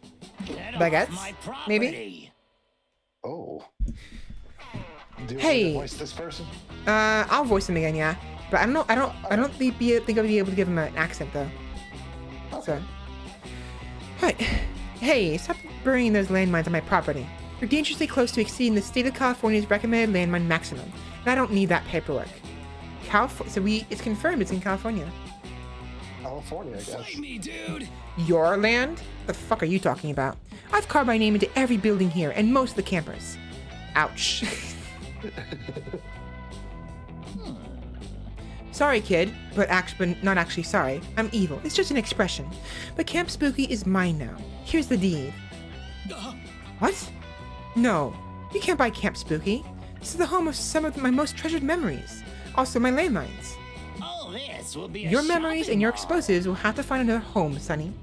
A: Baguettes? Maybe?
B: Oh. Do you
A: Hey.
B: want to voice this person?
A: I'll voice him again, yeah. But I don't think I'll be able to give him an accent though.
B: Okay.
A: So. Hi. Hey, stop burying those landmines on my property. You're dangerously close to exceeding the state of California's recommended landmine maximum, and I don't need that paperwork. It's confirmed it's in California.
B: California, I guess.
F: Fight me, dude.
A: Your land? The fuck are you talking about? I've carved my name into every building here and most of the campers. Ouch. Sorry, kid, but not actually sorry. I'm evil. It's just an expression. But Camp Spooky is mine now. Here's the deed. What? No, you can't buy Camp Spooky. This is the home of some of my most treasured memories. Also, my landmines.
F: Oh, this will be a
A: Your memories and your
F: shopping
A: explosives will have to find another home, Sonny.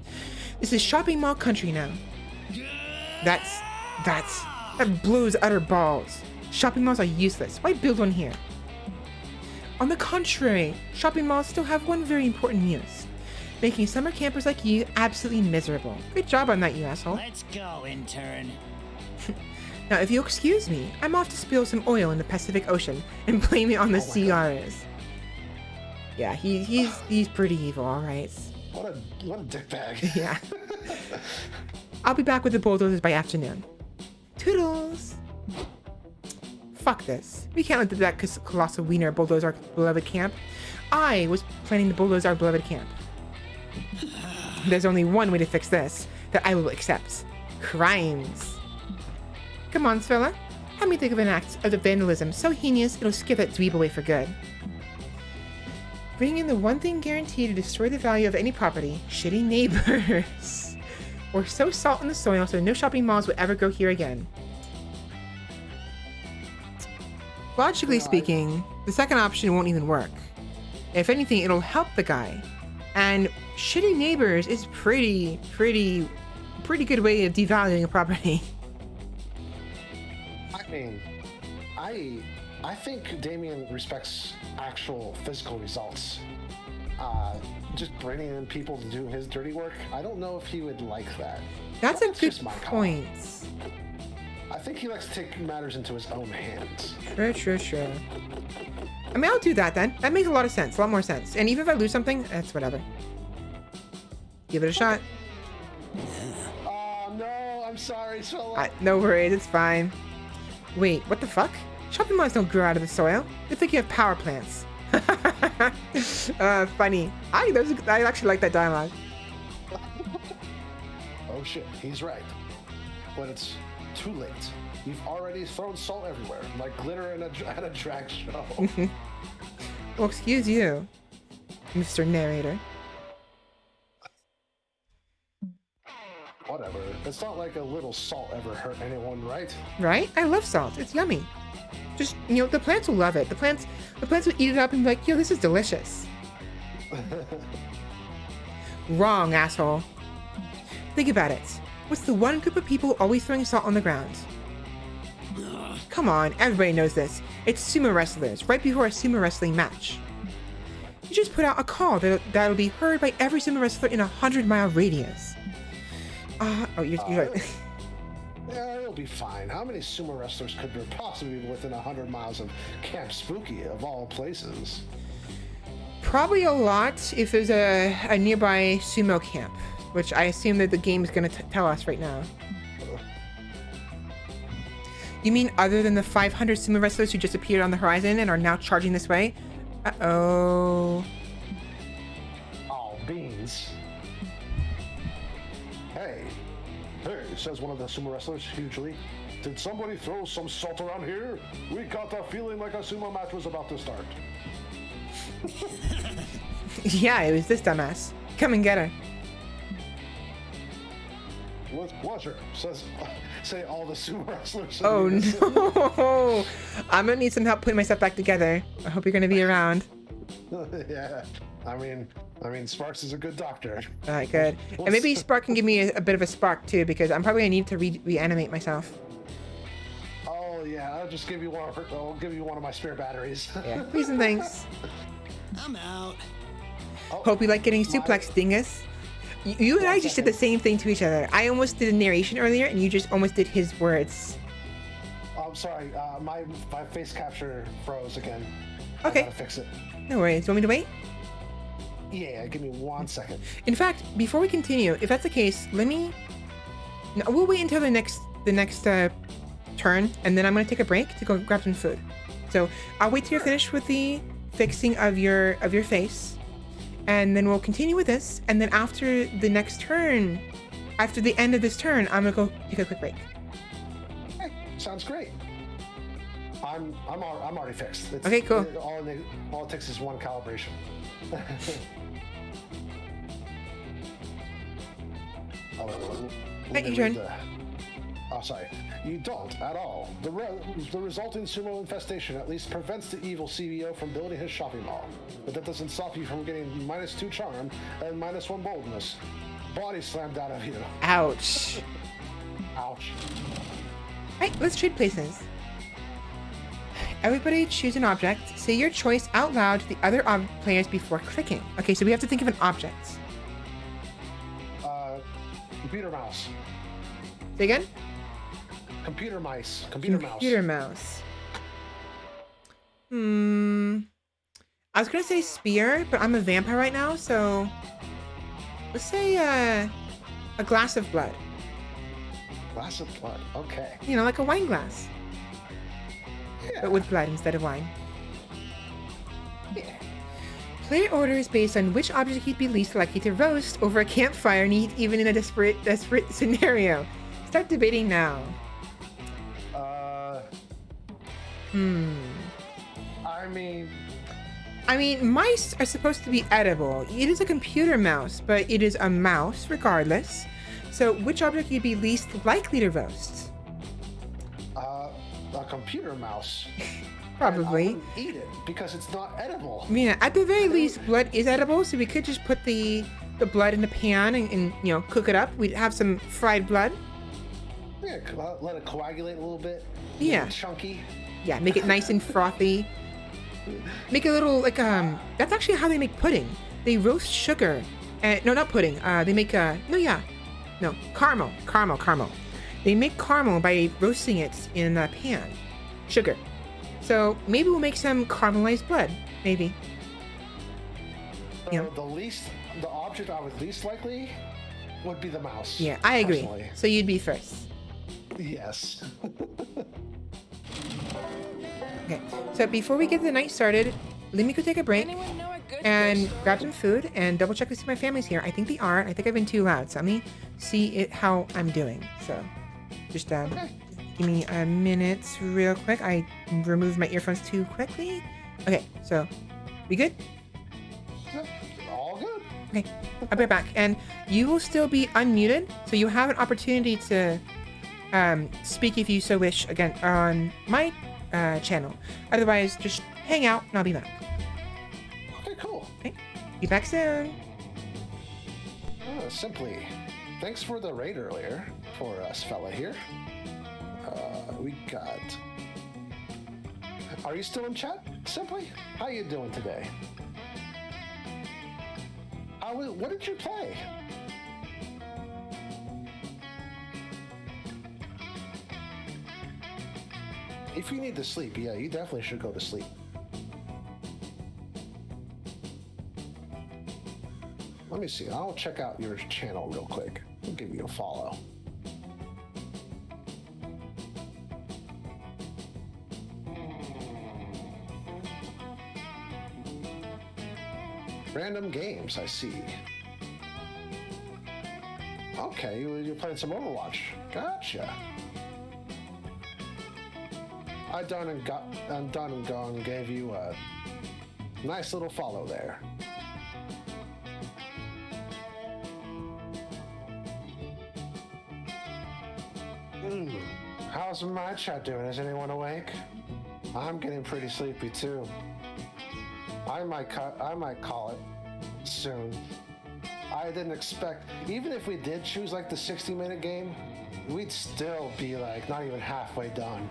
A: This is shopping mall country now. That blows utter balls. Shopping malls are useless. Why build one here? On the contrary, shopping malls still have one very important use. Making summer campers like you absolutely miserable. Good job on that, you asshole.
F: Let's go, intern.
A: Now, if you'll excuse me, I'm off to spill some oil in the Pacific Ocean and blame it on the CRs. Yeah, he's pretty evil, all right.
B: What a dickbag.
A: Yeah. I'll be back with the bulldozers by afternoon. Toodles. Fuck this. We can't let that colossal wiener bulldoze our beloved camp. I was planning to bulldoze our beloved camp. There's only one way to fix this that I will accept. Crimes. Come on, Svela. Help me think of an act of vandalism so heinous it'll scare that dweeb away for good. Bring in the one thing guaranteed to destroy the value of any property, shitty neighbors. Or sow salt in the soil so no shopping malls will ever go here again. Logically speaking, the second option won't even work. If anything, it'll help the guy. And shitty neighbors is pretty good way of devaluing a property.
B: I mean, I think Damien respects actual physical results. Just bringing in people to do his dirty work, I don't know if he would like that.
A: That's a good
B: just my call.
A: point.
B: I think he likes to take matters into his own hands.
A: Sure. I mean, I'll do that then. That makes a lot of sense. A lot more sense. And even if I lose something, that's whatever. Give it a shot.
B: Oh, no, I'm sorry, Svela.
A: No worries, it's fine. Wait, what the fuck? Shopping malls don't grow out of the soil. They think you have power plants. Funny. I actually like that dialogue.
B: Oh shit, he's right. But it's too late. You've already thrown salt everywhere, like glitter at a drag show.
A: Well, excuse you, Mr. Narrator.
B: Whatever. It's not like a little salt ever hurt anyone, right?
A: Right? I love salt. It's yummy. just, you know, the plants will love it. The plants will eat it up and be like, yo, this is delicious. Wrong, asshole. Think about it. What's the one group of people always throwing salt on the ground? Come on, everybody knows this. It's sumo wrestlers, right before a sumo wrestling match. You just put out a call that'll be heard by every sumo wrestler in a 100-mile radius. You're right.
B: Yeah, it'll be fine. How many sumo wrestlers could there possibly be within 100 miles of Camp Spooky, of all places?
A: Probably a lot if there's a nearby sumo camp, which I assume that the game is going to tell us right now. You mean other than the 500 sumo wrestlers who just appeared on the horizon and are now charging this way? Uh-oh.
B: Oh, beans. Hey, says one of the sumo wrestlers hugely. Did somebody throw some salt around here? We got the feeling like a sumo match was about to start.
A: Yeah, it was this dumbass. Come and get her.
B: With pleasure, say all the sumo wrestlers.
A: Oh no! I'm gonna need some help putting myself back together. I hope you're gonna be around.
B: Yeah, I mean, Sparks is a good doctor.
A: Alright, good. And maybe Spark can give me a bit of a spark too, because I'm probably gonna need to reanimate myself.
B: Oh yeah, I'll give you one of my spare batteries.
A: Yeah, please and thanks.
F: I'm out.
A: Hope you like getting suplex, dingus. You and I just did the same thing to each other. I almost did a narration earlier, and you just almost did his words.
B: I'm sorry, my face capture froze again.
A: Okay.
B: I gotta fix it.
A: No worries. You want me to wait?
B: Yeah, give me 1 second.
A: In fact, before we continue, if that's the case, we'll wait until the next turn, and then I'm gonna take a break to go grab some food. So I'll wait till you're finished with the fixing of your face. And then we'll continue with this, and then after the next turn, after the end of this turn, I'm gonna go take a quick break.
B: Hey, sounds great. I'm already fixed.
A: Okay, cool.
B: All it takes is one calibration.
A: Hey, your turn.
B: Oh, sorry. You don't at all. The resulting sumo infestation at least prevents the evil CEO from building his shopping mall. But that doesn't stop you from getting -2 charm and -1 boldness. Body slammed out of you.
A: Ouch.
B: Ouch.
A: Alright, let's trade places. Everybody choose an object. Say your choice out loud to the other players before clicking. Okay, so we have to think of an object.
B: Computer mouse.
A: Say again?
B: Computer mice. Computer mouse.
A: Computer mouse. I was gonna say spear, but I'm a vampire right now, so let's say a glass of blood.
B: Glass of blood. Okay.
A: You know, like a wine glass,
B: Yeah.
A: but with blood instead of wine.
B: Yeah.
A: Player order is based on which object he'd be least likely to roast over a campfire, even in a desperate scenario. Start debating now. I mean, mice are supposed to be edible. It is a computer mouse, but it is a mouse regardless. So which object you'd be least likely to roast?
B: A computer mouse.
A: Probably.
B: I wouldn't eat it because it's not edible.
A: Yeah, at the very least, blood is edible, so we could just put the blood in a pan and you know, cook it up. We'd have some fried blood.
B: Yeah, let it coagulate a little bit.
A: Yeah.
B: Chunky.
A: Yeah, make it nice and frothy. Make a little, like, that's actually how they make pudding. They roast sugar. No, not pudding. They make, caramel. They make caramel by roasting it in a pan. Sugar. So maybe we'll make some caramelized blood. Maybe.
B: The object I would least likely would be the mouse.
A: Yeah, I agree.
B: Personally.
A: So you'd be first.
B: Yes.
A: Okay, so before we get the night started, let me go take a break
D: Anyone know a good
A: and
D: fish?
A: grab some food and double check to see if my family's here. I think they are. I think I've been too loud, so let me see how I'm doing. So just give me a minute real quick. I removed my earphones too quickly. Okay, so we good?
B: All good.
A: Okay, I'll be right back. And you will still be unmuted, so you have an opportunity to speak if you so wish again on my channel. Otherwise, just hang out and I'll be back.
B: Okay, cool.
A: Okay, be back soon.
B: Simply, thanks for the raid earlier for Svela here. We got. Are you still in chat? Simply, how you doing today? What did you play? If you need to sleep, yeah, you definitely should go to sleep. Let me see. I'll check out your channel real quick. I'll give you a follow. Random games, I see. Okay, you're playing some Overwatch. Gotcha. I done and gone gave you a nice little follow there. How's my chat doing? Is anyone awake? I'm getting pretty sleepy too. I might call it soon. I didn't expect, even if we did choose like the 60-minute game, we'd still be like not even halfway done.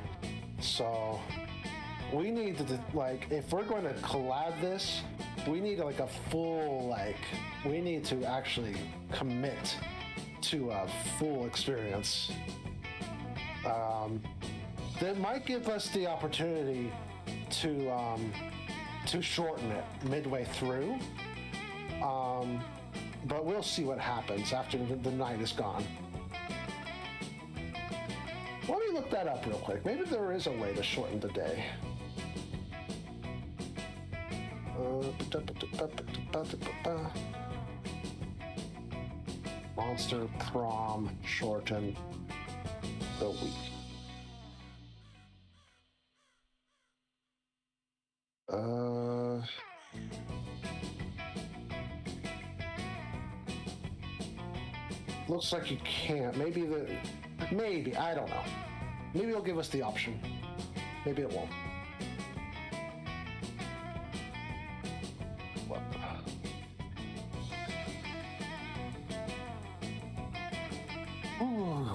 B: So we need to, like, if we're going to collab this, we need like a full, like, we need to actually commit to a full experience. That might give us the opportunity to shorten it midway through. But we'll see what happens after the night is gone. Let me look that up real quick. Maybe there is a way to shorten the day. Monster Prom shorten the week. Looks like you can't. Maybe, I don't know. Maybe it'll give us the option. Maybe it won't. What? Ooh.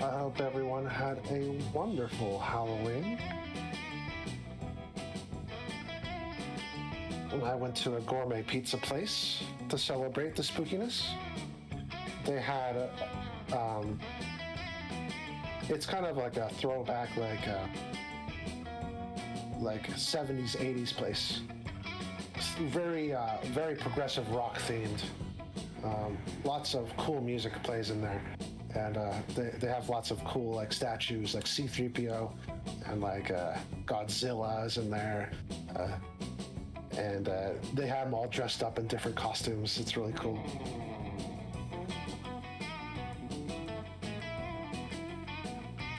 B: I hope everyone had a wonderful Halloween. I went to a gourmet pizza place to celebrate the spookiness. They had it's kind of like a throwback, like 70s, 80s place. It's very progressive rock themed. Lots of cool music plays in there. And they have lots of cool like statues like C-3PO and like Godzilla's in there. And they have them all dressed up in different costumes. It's really cool.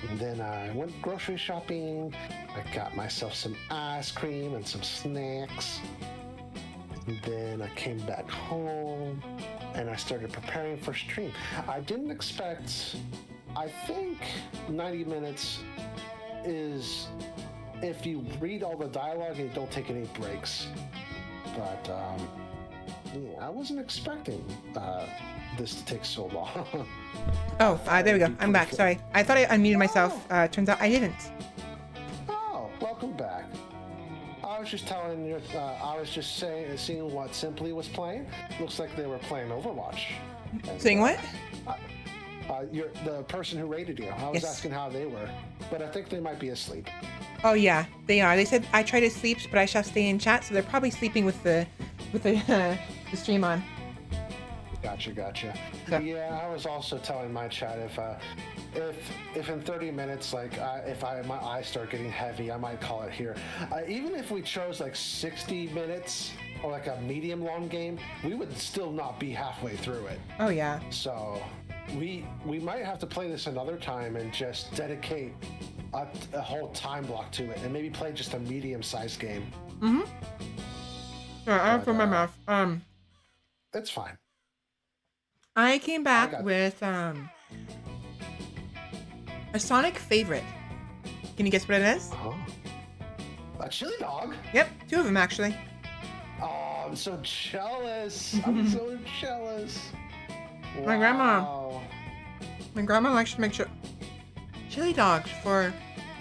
B: And then I went grocery shopping. I got myself some ice cream and some snacks. And then I came back home and I started preparing for stream. I didn't expect, I think 90 minutes is if you read all the dialogue and you don't take any breaks. But yeah, I wasn't expecting this to take so long.
A: Oh, there we go. I'm back. Sorry. I thought I unmuted myself. Turns out I didn't.
B: Oh, welcome back. I was just telling you, I was just seeing what Simply was playing. Looks like they were playing Overwatch. And,
A: Saying what?
B: You're the person who rated you. I was asking how they were, but I think they might be asleep.
A: Oh yeah, they are. They said I try to sleep, but I shall stay in chat. So they're probably sleeping with the the stream on.
B: Gotcha.
A: So.
B: Yeah, I was also telling my chat if in 30 minutes, like my eyes start getting heavy, I might call it here. Even if we chose like 60 minutes or like a medium long game, we would still not be halfway through it.
A: Oh yeah.
B: So we might have to play this another time and just dedicate a whole time block to it and maybe play just a medium-sized game.
A: Mm-hmm. Sorry, I have to my mouth.
B: It's fine.
A: I came back with a Sonic favorite. Can you guess what it is?
B: Oh. A chili dog?
A: Yep, 2 of them actually.
B: Oh, I'm so jealous. I'm so jealous.
A: My grandma likes to make chili dogs for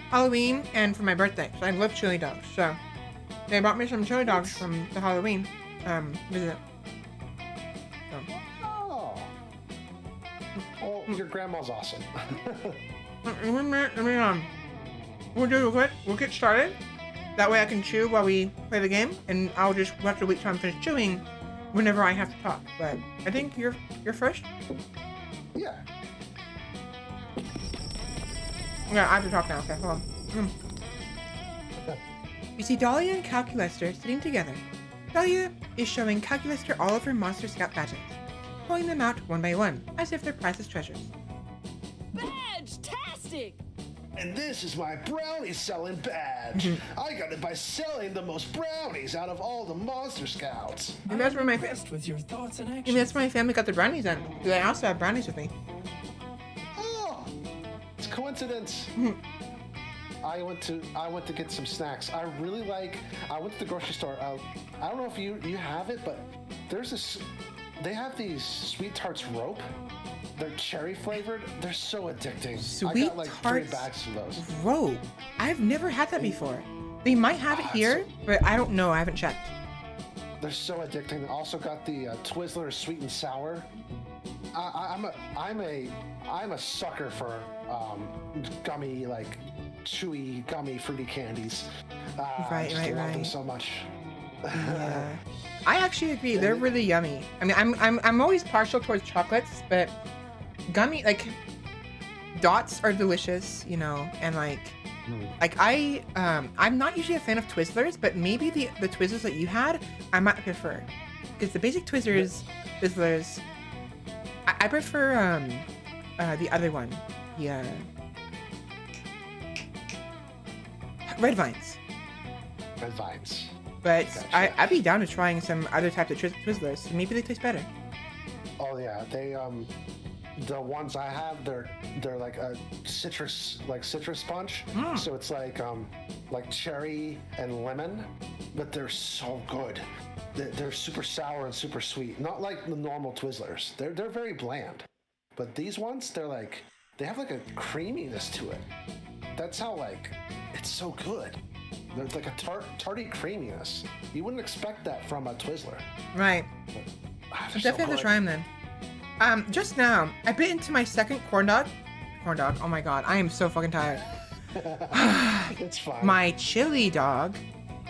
A: Halloween and for my birthday. So I love chili dogs. So they brought me some chili dogs from the Halloween visit. So.
B: Oh, your grandma's awesome.
A: We'll get started. That way I can chew while we play the game, and I'll just have to wait till I'm finished chewing whenever I have to talk. But I think you're first.
B: Yeah.
A: Yeah, I have to talk now. Okay, hold on. You see Dahlia and Calculester sitting together. Dahlia is showing Calculester all of her Monster Scout badges, pulling them out one by one, as if they're priceless treasures.
D: Badge-tastic!
B: And this is my brownie selling badge. I got it by selling the most brownies out of all the Monster Scouts.
A: And that's where my
E: with your thoughts and actions.
A: and that's where my family got the brownies on. Because I also have brownies with me.
B: Oh, it's coincidence. I went to get some snacks. I went to the grocery store. I don't know if you have it, but they have these Sweet Tarts rope. They're cherry flavored. They're so addicting.
A: Sweet
B: I got like
A: Tarts
B: 3 bags of those.
A: rope. I've never had that before. They might have it here, but I don't know. I haven't checked.
B: They're so addicting. They also got the Twizzlers sweet and sour. I'm a sucker for gummy, like chewy gummy fruity candies. I love them so much.
A: Yeah, I actually agree. They're really yummy. I mean, I'm always partial towards chocolates, but gummy, like dots are delicious, you know, and like I'm not usually a fan of Twizzlers, but maybe the Twizzlers that you had I might prefer, because the basic Twizzlers, I prefer the other one, the Red Vines.
B: Red Vines.
A: But
B: Gotcha.
A: I'd be down to trying some other types of Twizzlers. So maybe they taste better.
B: Oh yeah, they the ones I have, they're like a citrus sponge. So it's like cherry and lemon, but they're so good. They're super sour and super sweet. Not like the normal Twizzlers. They're very bland. But these ones, they have like a creaminess to it. That's how it's so good. There's like a tarty creaminess. You wouldn't expect that from a Twizzler.
A: Right.
B: I'll
A: Definitely have to try them then. Just now, I bit into my second corn dog. Oh my god, I am so fucking tired.
B: It's fine.
A: My chili dog.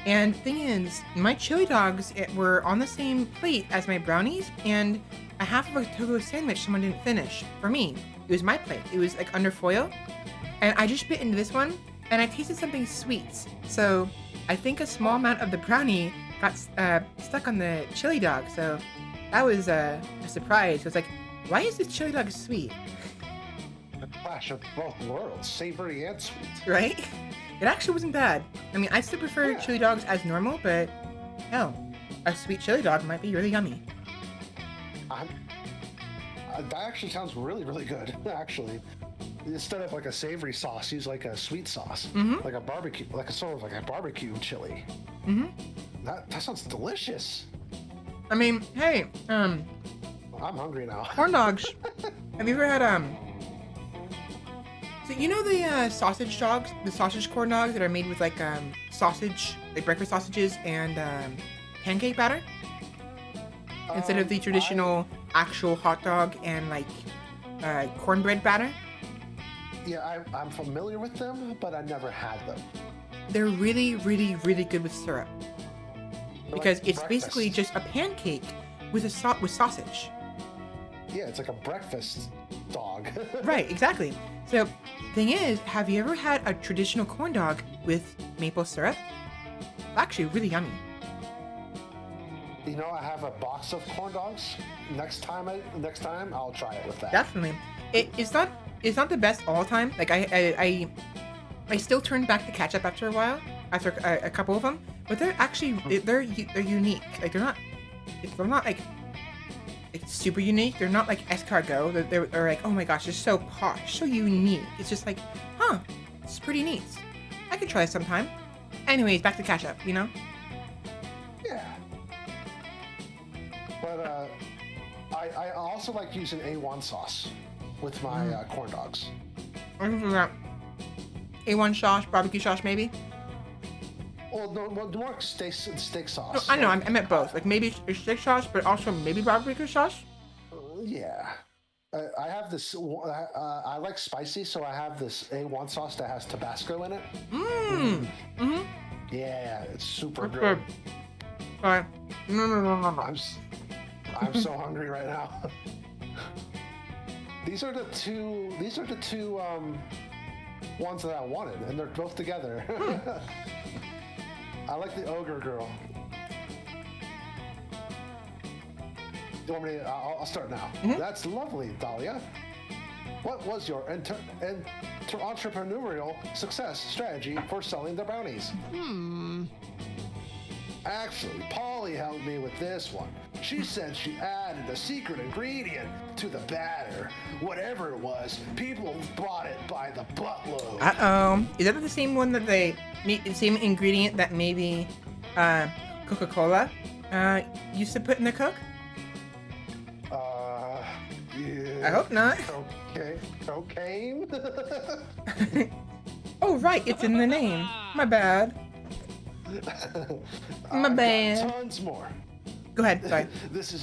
A: And thing is, my chili dogs were on the same plate as my brownies, and a half of a togo sandwich someone didn't finish. For me, it was my plate. It was like under foil. And I just bit into this one, and I tasted something sweet. So I think a small amount of the brownie got stuck on the chili dog. So that was a surprise. So it's like, why is this chili dog sweet?
B: A clash of both worlds, savory and sweet.
A: Right? It actually wasn't bad. I mean, I still prefer chili dogs as normal, but hell, a sweet chili dog might be really yummy.
B: That actually sounds really, really good, actually. Instead of like a savory sauce, use like a sweet sauce. Like a barbecue, like a sort of like a barbecue chili. That sounds delicious.
A: I mean, hey,
B: I'm hungry now.
A: corn dogs. Have you ever had so you know the sausage dogs, the sausage corn dogs that are made with like sausage, like breakfast sausages and pancake batter, instead of the traditional actual hot dog and like cornbread batter?
B: Yeah, I'm familiar with them, but I never had them.
A: They're really, really, really good with syrup, because
B: like
A: it's basically
B: breakfast.
A: just a pancake with with sausage.
B: Yeah, it's like a breakfast dog.
A: Right, exactly. So, thing is, have you ever had a traditional corn dog with maple syrup? It's actually really yummy.
B: You know, I have a box of corn dogs. Next time I'll try it with that.
A: Definitely. It's not the best all time. Like I still turn back to ketchup after a while, after a couple of them. But they're actually they're unique. Like they're not like super unique. They're not like escargot. They're like, oh my gosh, they're so posh, so unique. It's just like, huh, it's pretty neat. I could try it sometime. Anyways, back to ketchup, you know?
B: Yeah. But I also like using A1 sauce with my corn dogs.
A: I can do that. A1 sauce, barbecue sauce, maybe?
B: Well, no, more steak
A: No,
B: sauce.
A: I know, I meant both. Like maybe steak sauce, but also maybe barbecue sauce?
B: Yeah. I have this, I like spicy, so I have this A1 sauce that has Tabasco in it.
A: Mm-hmm.
B: Yeah, it's super
A: That's
B: good.
A: Alright. No.
B: I'm so hungry right now. These are the two ones that I wanted, and they're both together. I like the ogre girl. You want me to, I'll start now.
A: Mm-hmm.
B: That's lovely, Dahlia. What was your entrepreneurial success strategy for selling the brownies? Actually, Polly helped me with this one. She said she added a secret ingredient to the batter. Whatever it was, people bought it by the buttload.
A: Uh-oh. Is that the same one that the same ingredient that maybe Coca-Cola used to put in the Coke?
B: Yeah.
A: I hope not.
B: Okay. Cocaine?
A: Oh, right, it's in the name. My bad. My bad.
B: Got tons more.
A: Go ahead, sorry.
B: That's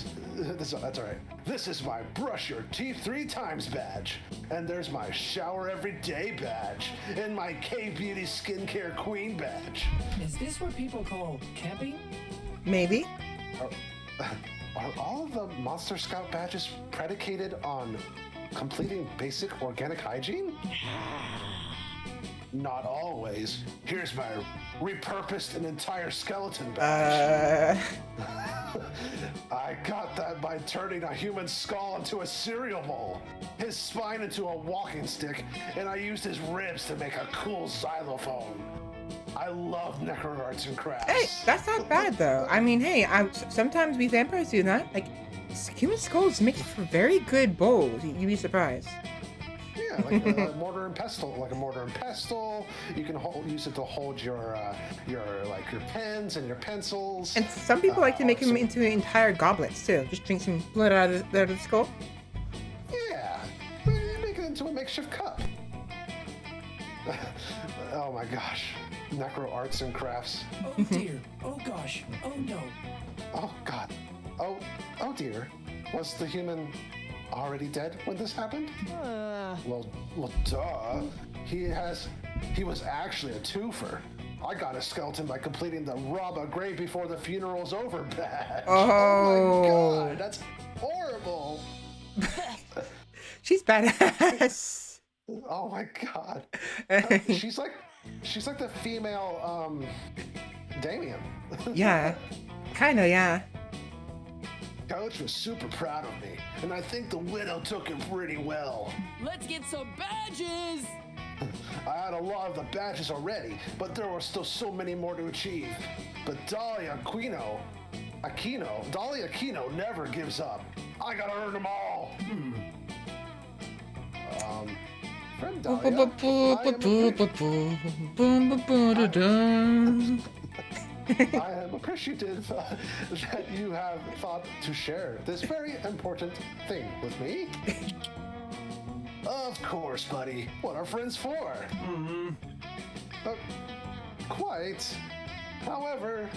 B: all right. This is my brush your teeth 3 times badge. And there's my shower every day badge. And my K-Beauty skincare queen badge.
E: Is this what people call camping?
A: Maybe.
B: Are all of the Monster Scout badges predicated on completing basic organic hygiene? Not always. Here's my repurposed an entire skeleton badge. I got that by turning a human skull into a cereal bowl, his spine into a walking stick, and I used his ribs to make a cool xylophone. I love necro arts and crafts.
A: Hey, that's not bad though. I mean, hey, sometimes we vampires do that. Like, human skulls make for very good bowls. You'd be surprised.
B: Yeah, like a mortar and pestle. You can use it to hold your pens and your pencils.
A: And some people like to make them into entire goblets too. Just drink some blood out of the skull.
B: Yeah, make it into a makeshift cup. Oh my gosh, necro arts and crafts.
E: Oh dear. Oh gosh. Oh no.
B: Oh god. Oh dear. Was the human already dead when this happened? Well, duh. He was actually a twofer. I got a skeleton by completing the rob a grave before the funeral's over badge. Oh my god, that's horrible.
A: She's badass.
B: Oh my god. She's like the female Damien.
A: Yeah. Kinda, yeah.
B: Coach was super proud of me, and I think the widow took him pretty well.
D: Let's get some badges!
B: I had a lot of the badges already, but there were still so many more to achieve. But Dahlia Aquino never gives up. I gotta earn them all. Friend Dahlia, I am appreciative that you have thought to share this very important thing with me. Of course, buddy. What are friends for? Quite. However,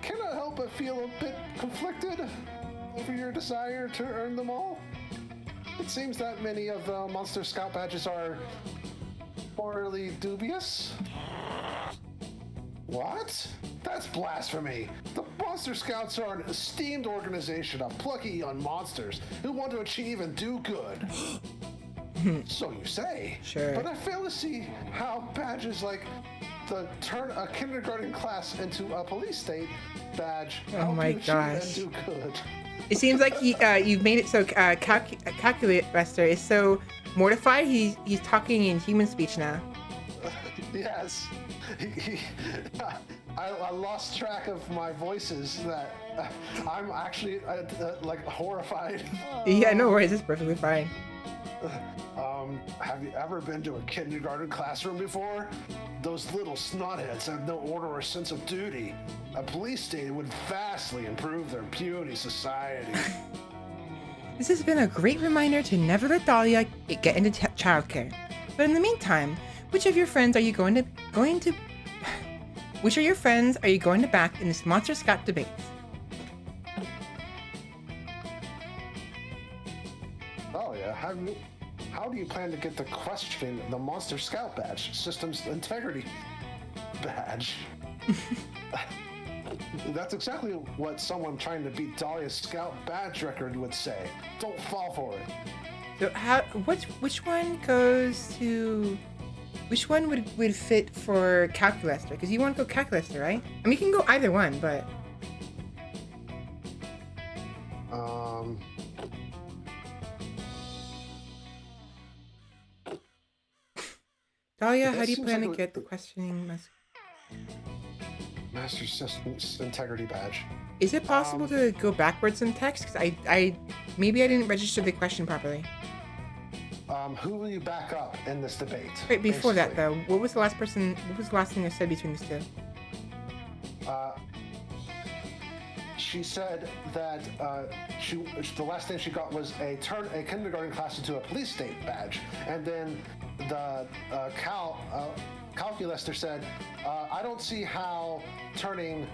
B: cannot help but feel a bit conflicted over your desire to earn them all. It seems that many of the Monster Scout badges are morally dubious. What? That's blasphemy. The Monster Scouts are an esteemed organization of plucky young monsters who want to achieve and do good. So you say.
A: Sure.
B: But I fail to see how badges like the turn a kindergarten class into a police state badge help
A: my
B: you achieve
A: gosh.
B: and do good.
A: It seems like you've made it so Calculate Buster is so mortified. He's talking in human speech now.
B: Yes. I lost track of my voices. That I'm actually like horrified.
A: Yeah, no worries. It's perfectly fine.
B: Have you ever been to a kindergarten classroom before? Those little snotheads have no order or sense of duty. A police state would vastly improve their puny society.
A: This has been a great reminder to never let Dahlia get into childcare. But in the meantime, which of your friends are you going to Which of your friends are you going to back in this Monster Scout debate?
B: Oh yeah, how do you plan to get to question the Monster Scout badge, Systems Integrity badge? That's exactly what someone trying to beat Dahlia's Scout badge record would say. Don't fall for it.
A: So which one goes to, which one would fit for Calculaster? Because you want to go Calculaster, right? I mean, you can go either one, but Dahlia, how do you plan to get the questioning
B: Master Systems Integrity badge?
A: Is it possible to go backwards in text? Because maybe I didn't register the question properly.
B: Who will you back up in this debate?
A: Wait, before that
B: basically?
A: though, what was the last thing I said between these two?
B: She said that the last thing she got was a kindergarten class into a police state badge, and then the Calculaster said, I don't see how turning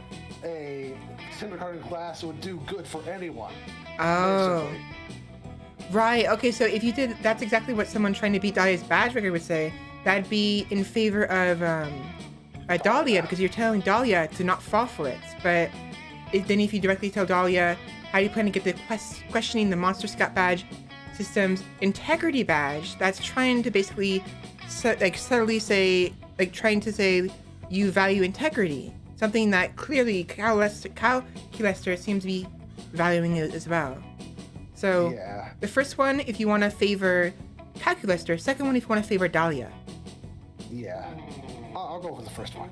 B: a kindergarten class would do good for anyone.
A: Oh.
B: Basically.
A: Right, okay, so if you did, that's exactly what someone trying to beat Dahlia's badge record would say. That'd be in favor of Dahlia, because you're telling Dahlia to not fall for it. But then if you directly tell Dahlia, how do you plan to get the questioning the Monster Scout badge Systems Integrity badge, that's trying to basically subtly say, like trying to say you value integrity. Something that clearly Calculaster seems to be valuing it as well. So
B: Yeah.
A: the first one, if you want to favor Calculaster. Second one, if you want to favor Dahlia.
B: Yeah. I'll go for the first one.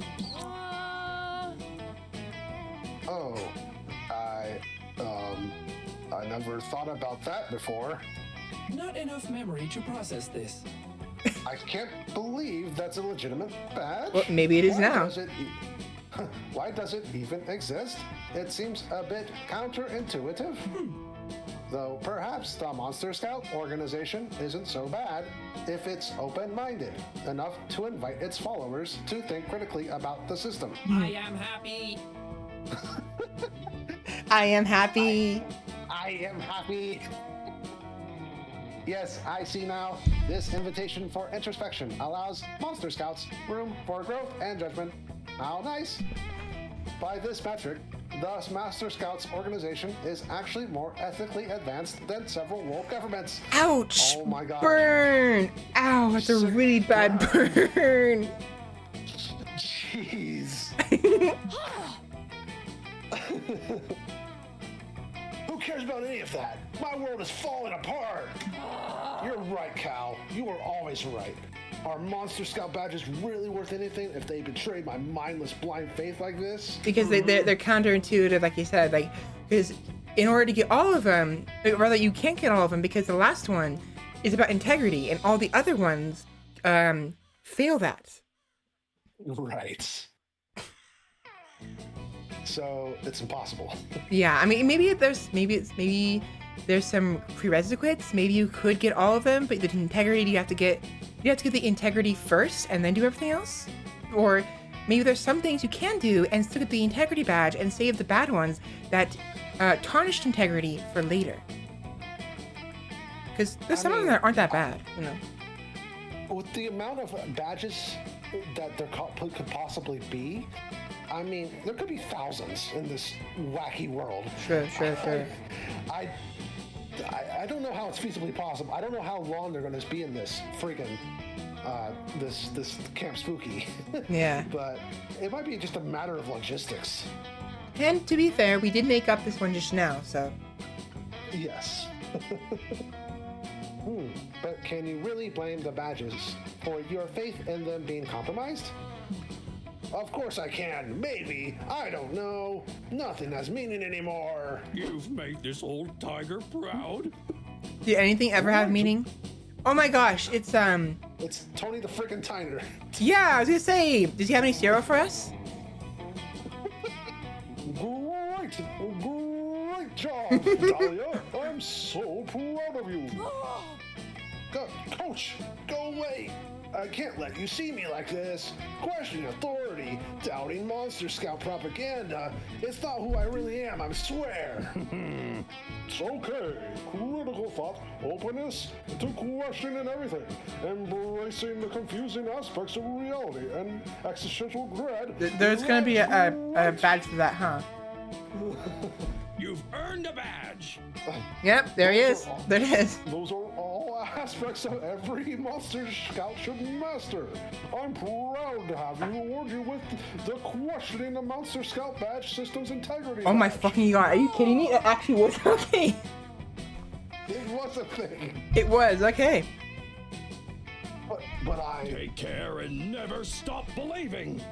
B: Oh, I never thought about that before.
E: Not enough memory to process this.
B: I can't believe that's a legitimate badge.
A: Well, maybe it is now.
B: Why does it even exist? It seems a bit counterintuitive. Though perhaps the Monster Scout organization isn't so bad if it's open-minded enough to invite its followers to think critically about the system.
D: I am happy.
A: I am happy.
B: I am happy. Yes, I see now. This invitation for introspection allows Monster Scouts room for growth and judgment. How nice. By this metric, the Master Scouts organization is actually more ethically advanced than several world governments.
A: Ouch!
B: Oh my god.
A: Burn! Ow, that's a
B: Sick
A: really bad burn.
B: Jeez. Who cares about any of that? My world is falling apart. You're right, Cal. You are always right. Are Monster Scout badges really worth anything if they betrayed my mindless blind faith like this?
A: Because they're counterintuitive, like you said. Like, because in order to get all of them, or rather, you can't get all of them because the last one is about integrity, and all the other ones fail that.
B: Right. So it's impossible.
A: Yeah, I mean, maybe there's some prerequisites. Maybe you could get all of them, but the integrity you have to get the integrity first and then do everything else. Or maybe there's some things you can do and still get the integrity badge and save the bad ones that tarnished integrity for later. Because there's some of them that aren't that bad, you know.
B: With the amount of badges that there could possibly be, I mean, there could be thousands in this wacky world.
A: Sure.
B: I don't know how it's feasibly possible. I don't know how long they're going to be in this freaking this Camp Spooky.
A: Yeah.
B: But it might be just a matter of logistics.
A: And to be fair, we did make up this one just now, so.
B: Yes. But can you really blame the badges for your faith in them being compromised? Of course I can. Maybe. I don't know. Nothing has meaning anymore.
G: You've made this old tiger proud.
A: Did anything ever have meaning? Oh my gosh, it's
B: It's Tony the frickin' Tiner.
A: yeah, I was gonna say, does he have any cereal for us?
B: Great job, Dahlia. I'm so proud of you. Coach, go away. I can't let you see me like this. Questioning authority, doubting Monster Scout propaganda. It's not who I really am, I swear. It's okay. Critical thought, openness to questioning everything, embracing the confusing aspects of reality and existential dread.
A: There's gonna be a badge for that, huh?
G: You've earned a badge.
A: Yep, there he is. There it is.
B: Those are all aspects of every Monster Scout should master. I'm proud to have you award you with the Questioning the Monster Scout Badge System's Integrity
A: Oh my
B: badge.
A: fucking god, are you kidding me? It actually was okay.
B: It was a thing.
A: It was, okay.
B: But I...
G: Take care and never stop believing.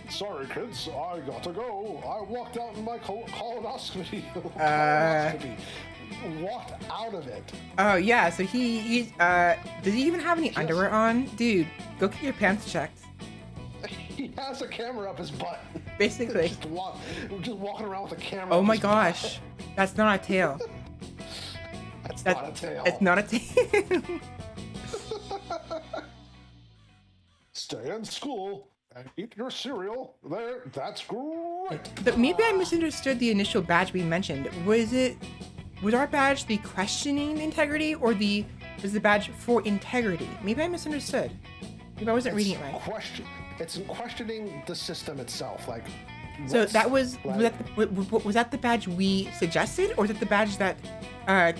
B: Sorry, kids, I got to go. I walked out in my colonoscopy. Walked out of it.
A: Oh yeah, so he's does he even have any underwear on? Dude, go get your pants checked.
B: He has a camera up his butt.
A: Basically.
B: just walking around with a camera
A: Oh
B: up
A: my
B: his
A: gosh. That's not a tail.
B: That's
A: That-
B: not a tail.
A: It's not a tail.
B: Stay in school and eat your cereal. There, that's great.
A: But maybe I misunderstood the initial badge we mentioned. Was our badge the questioning integrity or was the badge for integrity? Maybe I misunderstood. Maybe I wasn't reading it right.
B: It's questioning the system itself. Like,
A: So that was
B: like,
A: was that the badge we suggested, or was it the badge that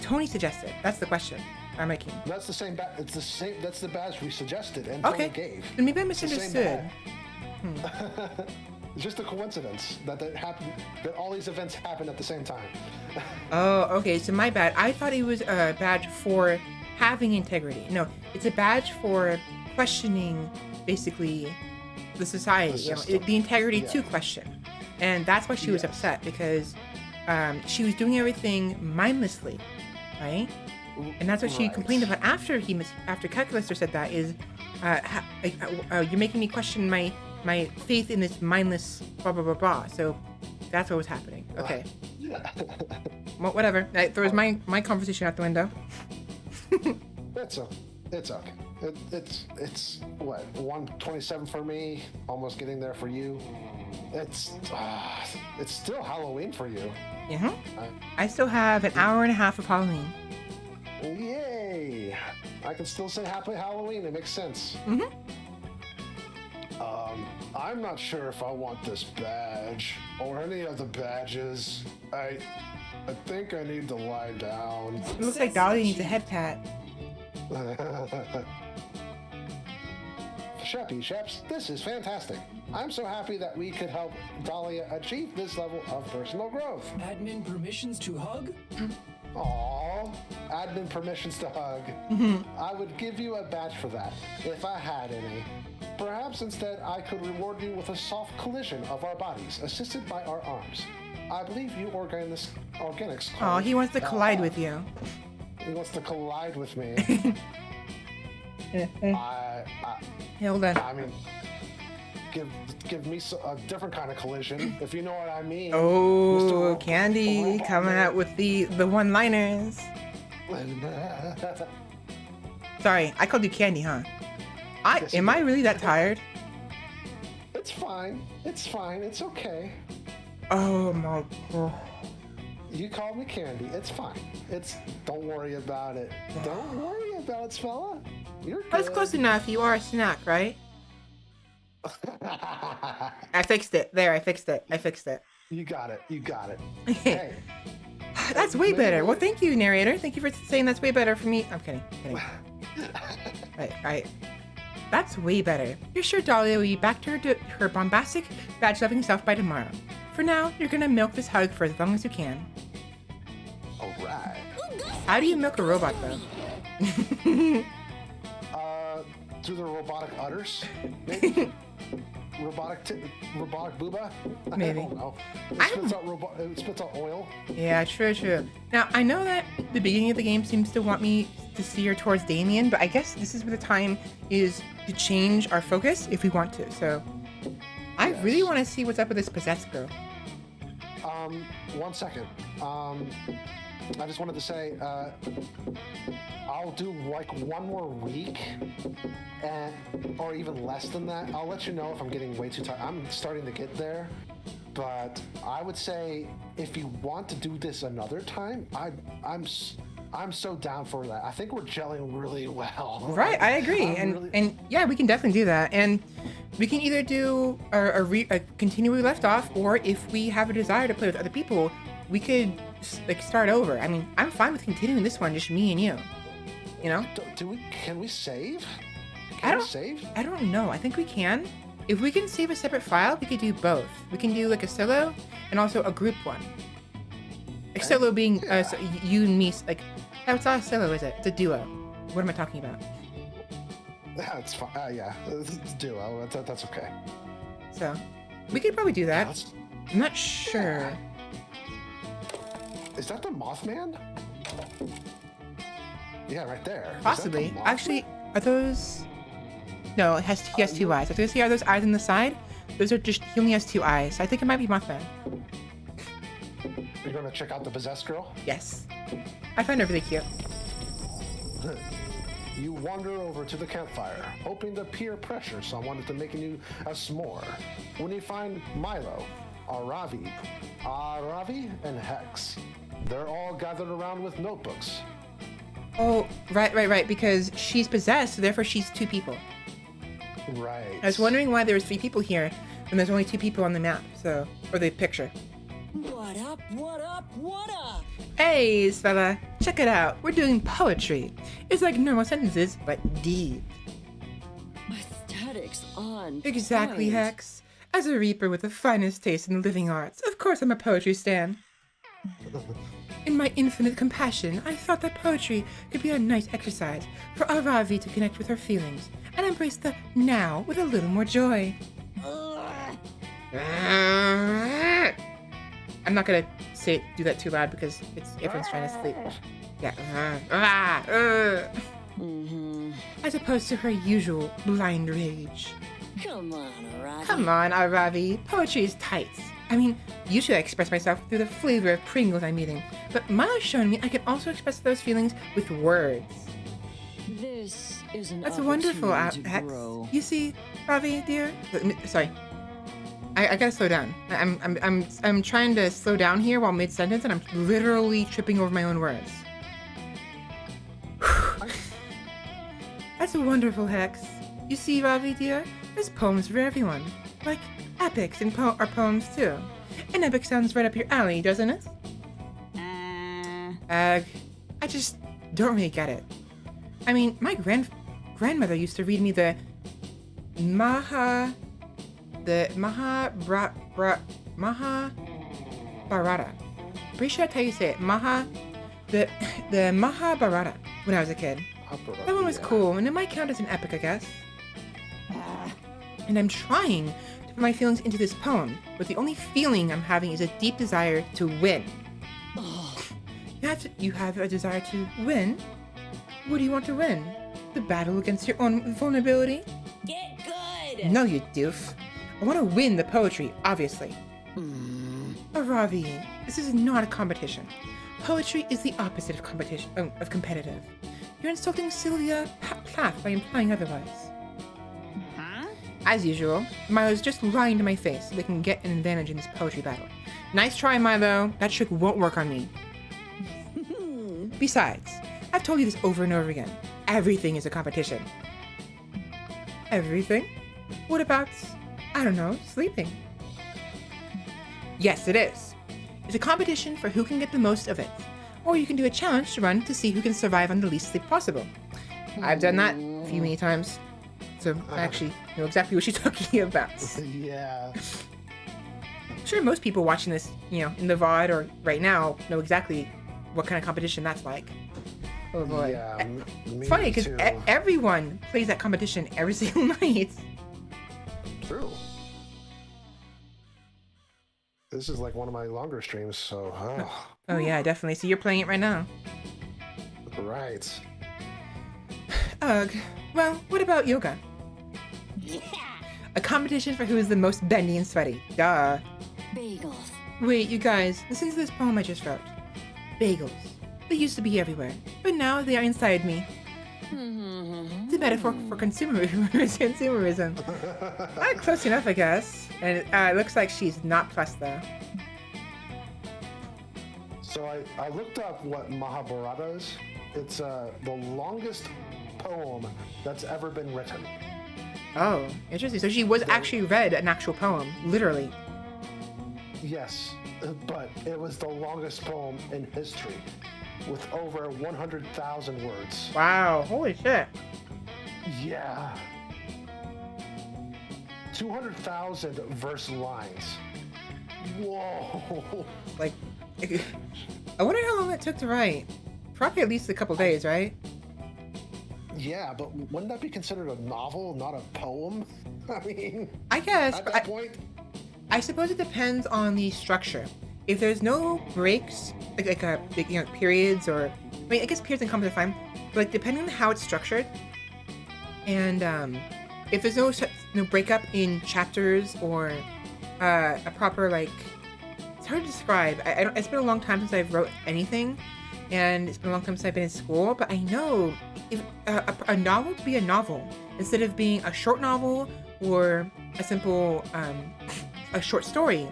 A: Tony suggested? That's the question I'm making.
B: that's the same badge. It's the same. That's the badge we suggested and
A: Okay.
B: Tony gave.
A: Then maybe I
B: It's the same
A: misunderstood.
B: badge. It's just a coincidence that happened. That all these events happened at the same time.
A: Oh, okay. So my bad. I thought it was a badge for having integrity. No, it's a badge for questioning, basically, the society. The integrity to question, and that's why she was upset because she was doing everything mindlessly, right? And that's what she complained about after after Calculaster said that is, you're making me question my faith in this mindless blah blah blah blah. So that's what was happening. Okay. Well, whatever. That throws my conversation out the window.
B: It's okay. It's what 1:27 for me, almost getting there for you. It's still Halloween for you.
A: Yeah. I still have an hour and a half of Halloween.
B: Yay! I can still say Happy Halloween. It makes sense.
A: Mhm.
B: I'm not sure if I want this badge or any of the badges. I think I need to lie down.
A: It looks like Dolly needs a head pat.
B: SheppySHEPS, this is fantastic. I'm so happy that we could help Dahlia achieve this level of personal growth.
E: Admin permissions to hug?
B: Aww, admin permissions to hug. I would give you a badge for that, if I had any. Perhaps instead I could reward you with a soft collision of our bodies, assisted by our arms. I believe you organics.
A: Oh, he wants to collide with you.
B: He wants to collide with me.
A: Hold on.
B: I mean, give me a different kind of collision, if you know what I mean.
A: Oh,
B: Mr.
A: Candy
B: Robot
A: coming
B: Man.
A: out with the one-liners. Sorry, I called you Candy, huh?
B: Yes, you
A: Am I
B: did.
A: really that tired?
B: It's fine. It's fine. It's okay.
A: Oh my god.
B: You called me Candy. It's fine. Don't worry about it. Don't worry about it, Svela. You're good.
A: That's close enough. You are a snack, right? I fixed it. There, I fixed it.
B: You got it.
A: Hey.
B: Hey,
A: That's way better. Well, thank you, narrator. Thank you for saying that's way better for me. I'm kidding. Right. That's way better. You're sure Dahlia will be back to her bombastic, badge-loving self by tomorrow. For now, you're gonna milk this hug for as long as you can.
B: all right.
A: How do you milk a robot, though?
B: Through the robotic udders, maybe? robotic booba?
A: Maybe.
B: I don't know. It spits out oil.
A: Yeah, true. Now, I know that the beginning of the game seems to want me to steer towards Damien, but I guess this is where the time is to change our focus if we want to. So, I really want to see what's up with this possessed girl.
B: 1 second. I just wanted to say, I'll do like 1 more week, or even less than that. I'll let you know if I'm getting way too tired. I'm starting to get there, but I would say if you want to do this another time, I'm so down for that. I think we're gelling really well.
A: Right, I agree, and yeah, we can definitely do that, and we can either do a continue where we left off, or if we have a desire to play with other people, we could like start over. I mean, I'm fine with continuing this one, just me and you. You know?
B: Can we save?
A: I don't
B: save?
A: I don't know. I think we can. If we can save a separate file, we could do both. We can do like a solo and also a group one. Like solo being so you and me. Like, it's not a solo, is it? It's a duo. What am I talking about?
B: That's fine. Yeah, it's a duo. That's okay.
A: So, we could probably do that.
B: Yeah,
A: I'm not sure.
B: Is that the Mothman? Yeah, right there. Is that the
A: Possibly.
B: Mothman?
A: Actually, are those? No, he has 2 eyes. I was gonna see, are those eyes on the side? Those are just, he only has 2 eyes. I think it might be Mothman.
B: You're gonna check out the possessed girl?
A: Yes. I find her really cute.
B: You wander over to the campfire, hoping to peer pressure someone into making you a s'more. When you find Milo, Aravi, and Hex. They're all gathered around with notebooks.
A: Oh, right. Because she's possessed, so therefore she's 2 people.
B: Right.
A: I was wondering why there was 3 people here, and there's only 2 people on the map, so, or the picture.
D: What up?
A: Hey, Svela, check it out. We're doing poetry. It's like normal sentences, but deep.
D: Aesthetics on.
A: Exactly,
D: point.
A: Hex. As a reaper with the finest taste in the living arts, of course I'm a poetry stan. In my infinite compassion, I thought that poetry could be a nice exercise for Aravi to connect with her feelings and embrace the now with a little more joy. I'm not gonna do that too loud because everyone's trying to sleep. Yeah. As opposed to her usual blind rage.
D: Come on, Aravi.
A: Come on, Aravi. Poetry is tight. I mean, usually I express myself through the flavor of Pringles I'm eating, but Milo's shown me I can also express those feelings with words.
D: This is an
A: That's wonderful,
D: opportunity to
A: Hex.
D: grow.
A: You see, Ravi, dear. Sorry, I gotta slow down. I'm trying to slow down here while mid sentence, and I'm literally tripping over my own words. That's wonderful, Hex. You see, Ravi, dear, there's poems for everyone, like epics and are poems too. An epic sounds right up your alley, doesn't it? I just don't really get it. I mean, my grandmother used to read me the Mahabharata. Pretty sure that's how you say it. The Mahabharata when I was a kid. That one was cool, and it might count as an epic, I guess. And I'm trying to put my feelings into this poem, but the only feeling I'm having is a deep desire to win. You have a desire to win? What do you want to win? The battle against your own vulnerability?
C: Get good!
A: No, you doof. I want to win the poetry, obviously. Aravi, this is not a competition. Poetry is the opposite of competition, of competitive. You're insulting Sylvia Plath by implying otherwise. As usual, Milo's just lying to my face so they can get an advantage in this poetry battle. Nice try, Milo. That trick won't work on me. Besides, I've told you this over and over again. Everything is a competition. Everything? What about, I don't know, sleeping? Yes, it is. It's a competition for who can get the most of it. Or you can do a challenge to run to see who can survive on the least sleep possible. I've done that a few many times. So I actually know exactly what she's talking about.
B: Yeah.
A: I'm sure most people watching this, in the VOD or right now know exactly what kind of competition that's like. Oh boy.
B: Yeah,
A: It's funny because everyone plays that competition every single night.
B: True. This is like one of my longer streams, so
A: Oh yeah, definitely. So you're playing it right now.
B: right.
A: Ugh. Well, what about yoga?
C: Yeah.
A: A competition for who is the most bendy and sweaty. Duh.
D: Bagels.
A: Wait, you guys, listen to this poem I just wrote. Bagels. They used to be everywhere, but now they are inside me. It's a metaphor for consumerism. Close enough, I guess. And it looks like she's not plus, though.
B: So I looked up what Mahabharata is. It's the longest poem that's ever been written.
A: Oh, interesting. So she was actually read an actual poem, literally.
B: Yes, but it was the longest poem in history, with over 100,000 words.
A: Wow, holy shit.
B: Yeah. 200,000 verse lines. Whoa.
A: Like, I wonder how long it took to write. Probably at least a couple days, right?
B: Yeah, but wouldn't that be considered a novel, not a poem? I mean,
A: I guess.
B: at that point.
A: I suppose it depends on the structure. If there's no breaks, like periods, or I mean, I guess periods encompass fine, but like depending on how it's structured, and if there's no breakup in chapters or a proper like, it's hard to describe. I don't. It's been a long time since I've wrote anything, and it's been a long time since I've been in school. But I know if a novel to be a novel instead of being a short novel or a simple a short story.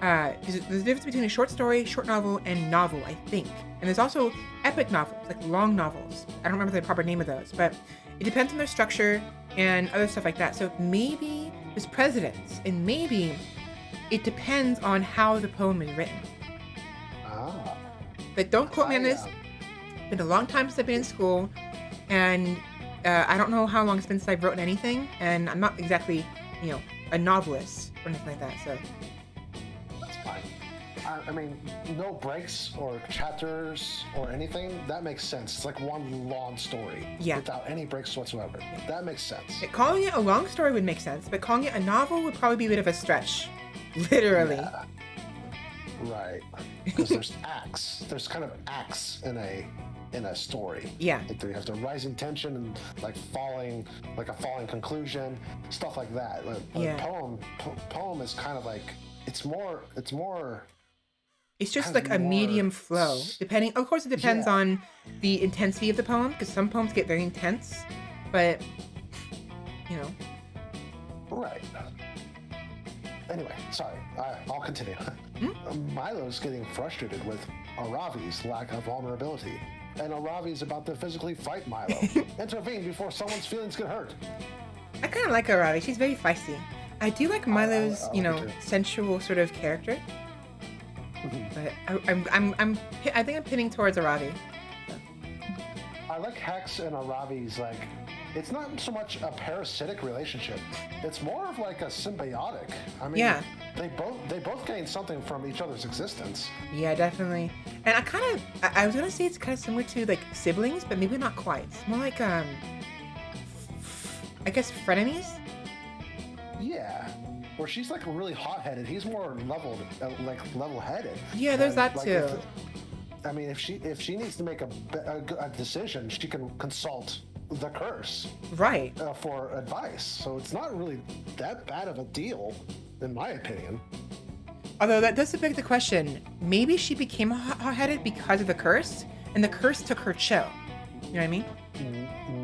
A: There's a difference between a short story, short novel, and novel, I think. And there's also epic novels, like long novels. I don't remember the proper name of those, but it depends on their structure and other stuff like that. So maybe there's precedence, and maybe it depends on how the poem is written.
B: Ah.
A: But don't quote me on this. It's been a long time since I've been in school, and I don't know how long it's been since I've written anything, and I'm not exactly, a novelist or anything like that, so.
B: That's fine. I mean, no breaks or chapters or anything, that makes sense. It's like one long story without any breaks whatsoever. That makes sense.
A: Calling it a long story would make sense, but calling it a novel would probably be a bit of a stretch. Literally.
B: Yeah. Right. Because there's acts. There's kind of acts in a story.
A: Yeah.
B: Like you have the rising tension and like a falling conclusion, stuff like that. Like,
A: yeah.
B: Poem is kind of like it's more.
A: It's just
B: kind
A: like
B: of
A: a
B: more
A: medium flow. Of course, it depends on the intensity of the poem, because some poems get very intense, but
B: Right. Anyway, sorry. I'll continue. Milo's getting frustrated with Aravi's lack of vulnerability, and Aravi's about to physically fight Milo. Intervene before someone's feelings get hurt.
A: I kind of like Aravi. She's very feisty. I do like Milo's,
B: I like her too.
A: sensual sort of character. But I think I'm pinning towards Aravi.
B: I like Hex and Aravi's like. It's not so much a parasitic relationship. It's more of like a symbiotic. I mean, they both gain something from each other's existence.
A: Yeah, definitely. And I was gonna say it's kind of similar to like siblings, but maybe not quite. It's more like I guess frenemies.
B: Yeah, where she's like really hot-headed. He's more level-headed.
A: Yeah, there's that too.
B: I mean, if she needs to make a decision, she can consult the curse,
A: right,
B: for advice. So it's not really that bad of a deal, in my opinion.
A: Although that does beg the question: maybe she became hot-headed because of the curse, and the curse took her chill. You know what I mean?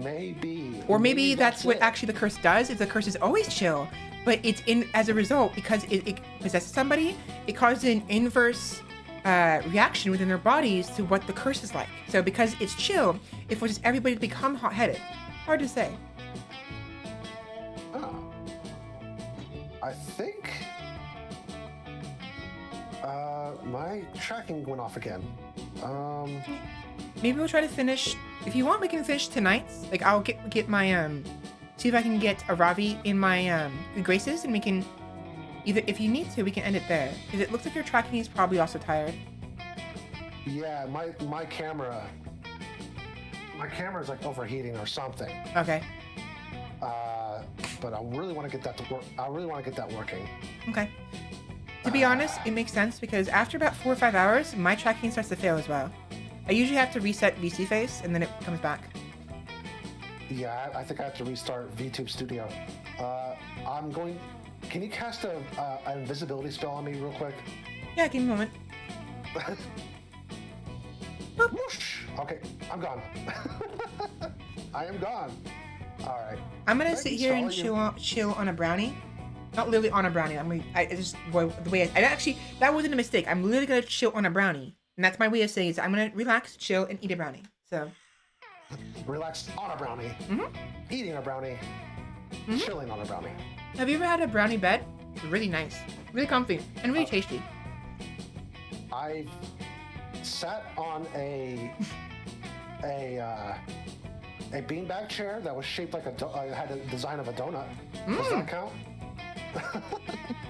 B: Maybe.
A: Or maybe that's what actually the curse does. Is the curse is always chill, but it's as a result, because it possesses somebody, it causes an inverse reaction within their bodies to what the curse is like. So because it's chill, it forces everybody to become hot-headed. Hard to say.
B: Oh. I think my tracking went off again.
A: Maybe we'll try to finish. If you want, we can finish tonight's. Like I'll get my see if I can get Aravi in my good graces, and we can either, if you need to, we can end it there, because it looks like your tracking is probably also tired.
B: Yeah, my camera's like overheating or something.
A: Okay.
B: But I really want to get that to work. I really want to get that working.
A: Okay. To be honest, it makes sense because after about 4 or 5 hours, my tracking starts to fail as well. I usually have to reset VC face and then it comes back.
B: Yeah, I think I have to restart VTube Studio. I'm going. Can you cast an invisibility spell on me real quick?
A: Yeah, give me a moment.
B: Whoosh! Okay, I'm gone. I am gone. All right.
A: I'm gonna
B: Thank
A: sit
B: you,
A: here and
B: Svela.
A: chill on a brownie. Not literally on a brownie. The way I actually, that wasn't a mistake. I'm literally gonna chill on a brownie. And that's my way of saying it. I'm gonna relax, chill, and eat a brownie. So.
B: Relax on a brownie. Eating a brownie. Chilling on a brownie.
A: Have you ever had a brownie bed? It's really nice. Really comfy. And really tasty.
B: I sat on a beanbag chair that was shaped like had a design of a donut. Does that count?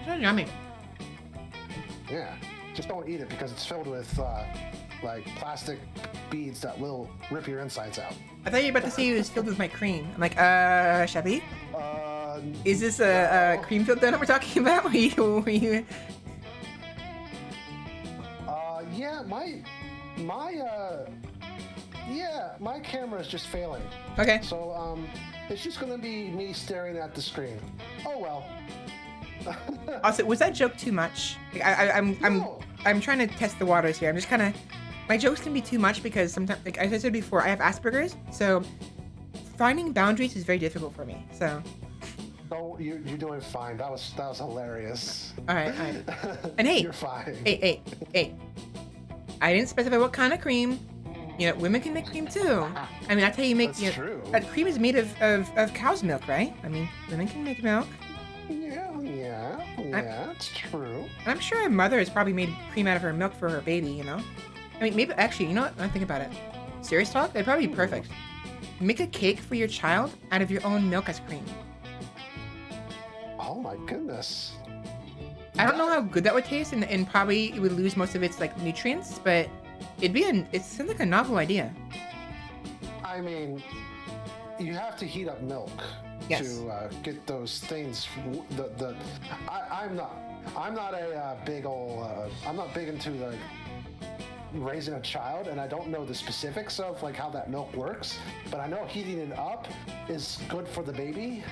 A: So yummy.
B: Yeah. Just don't eat it because it's filled with like plastic beads that will rip your insides out.
A: I thought you were about to say it was filled with my cream. I'm like, Sheppy? Is this a cream-filled donut we're talking about?
B: Yeah, my camera is just failing.
A: Okay.
B: So, it's just gonna be me staring at the screen. Oh well.
A: Also, was that joke too much? Like,
B: No.
A: I'm trying to test the waters here. I'm just kind of, my jokes can be too much because sometimes, like as I said before, I have Asperger's, so finding boundaries is very difficult for me. So.
B: Oh, you're doing fine. That was hilarious.
A: All right. And hey,
B: You're fine.
A: Hey. I didn't specify what kind of cream. You know, women can make cream too. I mean, that's how you make.
B: That's
A: you know,
B: true.
A: cream is made of cow's milk, right? I mean, women can make milk.
B: Yeah, it's true.
A: And I'm sure a mother has probably made cream out of her milk for her baby. You know, I mean, maybe actually, you know what? I think about it. Serious talk, they'd probably be perfect. Make a cake for your child out of your own milk as cream.
B: Oh my goodness.
A: I don't know how good that would taste, and probably it would lose most of its like nutrients, but it sounds like a novel idea.
B: I mean, you have to heat up milk to get those things. I'm not a big old. I'm not big into the raising a child, and I don't know the specifics of like how that milk works, but I know heating it up is good for the baby.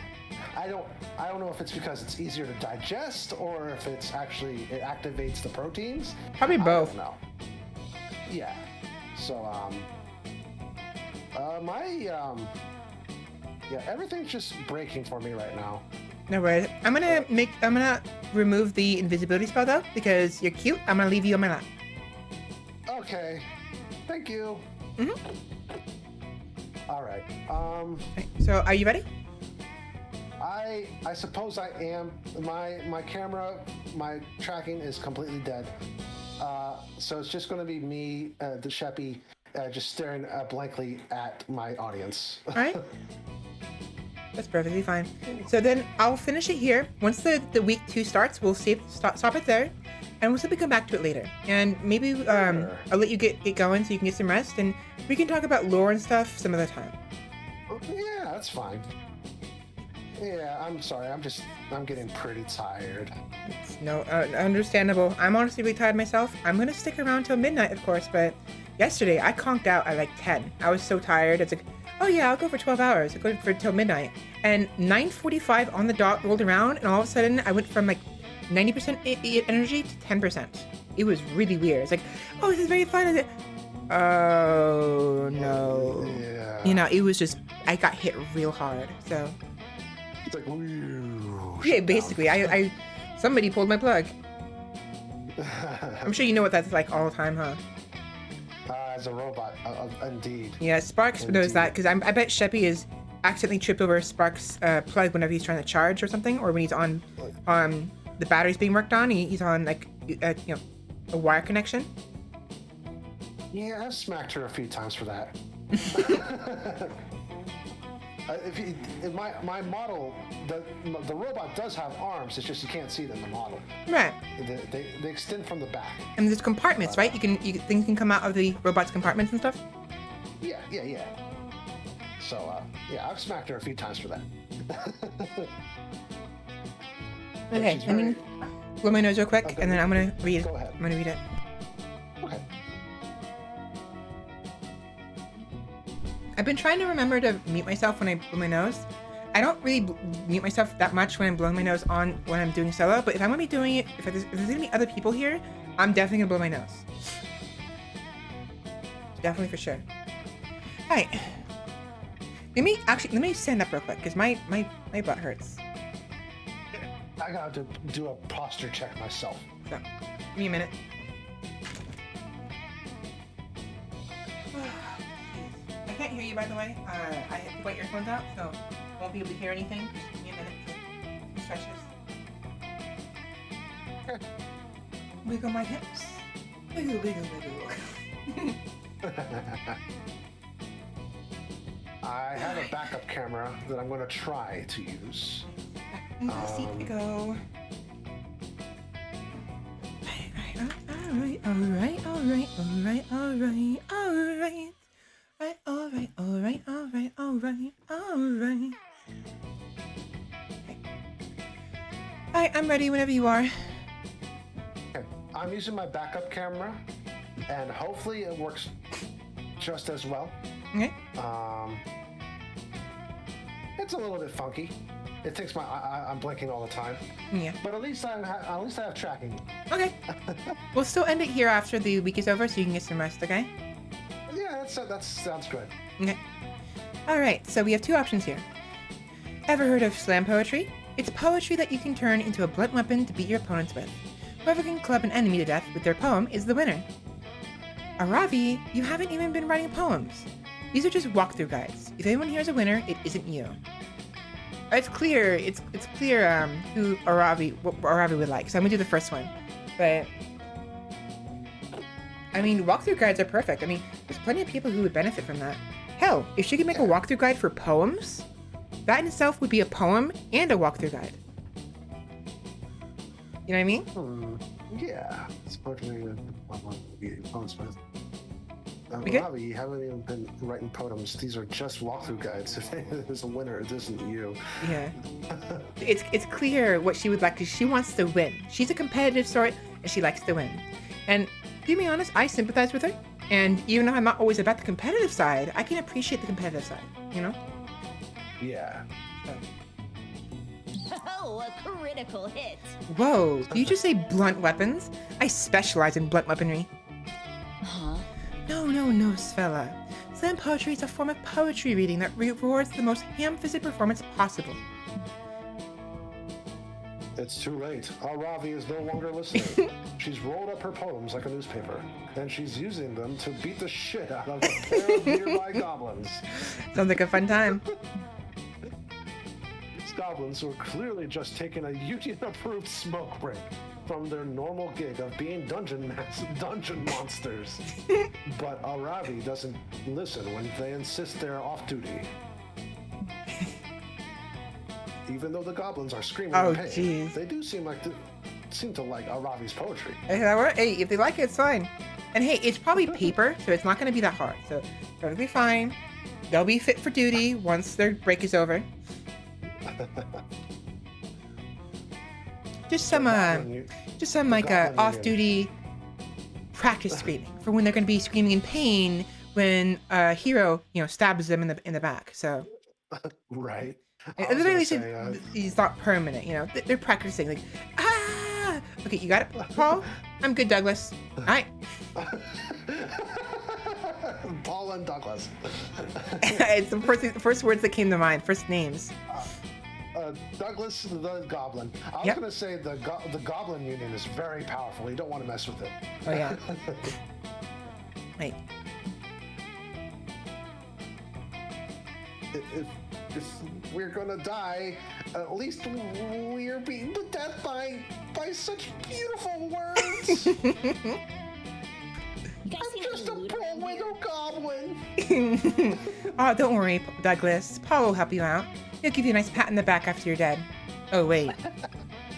B: I don't know if it's because it's easier to digest or if it's actually it activates the proteins.
A: Probably both.
B: I don't know. Yeah. So everything's just breaking for me right now.
A: No worries. I'm gonna remove the invisibility spell though because you're cute. I'm gonna leave you on my lap.
B: Okay. Thank you. All right.
A: Okay, so are you ready?
B: I suppose I am. My camera, my tracking is completely dead. So it's just going to be me, the Sheppy, just staring blankly at my audience.
A: All right. That's perfectly fine. So then I'll finish it here. Once the week 2 starts, we'll stop it there, and we'll simply come back to it later. And maybe I'll let you get going so you can get some rest, and we can talk about lore and stuff some other time.
B: Yeah, that's fine. Yeah, I'm sorry. I'm getting pretty tired.
A: No, understandable. I'm honestly really tired myself. I'm gonna stick around till midnight, of course, but yesterday I conked out at like 10. I was so tired. It's like, oh yeah, I'll go for 12 hours. I'll go for till midnight. And 9:45 on the dot rolled around, and all of a sudden I went from like 90% energy to 10%. It was really weird. It's like, oh, this is very fun. Oh no.
B: Yeah.
A: You know, it was just, I got hit real hard. So.
B: It's like, whew,
A: Yeah, basically, I somebody pulled my plug. I'm sure you know what that's like all the time, huh?
B: As a robot, indeed.
A: Yeah, Sparks knows that because I bet Sheppy is accidentally tripped over Sparks' plug whenever he's trying to charge or something, or when he's on the batteries being worked on. He's on like a wire connection.
B: Yeah, I've smacked her a few times for that. If my model, the robot does have arms. It's just you can't see them in the model.
A: Right.
B: They extend from the back.
A: And there's compartments, right? Things can come out of the robot's compartments and stuff.
B: Yeah. So yeah, I've smacked her a few times for that.
A: Okay. blow my nose real quick,
B: Okay,
A: and then I'm gonna read.
B: go ahead.
A: I'm gonna read it.
B: Okay.
A: I've been trying to remember to mute myself when I blow my nose. I don't really mute myself that much when I'm blowing my nose on when I'm doing solo, but if I'm gonna be doing it, if there's gonna be other people here, I'm definitely gonna blow my nose. Definitely for sure. All right. Let me stand up real quick because my butt hurts.
B: I got to do a posture check myself.
A: So, give me a minute. I can't hear you, by the way. I have to put earphones out, so I won't be able to hear anything. Just give me a minute to stretches. Wiggle my hips. Wiggle, wiggle, wiggle.
B: I have a backup camera that I'm going to try to use.
A: In the seat we go. Alright. Alright, I'm ready whenever you are.
B: Okay. I'm using my backup camera, and hopefully it works just as well.
A: Okay.
B: It's a little bit funky. It takes I'm blinking all the time.
A: Yeah.
B: But at least I have tracking.
A: Okay. We'll still end it here after the week is over so you can get some rest, okay?
B: Yeah, that sounds good.
A: Okay. Alright, so we have two options here. Ever heard of slam poetry? It's poetry that you can turn into a blunt weapon to beat your opponents with. Whoever can club an enemy to death with their poem is the winner. Aravi, you haven't even been writing poems. These are just walkthrough guides. If anyone here is a winner, it isn't you. It's clear who what Aravi would like, so I'm gonna do the first one. But I mean, walkthrough guides are perfect. I mean, there's plenty of people who would benefit from that. Hell, if she could make a walkthrough guide for poems, that in itself would be a poem and a walkthrough guide. You know what I mean?
B: Yeah. It's poetry poems, but
A: We good?
B: Robbie, you haven't even been writing poems. These are just walkthrough guides. If there's a winner, it isn't you.
A: Yeah. It's clear what she would like because she wants to win. She's a competitive sort and she likes to win. And to be honest, I sympathize with her. And even though I'm not always about the competitive side, I can appreciate the competitive side, you know?
B: Yeah.
C: Oh, a critical hit.
A: Whoa, did you just say blunt weapons? I specialize in blunt weaponry.
D: Huh?
A: No, Svela. Slam poetry is a form of poetry reading that rewards the most ham-fisted performance possible.
B: It's too late. Our Ravi is no longer listening. She's rolled up her poems like a newspaper, and she's using them to beat the shit out of a pair of nearby goblins.
A: Sounds like a fun time.
B: These goblins were clearly just taking a union-approved smoke break from their normal gig of being dungeon monsters. But Aravi doesn't listen when they insist they're off duty. Even though the goblins are screaming in pain,
A: jeez.
B: they do seem to like Aravi's poetry.
A: Hey, if they like it, it's fine. And hey, it's probably paper, so it's not going to be that hard. So it'll be fine. They'll be fit for duty once their break is over. Just some off-duty practice screaming for when they're going to be screaming in pain when a hero, stabs them in the back. So
B: Right.
A: at the very least, it's not permanent. They're practicing like Okay, you got it, Paul. I'm good, Douglas. All right.
B: Paul and Douglas.
A: It's the first words that came to mind. First names.
B: Douglas the Goblin. I was
A: Yep.
B: going to say the Goblin Union is very powerful. You don't want to mess with it.
A: Oh yeah. Wait.
B: If we're gonna die, at least we're beaten to death by such beautiful words. I'm just a poor widow goblin.
A: Oh, don't worry, Douglas. Paul will help you out. He'll give you a nice pat in the back after you're dead. Oh wait,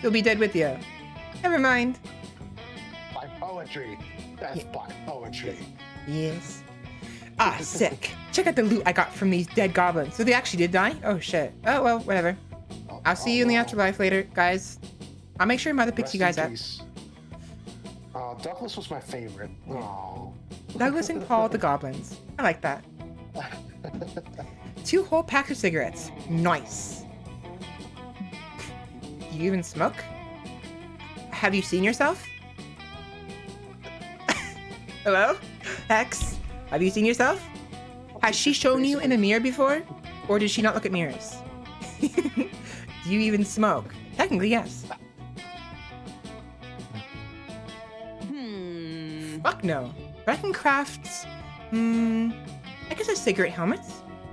A: he'll be dead with you. Never mind.
B: By poetry. That's by poetry.
A: Yes. Ah, sick. Check out the loot I got from these dead goblins. So they actually did die? Oh shit. Oh well, whatever. I'll see you in the afterlife later, guys. I'll make sure Mother picks
B: Rest
A: you guys
B: in
A: up.
B: peace. Douglas was my favorite. Oh.
A: Douglas and Paul the Goblins. I like that. 2 whole packs of cigarettes. Nice. Do you even smoke? Have you seen yourself? Hello? Hex? Have you seen yourself? Has she shown you in a mirror before? Or did she not look at mirrors? Do you even smoke? Technically, yes. Fuck no. But I can craft, I guess a cigarette helmet.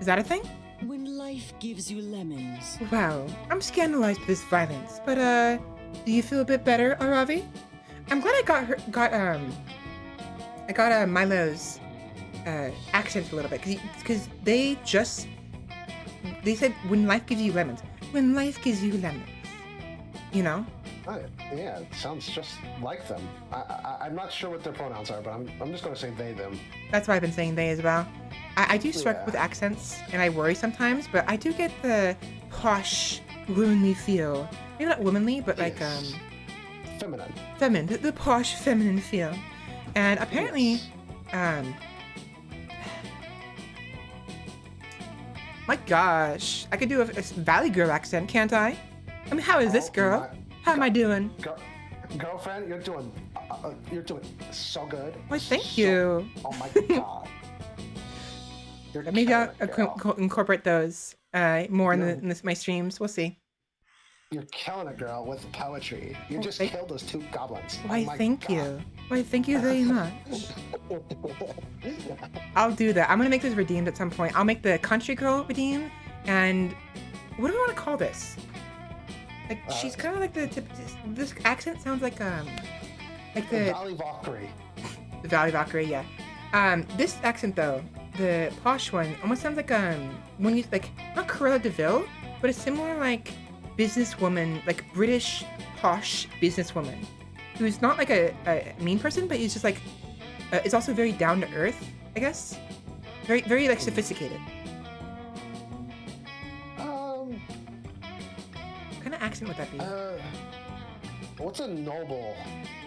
A: Is that a thing?
D: When life gives you lemons.
A: Wow, I'm scandalized by this violence, but do you feel a bit better, Aravi? I'm glad I got Milo's accent a little bit, because they said when life gives you lemons. When life gives you lemons. You know?
B: Yeah, it sounds just like them. I'm not sure what their pronouns are, but I'm just going to say they, them.
A: That's why I've been saying they as well. I do struggle with accents, and I worry sometimes, but I do get the posh, womanly feel. Maybe not womanly, but like,
B: feminine.
A: Feminine. The posh, feminine feel. And apparently,
B: Yes.
A: My gosh, I could do a Valley Girl accent, can't I? I mean, how is this girl? How am I doing?
B: Girlfriend, you're doing so good.
A: Why, thank you.
B: Oh my god.
A: Maybe I'll
B: killing it, girl.
A: incorporate those more in my streams. We'll see.
B: You're killing it, girl, with poetry. You just killed those 2 goblins.
A: Why,
B: Oh my
A: thank
B: God.
A: you. Why, thank you very much. I'll do that. I'm gonna make this redeemed at some point. I'll make the country girl redeem, and what do we want to call this? Like, she's kind of like the tip. This accent sounds like the
B: Valley Valkyrie.
A: The Valley Valkyrie, yeah. This accent though, the posh one, almost sounds like when you like not Cruella de Vil, but a similar like businesswoman, like British posh businesswoman, who's not like a mean person, but is just like is also very down to earth, I guess. Very like sophisticated. What kind of accent would that be?
B: What's a noble?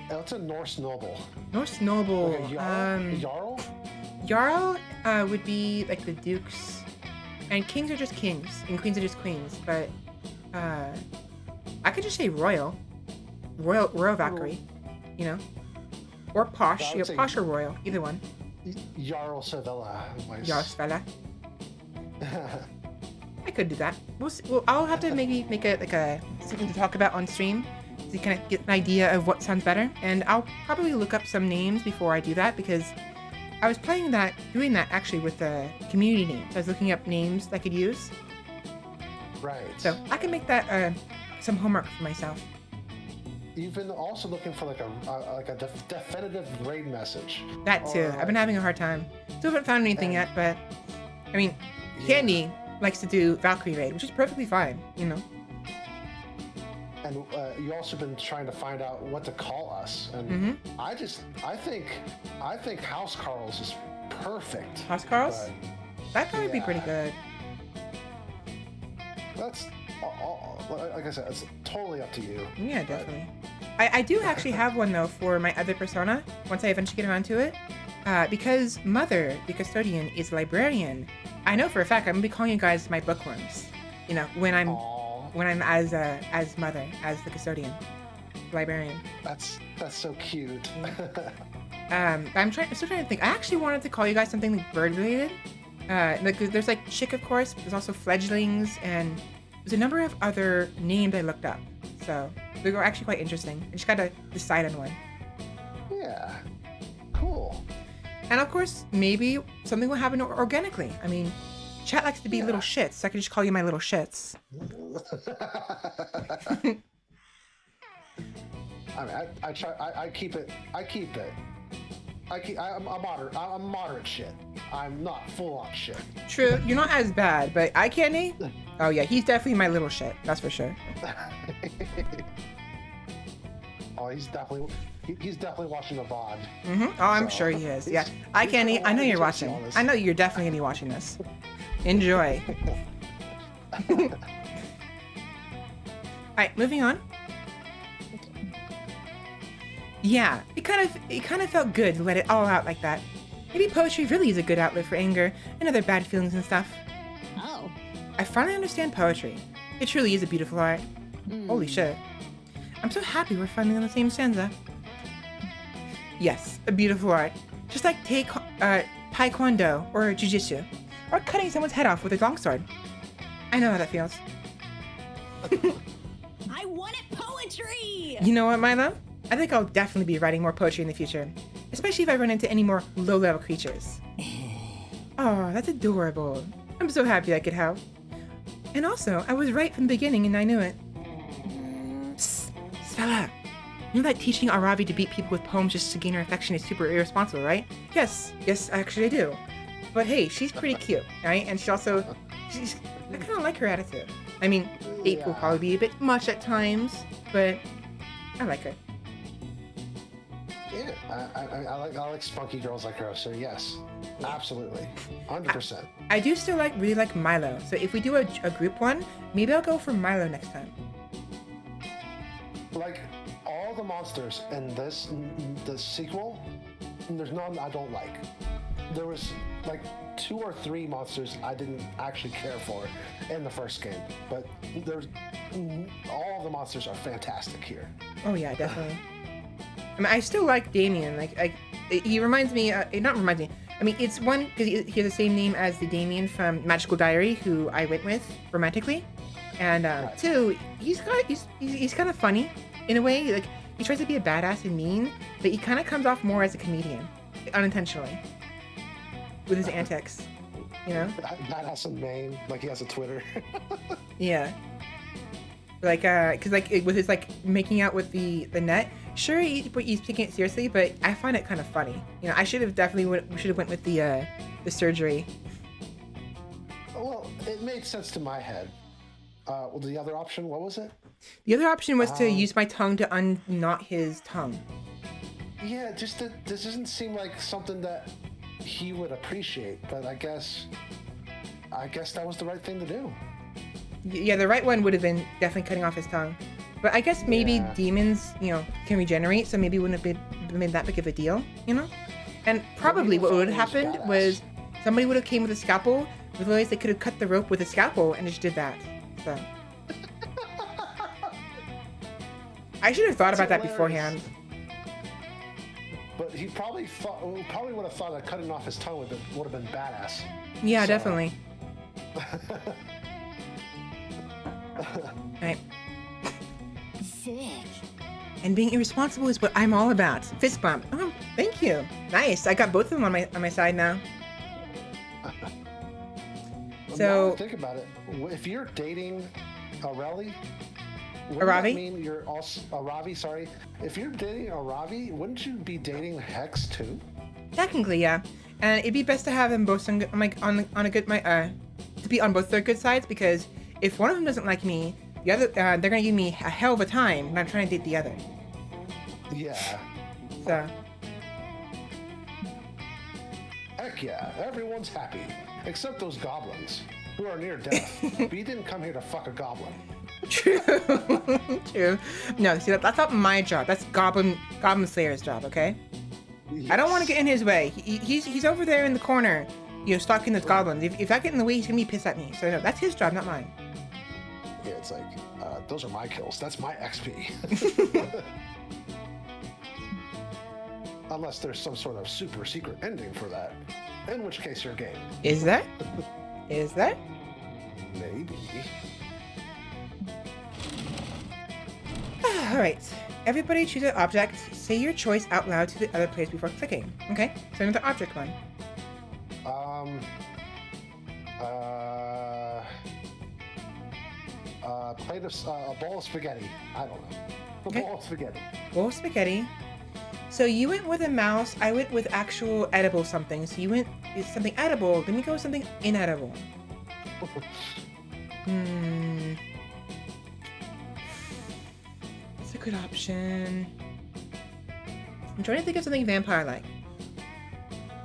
B: What's a Norse noble?
A: Norse noble.
B: Like a jarl?
A: Jarl would be like the dukes, and kings are just kings, and queens are just queens. But I could just say royal Valkyrie, you know, or posh, posh or royal, either one.
B: Jarl Svela.
A: Jarl Svela. I could do that. We'll see. Well, I'll have to maybe make it like a something to talk about on stream to kind of get an idea of what sounds better. And I'll probably look up some names before I do that, because I was doing that actually with the community names. I was looking up names I could use.
B: Right.
A: So I can make that some homework for myself.
B: You've been also looking for like a definitive raid message.
A: That too. I've been having a hard time. Still haven't found anything yet, but I mean, Candy likes to do Valkyrie raid, which is perfectly fine, you know.
B: And you also been trying to find out what to call us, and I think House Carls is perfect.
A: House Carls? That'd probably be pretty good.
B: That's like I said, it's totally up to you.
A: Yeah, definitely. I do actually have one though for my other persona once I eventually get around to it, because Mother, the custodian, is librarian. I know for a fact I'm gonna be calling you guys my bookworms. You know, when I'm as Mother, as the custodian, librarian.
B: That's so cute.
A: I'm still trying to think. I actually wanted to call you guys something like bird related. Like there's like chick, of course, but there's also fledglings, and there's a number of other names I looked up. So they were actually quite interesting. I just gotta decide on one.
B: Yeah. Cool.
A: And of course, maybe something will happen organically. I mean, chat likes to be little shits, so I could just call you my little shits.
B: I mean, I try. I keep it. I'm moderate shit. I'm not full on shit.
A: True, you're not as bad, but eye candy? Oh yeah, he's definitely my little shit. That's for sure.
B: Oh, he's definitely watching the VOD.
A: Oh, I'm sure he is. Yeah, eye candy. I know you're watching. I know you're definitely gonna be watching this. Enjoy. All right, moving on. Yeah, it kind of felt good to let it all out like that. Maybe poetry really is a good outlet for anger and other bad feelings and stuff.
C: Oh.
A: I finally understand poetry. It truly is a beautiful art. Holy shit. I'm so happy we're finally on the same stanza. Yes, a beautiful art. Just like taekwondo or jujitsu, or cutting someone's head off with a longsword. I know how that feels.
C: I wanted poetry!
A: You know what, Milo? I think I'll definitely be writing more poetry in the future, especially if I run into any more low-level creatures. Oh, that's adorable. I'm so happy I could help. And also, I was right from the beginning and I knew it. Psst, Svela. You know that teaching Aravi to beat people with poems just to gain her affection is super irresponsible, right? Yes, actually I do. But hey, she's pretty cute, right? And I kind of like her attitude. I mean, 8 will probably be a bit much at times, but I like her.
B: Yeah, I like spunky girls like her, so yes, absolutely, 100%.
A: I do still really like Milo, so if we do a group one, maybe I'll go for Milo next time.
B: Like, all the monsters in the sequel, there's none I don't like. There was like 2 or 3 monsters I didn't actually care for in the first game, but all the monsters are fantastic here.
A: Oh yeah, definitely. I mean, I still like Damien. He reminds me. Not reminds me. I mean, it's one because he has the same name as the Damien from Magical Diary, who I went with romantically, and
B: Right.
A: 2, he's kind of funny in a way. Like he tries to be a badass and mean, but he kind of comes off more as a comedian, unintentionally, with his antics. You know?
B: Badass in Maine, like he has a Twitter.
A: Yeah. Like, cause with his making out with the net. Sure, he's taking it seriously, but I find it kind of funny. You know, I should have went with the surgery.
B: Well, it made sense to my head. Well, the other option, what was it?
A: The other option was to use my tongue to unknot his tongue.
B: Yeah, just that this doesn't seem like something that he would appreciate, but I guess that was the right thing to do.
A: Yeah, the right one would have been definitely cutting off his tongue. But I guess maybe demons, can regenerate, so maybe it wouldn't have been that big of a deal, you know? And probably what would have happened was somebody would have came with a scalpel, realized they could have cut the rope with a scalpel and just did that. So I should have thought about that beforehand.
B: But he probably would have thought that cutting off his tongue would have been badass.
A: Yeah,
B: So-
A: definitely. Right.
C: Sick.
A: And being irresponsible is what I'm all about. Fist bump. Oh, thank you. Nice. I got both of them on my side now.
B: Now
A: So
B: that I think about it. If you're dating Areli, wouldn't
A: Aravi?
B: that mean you're also Aravi? Sorry. If you're dating Aravi, wouldn't you be dating Hex too?
A: technically, yeah. And it'd be best to have them both to be on both their good sides, because if one of them doesn't like me, the other they're gonna give me a hell of a time when I'm trying to date the other.
B: Yeah.
A: So
B: Heck yeah. Everyone's happy except those goblins who are near death. But you didn't come here to fuck a goblin.
A: true, true. No, see that's not my job. That's Goblin Slayer's job. Okay. I don't want to get in his way. He's over there in the corner, stalking those goblins. If I get in the way, he's gonna be pissed at me. So no, that's his job, not mine.
B: Yeah, it's like, those are my kills. That's my XP. Unless there's some sort of super secret ending for that. In which case you're game.
A: Is there? Is there?
B: Maybe.
A: All right. Everybody choose an object. Say your choice out loud to the other players before clicking. Okay? So another object one.
B: Plate of a bowl of spaghetti. I don't know. A
A: Okay.
B: bowl of spaghetti.
A: Bowl of spaghetti. So you went with a mouse. I went with actual edible something. So you went with something edible. Let me go with something inedible. That's a good option. I'm trying to think of something vampire-like.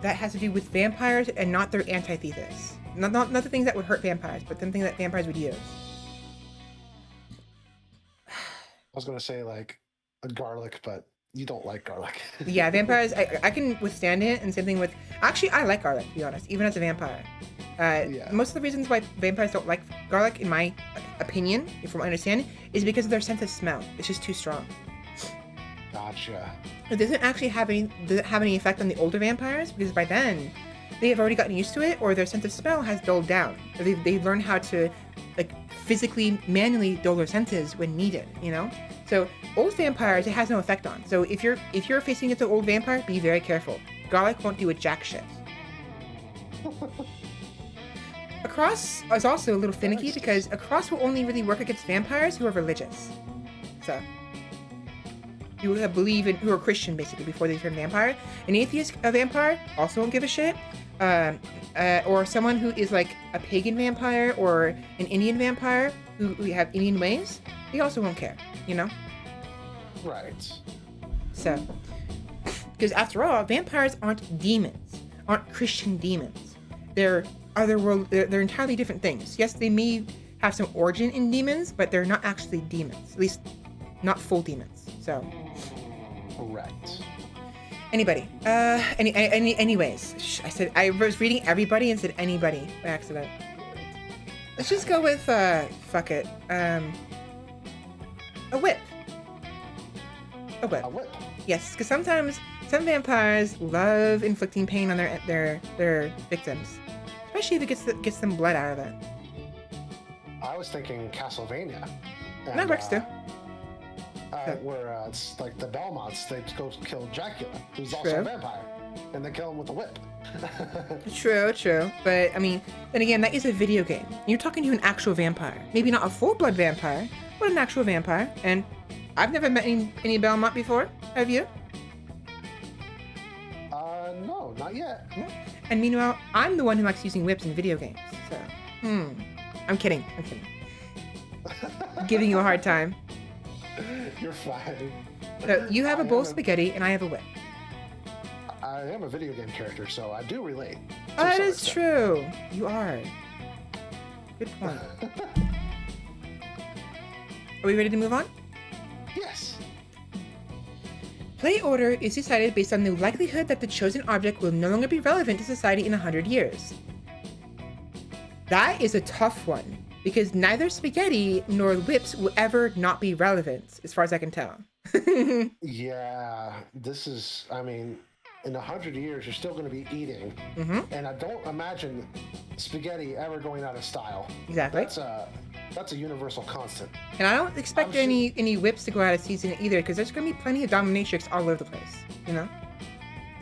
A: That has to do with vampires and not their antithesis. Not the things that would hurt vampires, but the things that vampires would use.
B: I was gonna say like a garlic, but you don't like garlic.
A: Yeah, vampires, I can withstand it, and same thing with... Actually, I like garlic, to be honest, even as a vampire.
B: Yeah.
A: Most of the reasons why vampires don't like garlic, in my opinion, from what I understand, is because of their sense of smell. It's just too strong.
B: Gotcha.
A: It doesn't actually have any effect on the older vampires, because by then, they have already gotten used to it, or their sense of smell has dulled down. Or they've learned how to, like, physically, manually dull their senses when needed, you know? So old vampires, it has no effect on. So if you're facing against an old vampire, be very careful. Garlic won't do a jack shit. A cross is also a little finicky because a cross will only really work against vampires who are religious. So who are Christian basically before they turn vampire. An atheist vampire also won't give a shit. Or someone who is like a pagan vampire or an Indian vampire who have Indian ways, they also won't care, you know?
B: Right.
A: So, because after all, vampires aren't demons, aren't Christian demons. They're otherworld. They're entirely different things. Yes, they may have some origin in demons, but they're not actually demons. At least, not full demons. So.
B: Correct.
A: Anybody. Anyways, I was reading everybody and said anybody by accident. Let's just go with fuck it. A whip. A whip.
B: A whip.
A: Yes, because sometimes some vampires love inflicting pain on their victims, especially if it gets them blood out of it.
B: I was thinking Castlevania. And,
A: That works too.
B: Where it's like the Belmonts, they go kill Dracula, who's also a vampire, and they kill him with a whip.
A: True. But I mean, then again, that is a video game. You're talking to an actual vampire. Maybe not a full-blood vampire, but an actual vampire. And I've never met any Belmont before. Have you?
B: No, not yet.
A: And meanwhile, I'm the one who likes using whips in video games. So, I'm kidding. I'm giving you a hard time.
B: You're fine.
A: So you have a bowl of spaghetti, and I have a whip.
B: I am a video game character, so I do relate.
A: Oh, that is true. You are. Good point. Are we ready to move on?
B: Yes.
A: Play order is decided based on the likelihood that the chosen object will no longer be relevant to society in 100 years. That is a tough one, because neither spaghetti nor whips will ever not be relevant, as far as I can tell.
B: Yeah, this is, I mean, in 100 years, you're still going to be eating. And I don't imagine spaghetti ever going out of style.
A: Exactly.
B: That's a universal constant.
A: And I don't expect any whips to go out of season either, because there's going to be plenty of dominatrix all over the place, you know?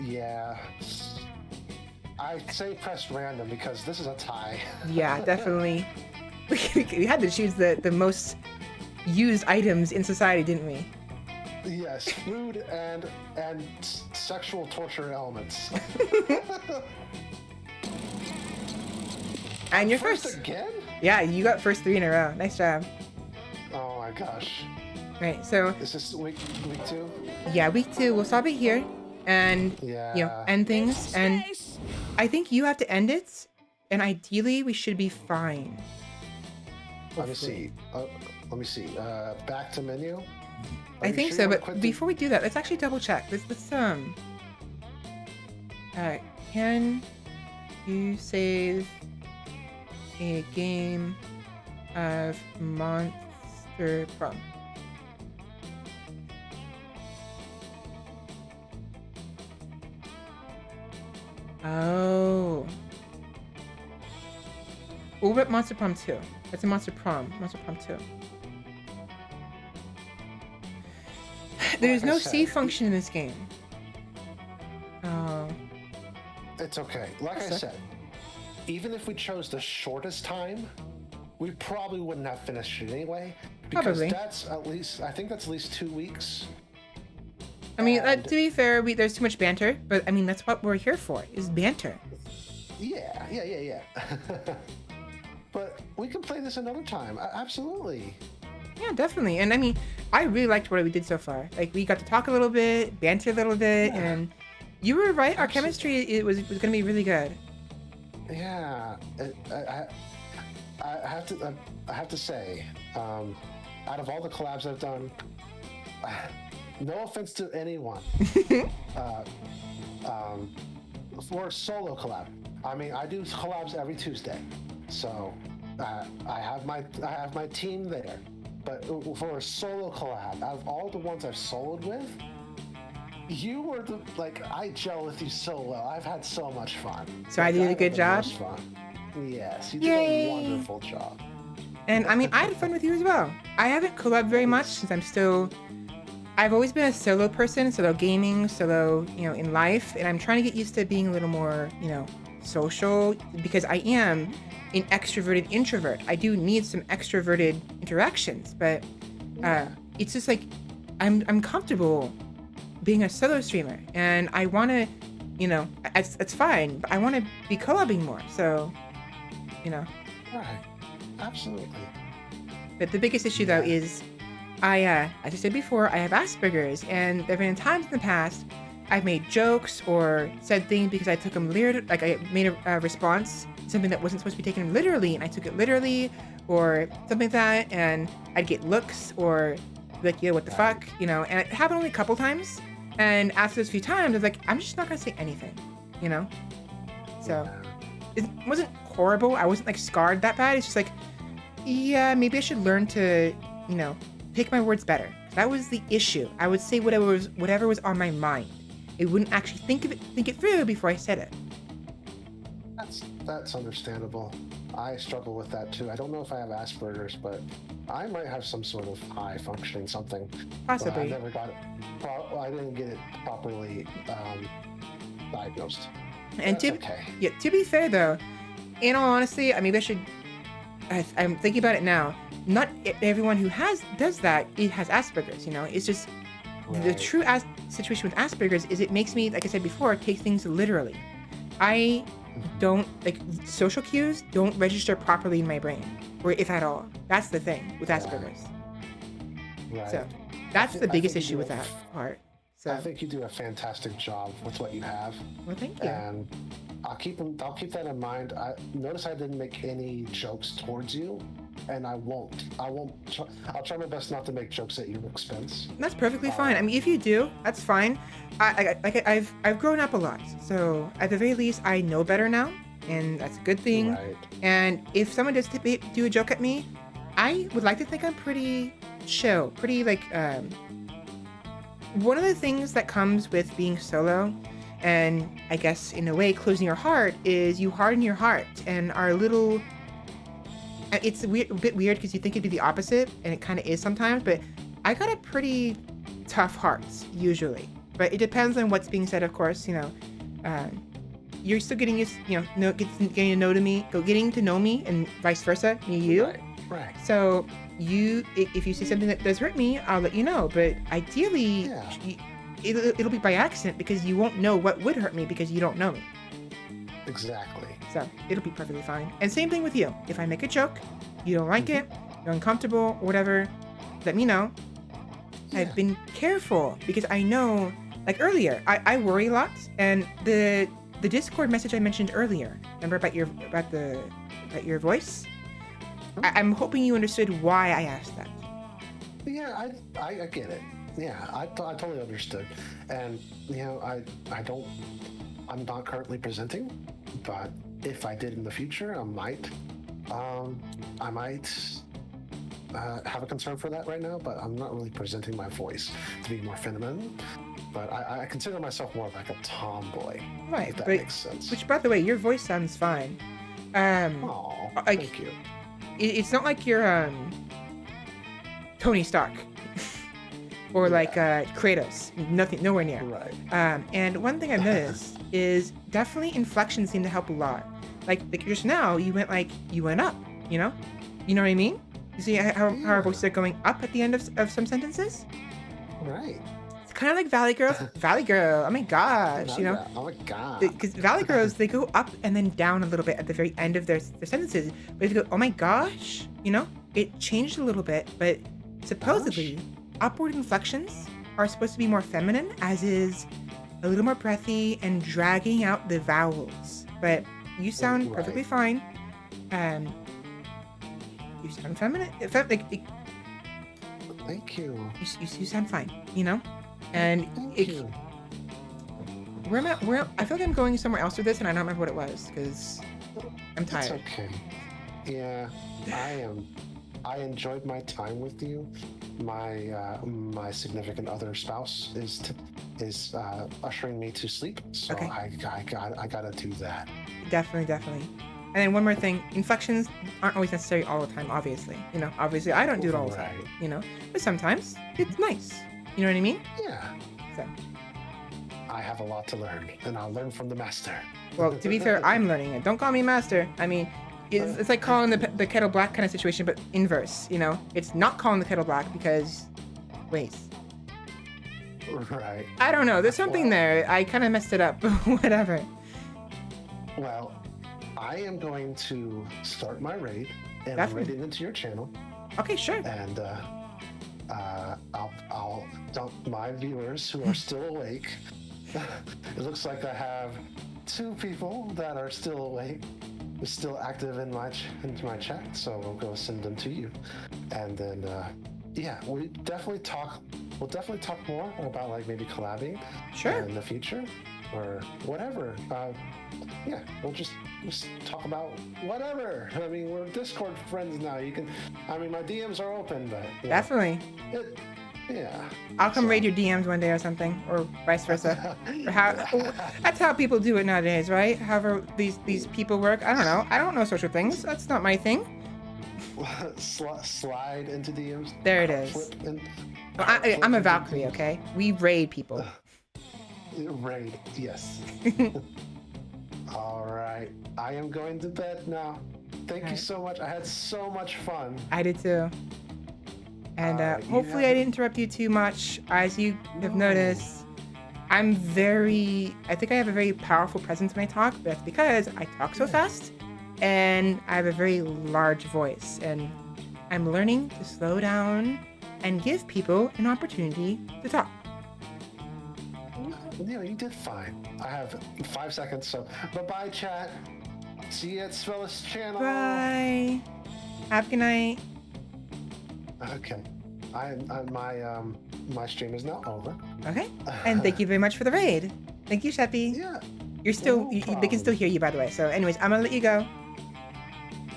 B: Yeah. I say press random because this is a tie.
A: Yeah, definitely. We had to choose the most used items in society, didn't we?
B: Yes, food and sexual torture elements.
A: And you're first.
B: Again?
A: Yeah, you got first 3 in a row. Nice job.
B: Oh my gosh.
A: Right, so
B: Is this week 2?
A: yeah, week 2. We'll stop it here and end things. And I think you have to end it. And ideally, we should be fine.
B: Let me see. Back to menu.
A: I think so, but before we do that, let's actually double check. Let's can you save a game of Monster Prom? Oh. What about Monster Prom 2? That's a Monster Prom 2. There's no save function in this game. Oh.
B: It's okay. Like I said, even if we chose the shortest time, we probably wouldn't have finished it anyway. Because that's at least 2 weeks.
A: I mean, to be fair, there's too much banter, but I mean, that's what we're here for, is banter.
B: Yeah. But we can play this another time. Absolutely.
A: Yeah, definitely. And I mean, I really liked what we did so far. Like, we got to talk a little bit, banter a little bit, and you were right. Our chemistry was going to be really good.
B: Yeah. I have to say, out of all the collabs I've done, no offense to anyone, for a solo collab. I mean, I do collabs every Tuesday, so I have my team there. But for a solo collab, out of all the ones I've soloed with, you were I gel with you so well. I've had so much fun.
A: So I did a good job?
B: Fun. Yes, you
A: Yay.
B: did a wonderful job.
A: And I mean, I had fun with you as well. I haven't collabed very much since I've always been a solo person, solo gaming, solo, in life. And I'm trying to get used to being a little more, social, because I am an extroverted introvert. I do need some extroverted interactions, but it's just like, I'm comfortable being a solo streamer, and I want to, it's fine, but I want to be collabing more. So,
B: Right. Absolutely.
A: But the biggest issue though is as I said before, I have Asperger's, and there have been times in the past I've made jokes or said things because I took them literally, like I made a response to something that wasn't supposed to be taken literally, and I took it literally, or something like that, and I'd get looks or like, what the fuck, and it happened only a couple times, and after those few times, I was like, I'm just not gonna say anything, So it wasn't horrible. I wasn't like scarred that bad. It's just like, yeah, maybe I should learn to, pick my words better. That was the issue. I would say whatever was on my mind. I wouldn't actually think it through before I said it.
B: That's understandable. I struggle with that too. I don't know if I have Asperger's, but I might have some sort of high functioning something.
A: Possibly.
B: I never got it. I didn't get it properly diagnosed.
A: And
B: okay.
A: To be fair though, in all honesty, I'm thinking about it now. Not everyone who does that, it has Asperger's. It's just the true situation with Asperger's is it makes me, like I said before, take things literally. I don't social cues don't register properly in my brain, or if at all. That's the thing with Asperger's.
B: Right.
A: So that's the biggest issue with that part. So
B: I think you do a fantastic job with what you have.
A: Well, thank you.
B: And I'll keep that in mind. Notice I didn't make any jokes towards you, and I won't. I'll try my best not to make jokes at your expense.
A: That's perfectly fine. I mean, if you do, that's fine. I've grown up a lot, so at the very least, I know better now, and that's a good thing.
B: Right.
A: And if someone does do a joke at me, I would like to think I'm pretty chill, pretty one of the things that comes with being solo, and I guess in a way closing your heart, is you harden your heart and are a little. It's a bit weird because you think it'd be the opposite, and it kind of is sometimes. But I got a pretty tough heart usually, but it depends on what's being said, of course. You're still getting used, getting to know me, and vice versa, me you.
B: Right.
A: So if you see something that does hurt me, I'll let you know. But ideally, it'll be by accident, because you won't know what would hurt me because you don't know me.
B: Exactly.
A: So it'll be perfectly fine. And same thing with you. If I make a joke, you don't like it, you're uncomfortable, or whatever, let me know. Yeah. I've been careful because I know, like earlier, I worry a lot, and the Discord message I mentioned earlier, remember about your voice? I'm hoping you understood why I asked that.
B: Yeah, I get it. Yeah, I totally understood. And, I'm not currently presenting, but if I did in the future, I might have a concern for that right now, but I'm not really presenting my voice to be more feminine. But I consider myself more like a tomboy.
A: Right,
B: if that makes sense.
A: Which, by the way, your voice sounds fine.
B: Thank you.
A: It's not like you're Tony Stark or Kratos. Nowhere near.
B: Right.
A: And one thing I've noticed is definitely inflections seem to help a lot. Like just now, you went up. You know what I mean? You see how our voices are going up at the end of some sentences?
B: Right.
A: It's kind of like Valley Girls. Valley Girl. Oh my gosh.
B: Oh my god.
A: Because Valley Girls, they go up and then down a little bit at the very end of their sentences. But if you go, oh my gosh, it changed a little bit. But supposedly, upward inflections are supposed to be more feminine, as is a little more breathy and dragging out the vowels. But you sound perfectly fine. You sound feminine.
B: Thank you.
A: You sound fine, And
B: Thank
A: it,
B: you.
A: I feel like I'm going somewhere else with this, and I don't remember what it was because I'm
B: It's
A: tired.
B: okay. Yeah, I enjoyed my time with you. My significant other spouse is ushering me to sleep, so
A: Okay.
B: I gotta do that.
A: Definitely, definitely. And then one more thing, inflections aren't always necessary all the time, obviously. You know, obviously I don't do it all the time,
B: Right.
A: you know, but sometimes it's nice. You know what I mean?
B: Yeah,
A: So,
B: I have a lot to learn, and I'll learn from the master.
A: well, to be fair, I'm learning it. Don't call me master. I mean, it's like calling the kettle black kind of situation, but inverse, you know? It's not calling the kettle black because, wait,
B: Right.
A: I don't know. There's something
B: Well-
A: there. I kind of messed it up. Whatever.
B: Well, I am going to start my raid and
A: Definitely.
B: raid it into your channel,
A: Okay, sure.
B: and I'll dump my viewers who are still awake. It looks like I have 2 people that are still awake, still active in my chat, so we'll go send them to you, and then yeah, we'll definitely talk more about like maybe collabing
A: Sure.
B: in the future or whatever. Yeah, we'll just talk about whatever. I mean, we're Discord friends now. You can, I mean, my DMs are open, but you know,
A: Definitely.
B: yeah.
A: I'll come
B: So-
A: raid your DMs one day or something, or vice versa. Or that's how people do it nowadays, right? However these people work. I don't know. I don't know social things. That's not my thing.
B: Slide into DMs.
A: There it is.
B: Flip in,
A: Well,
B: flip
A: I'm a
B: into
A: Valkyrie,
B: DMs.
A: okay? We raid people.
B: Raid, yes. All right, I am going to bed now. Thank you
A: Alright.
B: so much. I had so much fun.
A: I did too. And
B: You
A: hopefully I
B: have-
A: didn't interrupt you too much. As you have
B: No.
A: noticed, I think I have a very powerful presence when I talk, but that's because I talk so fast and I have a very large voice. And I'm learning to slow down and give people an opportunity to talk.
B: You know, you did fine. I have 5 seconds, so bye-bye, chat. See you at Svela's channel.
A: Bye. Have a good night.
B: Okay. My stream is now over.
A: Okay. And thank you very much for the raid. Thank you, Sheppy.
B: Yeah.
A: You're still,
B: No
A: they can
B: problem.
A: still hear you, by the way. So anyways, I'm gonna let you go.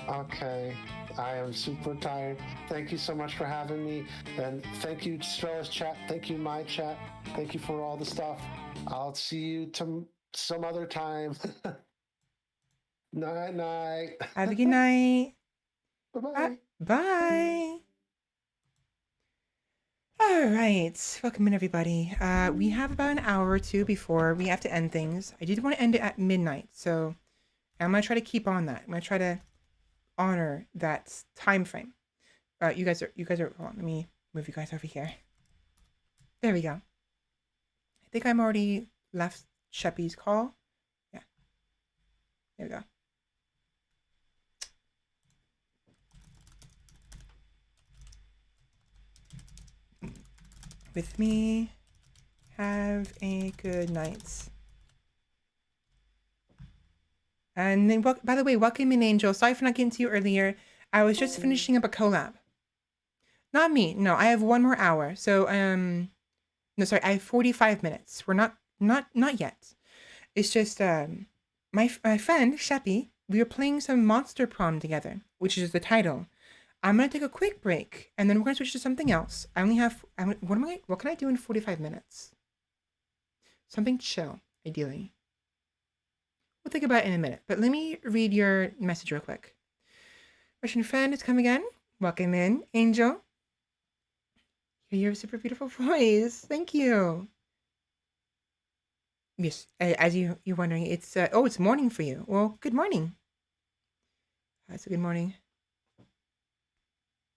B: Okay. I am super tired. Thank you so much for having me. And thank you, Svela's chat. Thank you, my chat. Thank you for all the stuff. I'll see you some other time. Night, night.
A: Have a good night.
B: Bye-bye.
A: Bye. All right. Welcome in, everybody. We have about an hour or two before we have to end things. I did want to end it at midnight, so I'm going to try to keep on that. I'm going to try to honor that time frame. You guys are, hold on, let me move you guys over here. There we go. I think I'm already left Sheppy's call. Yeah. There we go. With me. Have a good night. And then, by the way, welcome in, Angel. Sorry for not getting to you earlier. I was just finishing up a collab. Not me. No, I have 1 more hour. So, no, sorry, I have 45 minutes. We're not yet. It's just, my friend, Sheppy, we were playing some Monster Prom together, which is the title. I'm going to take a quick break, and then we're going to switch to something else. I only have, what can I do in 45 minutes? Something chill, ideally. We'll think about it in a minute, but let me read your message real quick. Russian friend has come again. Welcome in, Angel. You're a super beautiful voice. Thank you. Yes, as you're wondering, it's it's morning for you. Well, good morning. That's a good morning.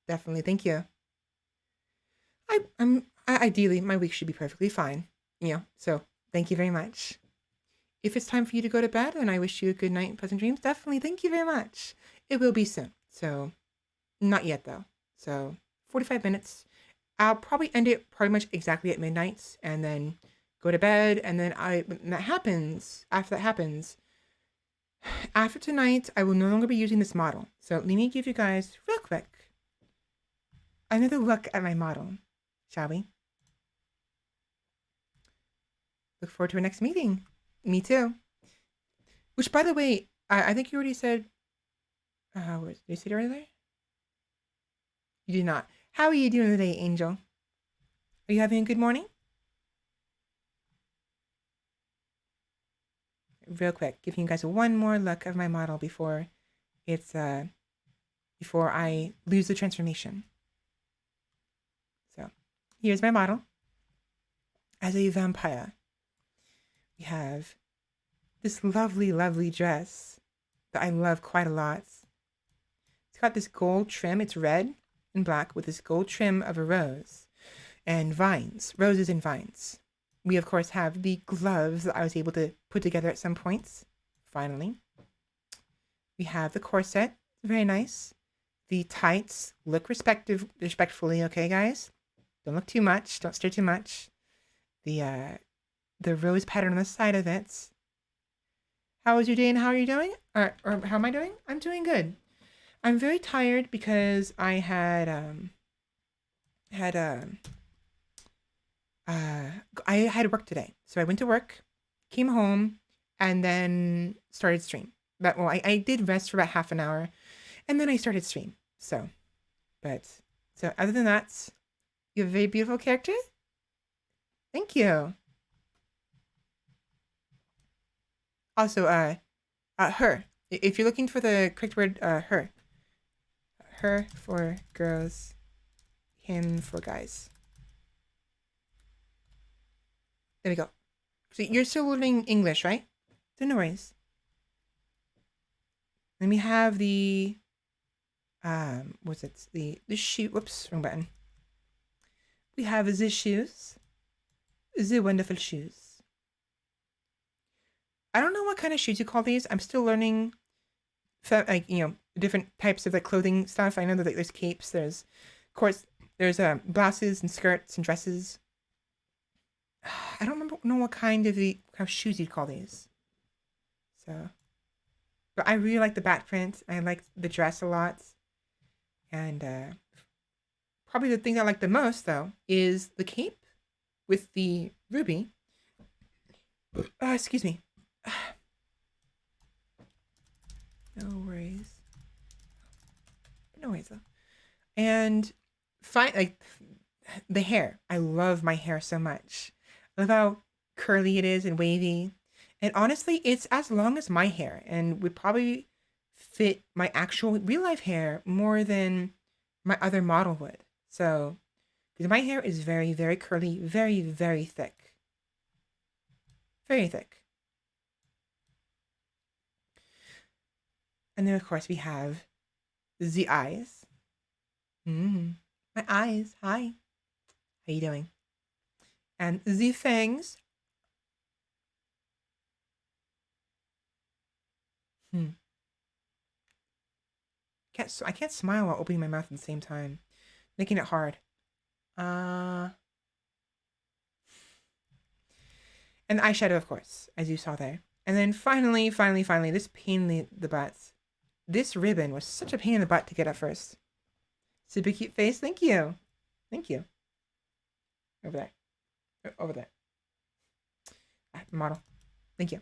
A: Definitely, thank you. Ideally, my week should be perfectly fine. You know, so thank you very much. If it's time for you to go to bed, and I wish you a good night and pleasant dreams, definitely thank you very much. It will be soon. So, not yet though. So, 45 minutes. I'll probably end it pretty much exactly at midnight, and then go to bed. And then after that happens, after tonight, I will no longer be using this model. So let me give you guys real quick another look at my model, shall we? Look forward to our next meeting. Me too. Which, by the way, I think you already said. Did you say it earlier? You did not. How are you doing today, Angel? Are you having a good morning? Real quick, giving you guys one more look of my model before it's before I lose the transformation. So here's my model as a vampire. We have this lovely, lovely dress that I love quite a lot. It's got this gold trim. It's red and black with this gold trim of a rose and vines, roses and vines. We, of course, have the gloves that I was able to put together at some points, finally. We have the corset, very nice. The tights look respectfully, okay, guys? Don't look too much, don't stare too much. The rose pattern on the side of it. How was your day and how are you doing? Or how am I doing? I'm doing good. I'm very tired because I had work today. So I went to work, came home, and then started stream. But well, I did rest for about half an hour, and then I started stream. So other than that, you have a very beautiful character. Thank you. Also, her. If you're looking for the correct word, her. Her for girls, him for guys. There we go. So you're still learning English, right? So no worries. Then we have the, what's it? The shoe. Whoops, wrong button. We have the shoes. The wonderful shoes. I don't know what kind of shoes you call these. I'm still learning, like, you know, different types of like clothing stuff. I know that there's capes. There's, of course, there's blouses and skirts and dresses. I don't know what kind of shoes you'd call these. So, but I really like the back print. I like the dress a lot. And probably the thing I like the most, though, is the cape with the ruby. Excuse me. No worries. No worries, though. And like the hair. I love my hair so much. I love how curly it is and wavy. And honestly, it's as long as my hair and would probably fit my actual real life hair more than my other model would. So, because my hair is very, very curly, very, very thick. Very thick. And then, of course, we have the eyes. My eyes. Hi. How you doing? And the fangs. I can't smile while opening my mouth at the same time, making it hard. And the eyeshadow, of course, as you saw there. And then finally, this pain in the butt. This ribbon was such a pain in the butt to get at first. Super cute face. Thank you. Thank you. Over there. Over there. Model. Thank you.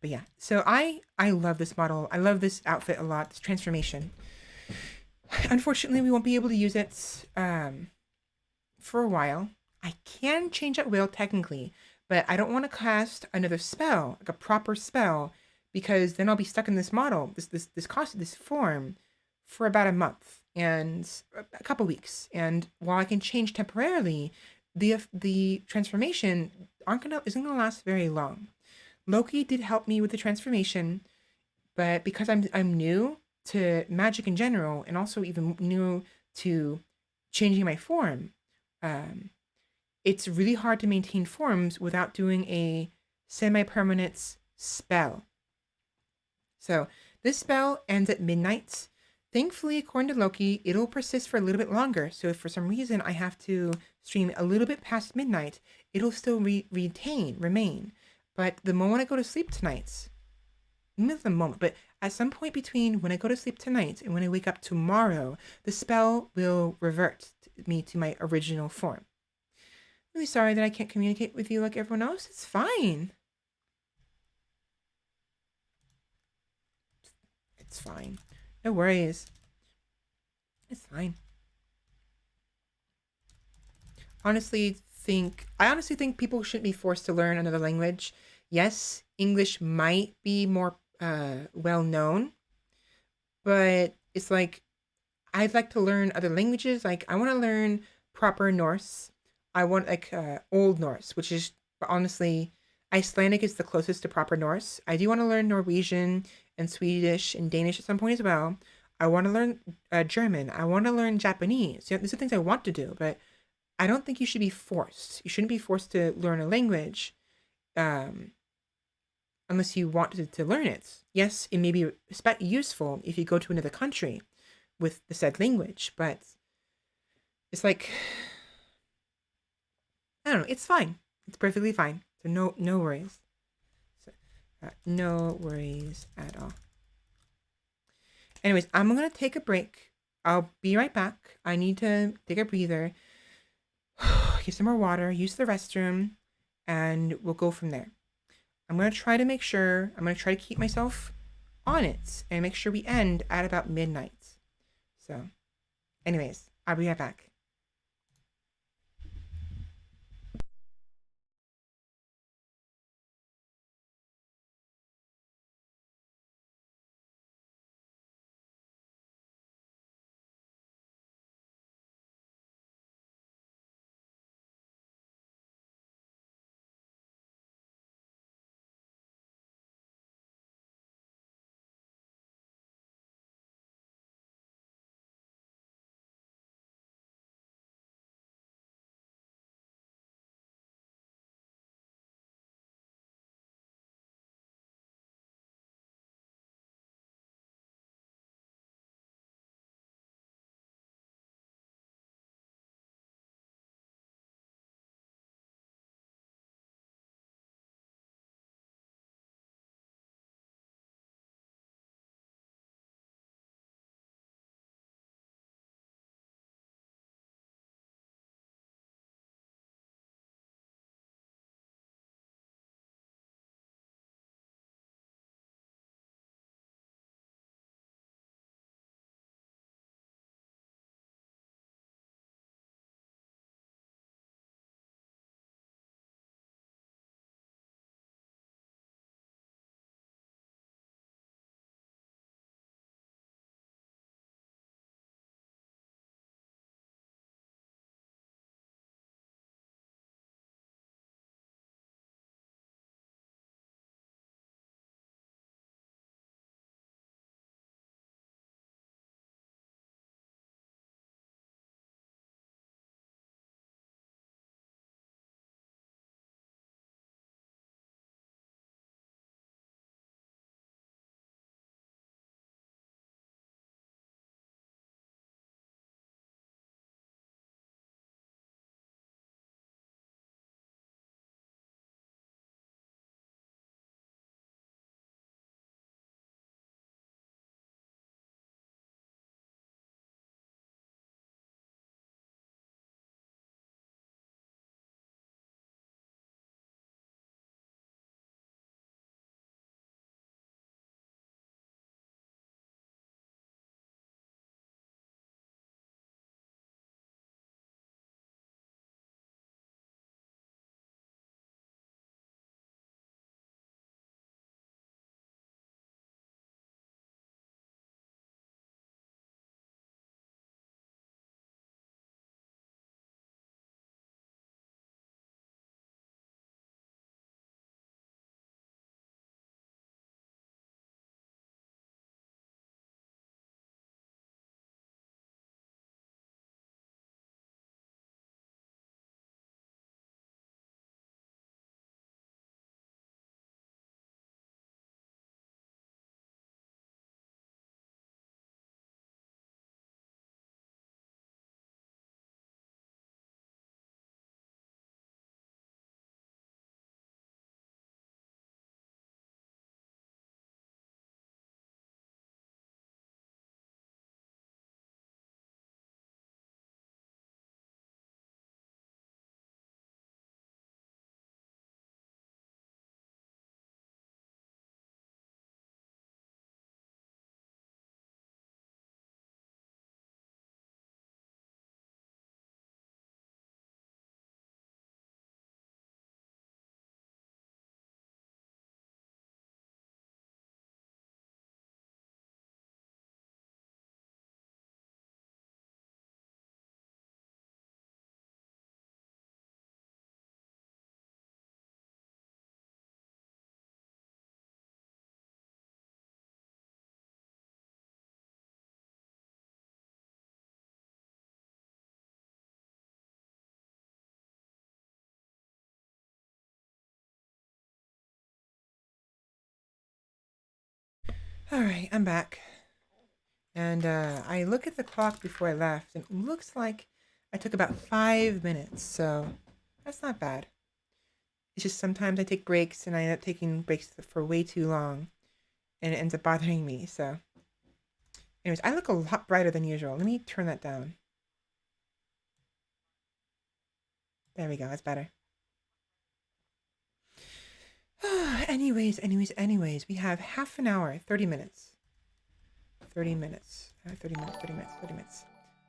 A: But yeah, so I love this model. I love this outfit a lot, this transformation. Unfortunately, we won't be able to use it for a while. I can change at will, technically, but I don't want to cast another spell, like a proper spell, because then I'll be stuck in this model, this form, for about a month and a couple weeks. And while I can change temporarily, the transformation isn't gonna last very long. Loki did help me with the transformation, but because I'm new to magic in general, and also even new to changing my form, it's really hard to maintain forms without doing a semi-permanent spell. So this spell ends at midnight. Thankfully, according to Loki, it'll persist for a little bit longer. So if for some reason I have to stream a little bit past midnight, it'll still remain. But the moment I go to sleep tonight, not the moment, but at some point between when I go to sleep tonight and when I wake up tomorrow, the spell will revert me to my original form. really sorry that I can't communicate with you like everyone else. It's fine. It's fine. No worries. It's fine. I honestly think people shouldn't be forced to learn another language. Yes, English might be more well known, but it's like I'd like to learn other languages. Like I want to learn proper Norse. I want like Old Norse, which is honestly Icelandic is the closest to proper Norse. I do want to learn Norwegian and Swedish and Danish at some point as well. I want to learn German. I want to learn Japanese. These are things I want to do, but I don't think you should be forced. You shouldn't be forced to learn a language unless you want to learn it. Yes, it may be useful if you go to another country with the said language, but it's like, I don't know, it's fine. It's perfectly fine. So no worries. So, no worries at all. Anyways, I'm going to take a break. I'll be right back. I need to take a breather, get some more water, use the restroom, and we'll go from there. I'm going to try to keep myself on it and make sure we end at about midnight. So, anyways, I'll be right back. All right, I'm back. And I look at the clock before I left, and it looks like I took about 5 minutes, so that's not bad. It's just sometimes I take breaks, and I end up taking breaks for way too long, and it ends up bothering me, so. Anyways, I look a lot brighter than usual. Let me turn that down. There we go, that's better. anyways, we have half an hour, 30 minutes. 30 minutes. 30 minutes.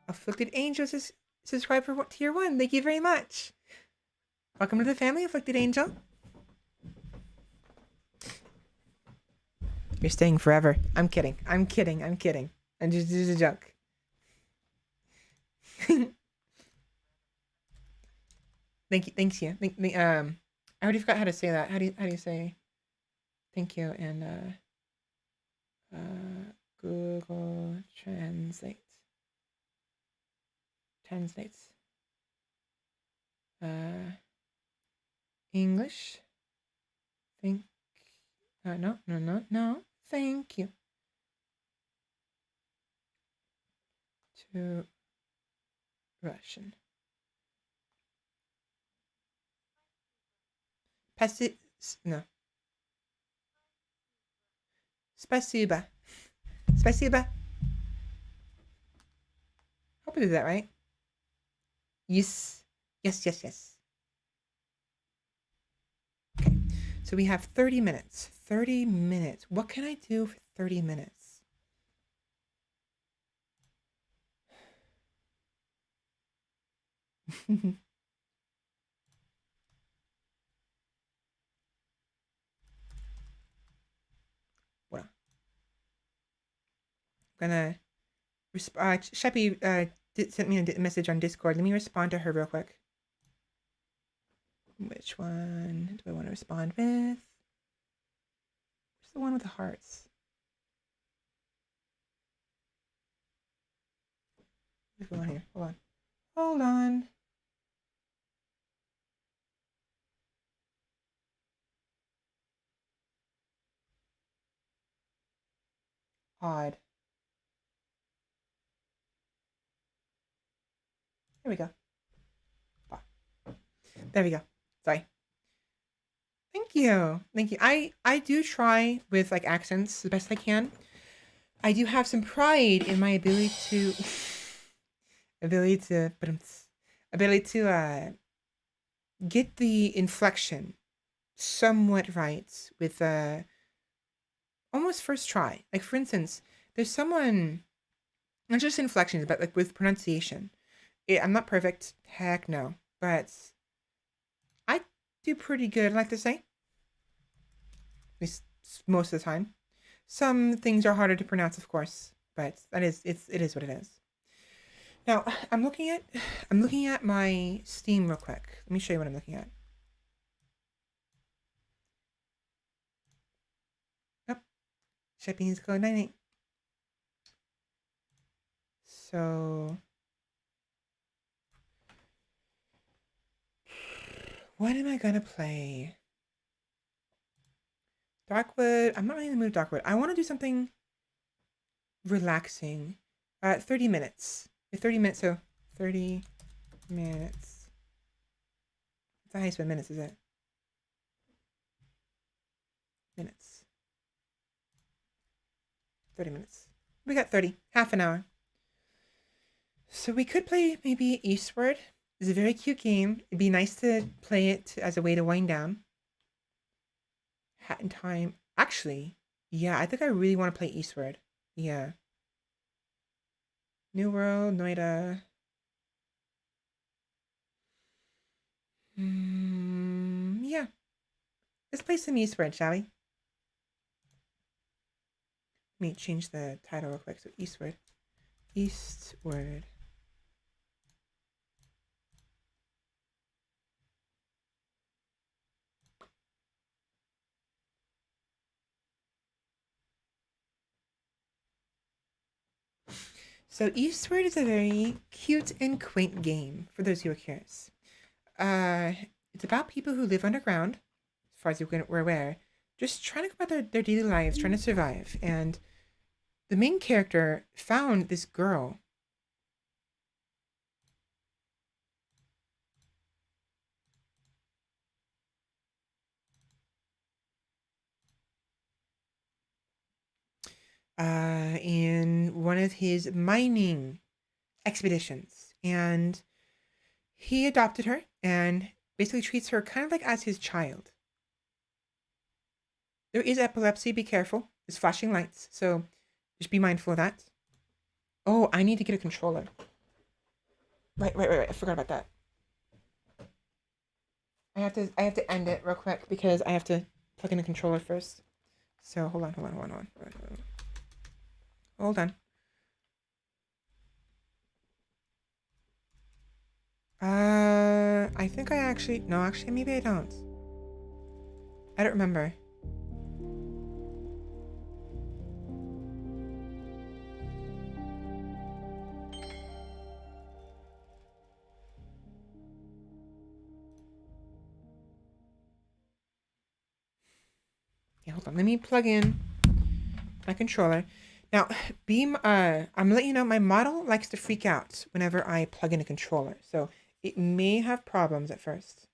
A: Afflicted Angels is subscribed for tier 1. Thank you very much. Welcome to the family, Afflicted Angel. You're staying forever. I'm kidding. I'm just a joke. Thank you. I already forgot how to say that. How do you say thank you and Google translates. English. No. Thank you. To Russian. No. Спасибо. Hope I did that right. Yes. Okay, so we have 30 minutes. 30 minutes. What can I do for 30 minutes? Well, I'm gonna Sheppy sent me a message on Discord. Let me respond to her real quick. Which one do I want to respond with? Where's the one with the hearts? Let's go on here. Hold on. Odd. There we go. There we go. Sorry. Thank you. I do try with like accents the best I can. I do have some pride in my ability to get the inflection somewhat right with almost first try. Like for instance, there's someone, not just inflections, but like with pronunciation. I'm not perfect, heck no, but I do pretty good, I like to say. At least most of the time. Some things are harder to pronounce, of course, but it is what it is. Now, I'm looking at my Steam real quick. Let me show you what I'm looking at. Oh, Sheppy needs to go 98. So, what am I gonna play? Darkwood. I'm not really in the mood for Darkwood. I want to do something relaxing. 30 minutes. 30 minutes, so 30 minutes. That's the highest one minutes, is it? Minutes. 30 minutes. We got 30. Half an hour. So we could play maybe Eastward. It's a very cute game. It'd be nice to play it as a way to wind down. Hat in Time. Actually, yeah, I think I really want to play Eastward. Yeah. New World, Noida. Yeah. Let's play some Eastward, shall we? Let me change the title real quick. So Eastward. Eastward. So Eastward is a very cute and quaint game, for those who are curious. It's about people who live underground, as far as we're aware. just trying to go about their daily lives, trying to survive. And the main character found this girl. In one of his mining expeditions. And he adopted her and basically treats her kind of like as his child. There is epilepsy, be careful. There's flashing lights, so just be mindful of that. Oh, I need to get a controller. Right. I forgot about that. I have to end it real quick because I have to plug in a controller first. So hold on. Hold on. I think I actually... No, actually, maybe I don't. I don't remember. Yeah, hold on. Let me plug in my controller. Now, I'm gonna let you know my model likes to freak out whenever I plug in a controller. So it may have problems at first.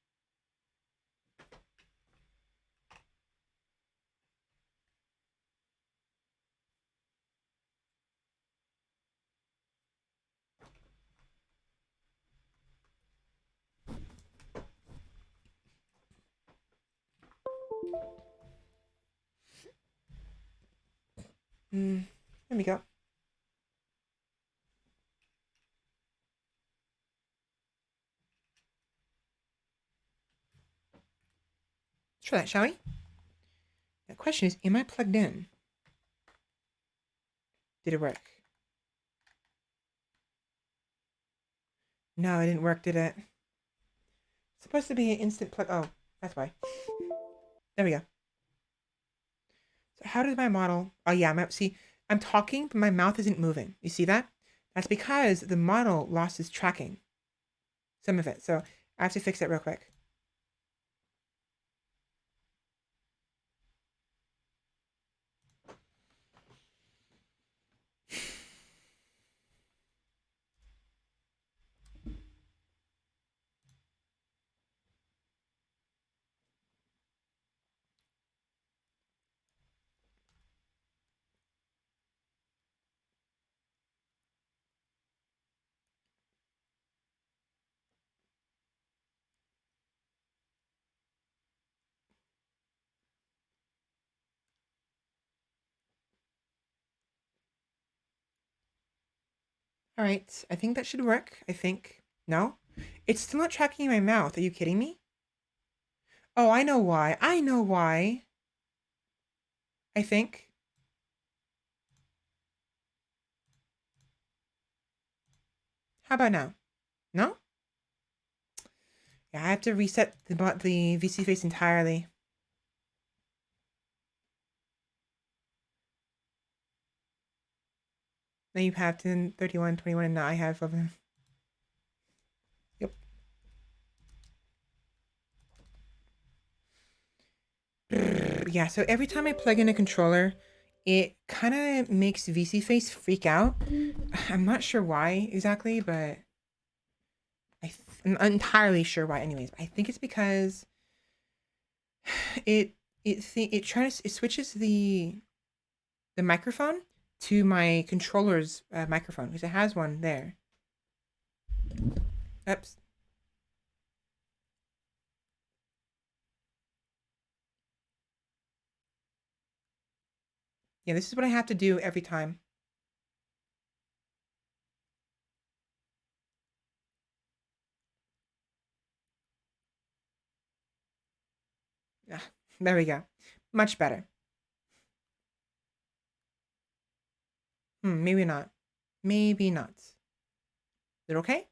A: There we go. Let's try that, shall we? The question is, am I plugged in? Did it work? No, it didn't work, did it? It's supposed to be an instant plug. Oh, that's why. There we go. So how does my model... Oh, yeah. See, I'm talking, but my mouth isn't moving. You see that? That's because the model lost its tracking. Some of it. So I have to fix it real quick. All right. I think that should work. I think. No? It's still not tracking my mouth. Are you kidding me? Oh, I know why. I know why. I think. How about now? No? Yeah, I have to reset the VC face entirely. Now you have 10, 31, 21, and now I have 11. Yep. Yeah, so every time I plug in a controller, it kind of makes VC face freak out. I'm not sure why exactly, but I'm not entirely sure why anyways. I think it's because it switches the microphone to my controller's microphone because it has one there. Oops. Yeah, this is what I have to do every time. Ah, there we go. Much better. Maybe not. Maybe not. Is it okay?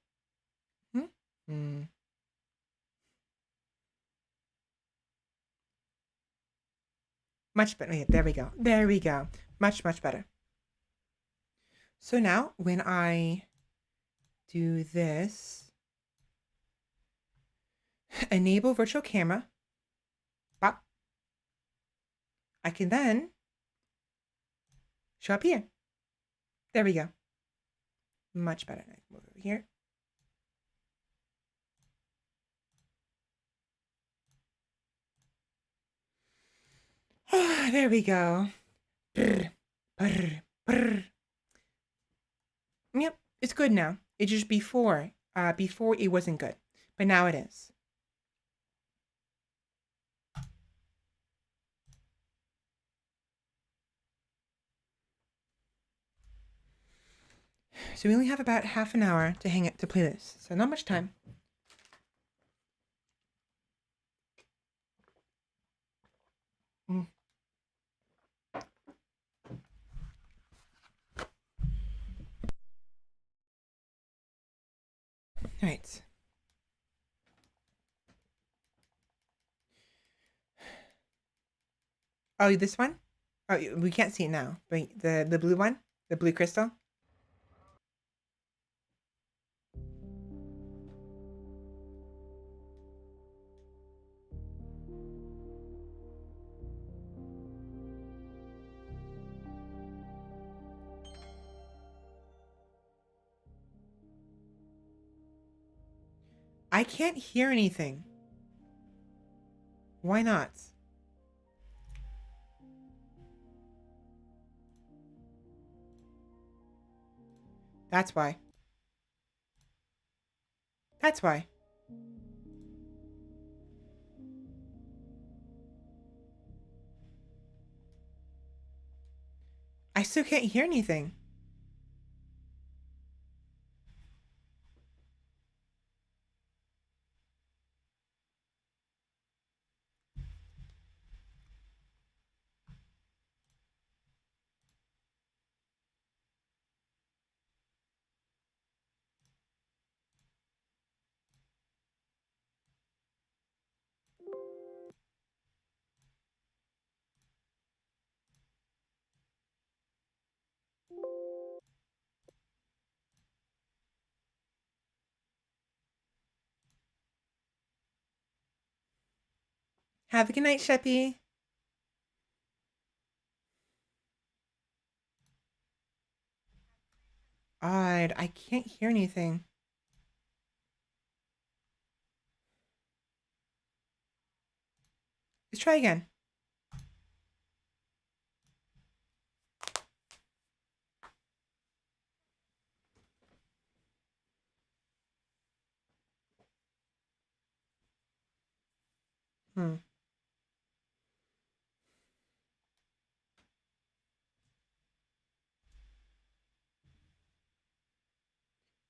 A: Much better. Yeah, there we go. There we go. Much better. So now when I do this, enable virtual camera. Pop. I can then show up here. There we go. Much better. I can move over here. There we go. Brr, brr, brr. Yep, it's good now. It's just before it wasn't good, but now it is. So we only have about half an hour to hang it to play this, so not much time. All right. Oh, this one? Oh, we can't see it now. But the blue one, the blue crystal. I can't hear anything. Why not? That's why. That's why. I still can't hear anything. Have a good night, Sheppy. Odd, I can't hear anything. Let's try again.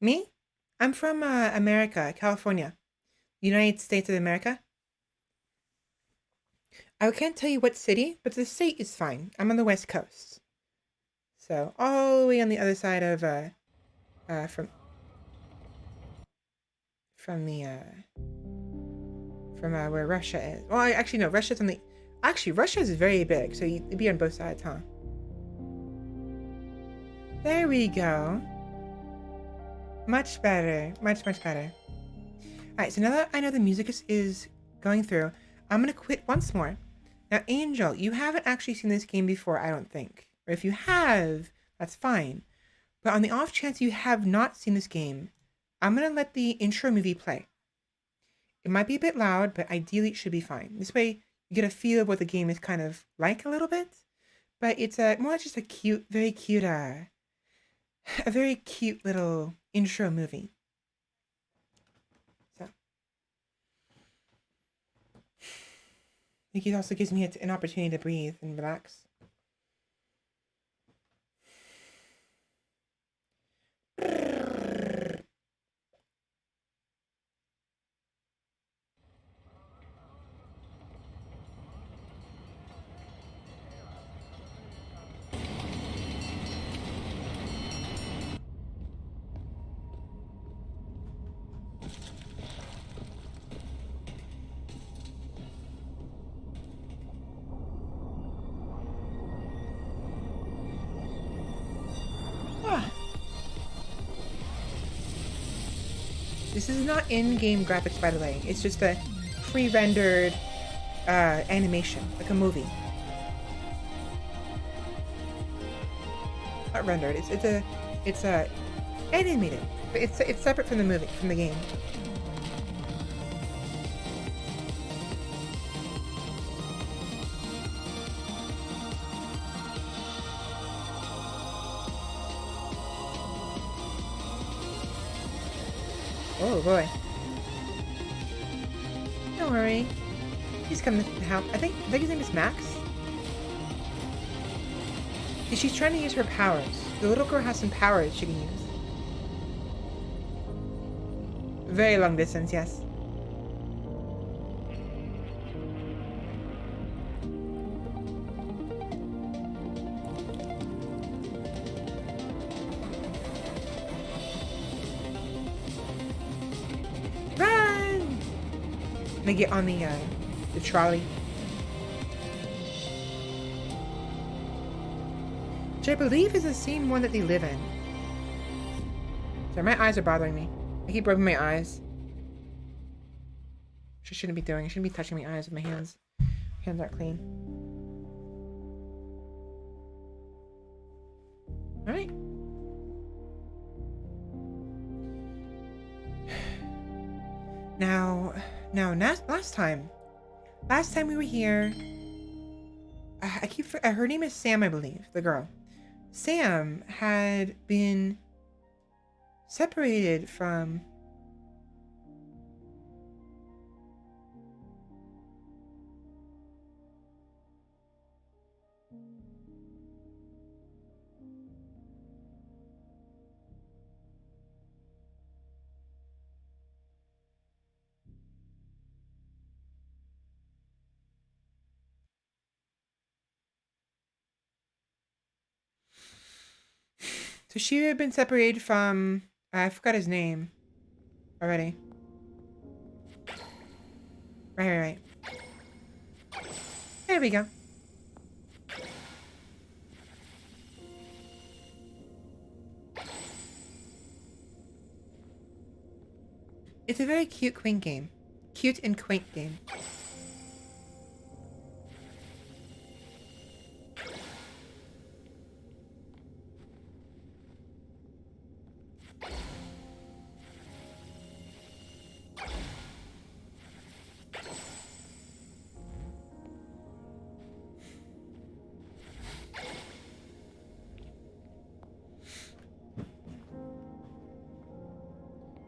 A: Me? I'm from America, California, United States of America. I can't tell you what city, but the state is fine. I'm on the West Coast. So all the way on the other side of from where Russia is. Well, actually no, Russia's on the. Actually, Russia is very big, so you'd be on both sides, huh? There we go. Much better. Much better. Alright, so now that I know the music is going through, I'm going to quit once more. Now, Angel, you haven't actually seen this game before, I don't think. Or if you have, that's fine. But on the off chance you have not seen this game, I'm going to let the intro movie play. It might be a bit loud, but ideally it should be fine. This way, you get a feel of what the game is kind of like a little bit. But it's more just a cute, very cute, a very cute little intro movie. So, I think it also gives me an opportunity to breathe and relax. This is not in-game graphics, by the way. It's just a pre-rendered animation, like a movie. not rendered. It's a animated, but it's separate from the game. Oh boy. Don't worry. He's coming to help. I think his name is Max. She's trying to use her powers. The little girl has some powers she can use. Very long distance, yes. Run! They get on the trolley. Which I believe is the same one that they live in. Sorry, my eyes are bothering me. I keep rubbing my eyes. Which I shouldn't be doing. I shouldn't be touching my eyes with my hands. Hands aren't clean. Alright. Now, last time we were here, her name is Sam, I believe, the girl. Sam had been separated from So she had been separated from... I forgot his name already. Right. There we go. It's a very cute, quaint game. Cute and quaint game.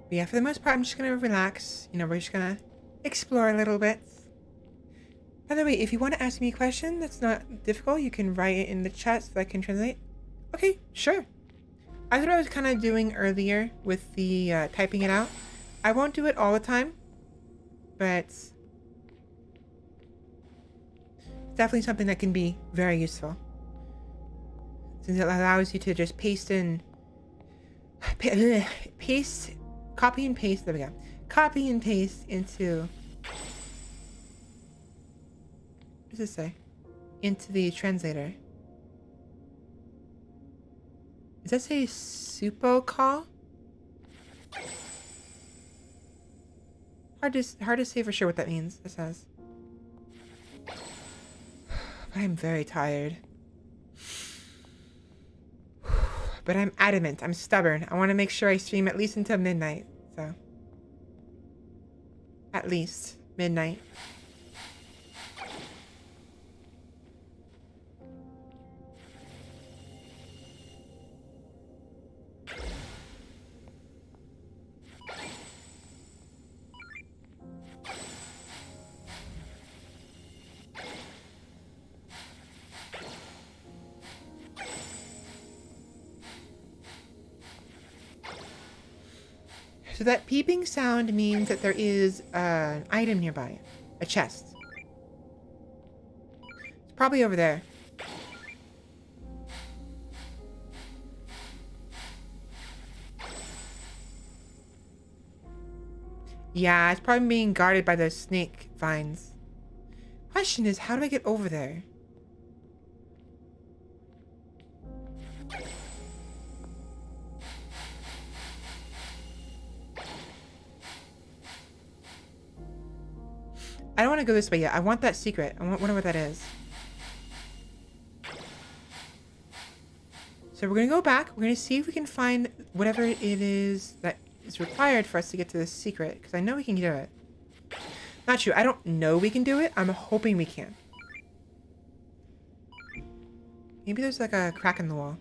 A: But yeah, for the most part, I'm just gonna relax. You know, we're just gonna explore a little bit. By the way, if you want to ask me a question that's not difficult, you can write it in the chat so I can translate. Okay, sure. I thought I was kind of doing earlier with the typing it out. I won't do it all the time, but it's definitely something that can be very useful, since it allows you to just paste in, copy and paste. There we go. Copy and paste into. What does it say? Into the translator. Does that say supo call? Hard to say for sure what that means. It says. I'm very tired. But I'm adamant. I'm stubborn. I want to make sure I stream at least until midnight. So. At least midnight. So that peeping sound means that there is an item nearby. A chest. It's probably over there. Yeah, it's probably being guarded by those snake vines. Question is, how do I get over there? I don't want to go this way yet. I want that secret. I wonder what that is. So we're gonna go back. We're gonna see if we can find whatever it is that is required for us to get to this secret. Because I know we can do it. Not true. I don't know we can do it. I'm hoping we can. Maybe there's like a crack in the wall.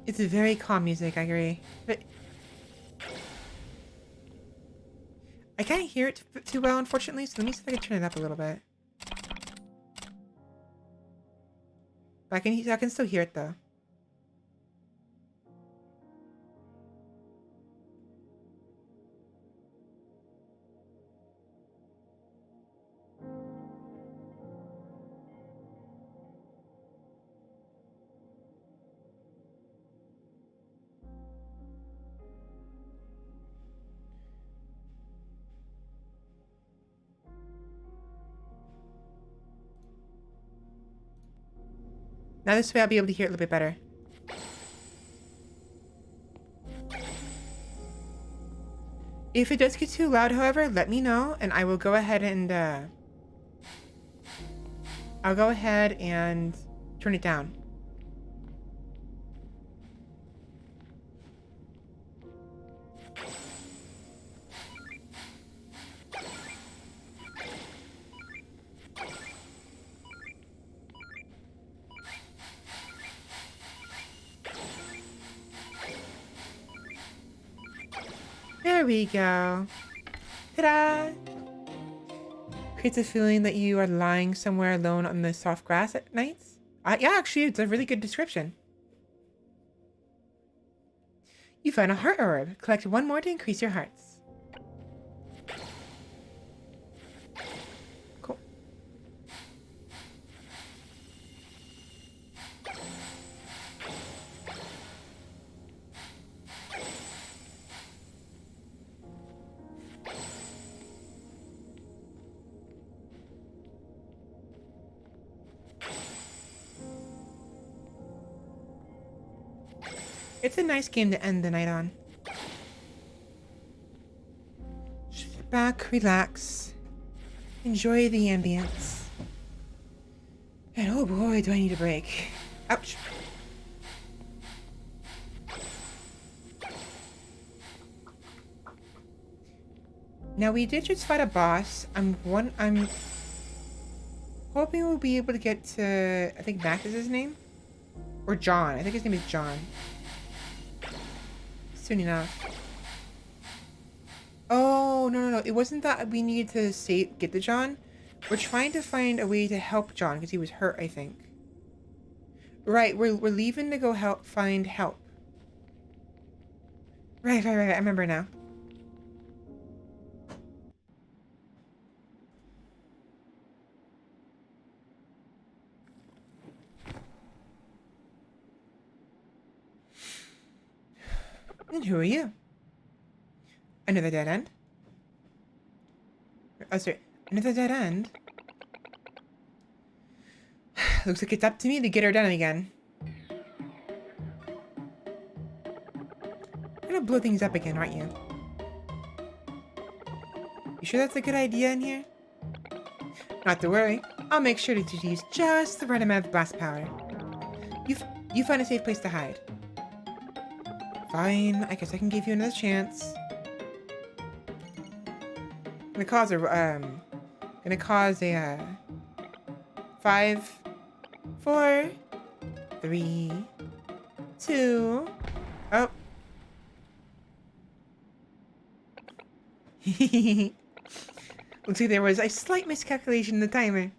A: It's a very calm music, I agree. But I can't hear it too well, unfortunately, so let me see if I can turn it up a little bit. But I can still hear it, though. Now this way I'll be able to hear it a little bit better. If it does get too loud, however, let me know, and I will go ahead and turn it down. There we go. Ta-da! Creates a feeling that you are lying somewhere alone on the soft grass at nights. Yeah, actually, it's a really good description. You found a heart orb. Collect one more to increase your hearts. Cool. It's a nice game to end the night on. Just sit back, relax, enjoy the ambience. And oh boy, do I need a break. Ouch. Now we did just fight a boss. I'm hoping we'll be able to get to, I think Max is his name? Or John. I think his name is John. Soon enough. Oh, no. It wasn't that we needed to get the John. We're trying to find a way to help John because he was hurt, I think. Right, we're leaving to go find help. Right. I remember now. And who are you? Another dead end? Oh, sorry. Another dead end? Looks like it's up to me to get her done again. You're gonna blow things up again, aren't you? You sure that's a good idea in here? Not to worry. I'll make sure to use just the right amount of blast power. You find a safe place to hide. Fine, I guess I can give you another chance. Gonna cause a 5, 4, 3, 2. Oh. Looks like there was a slight miscalculation in the timer.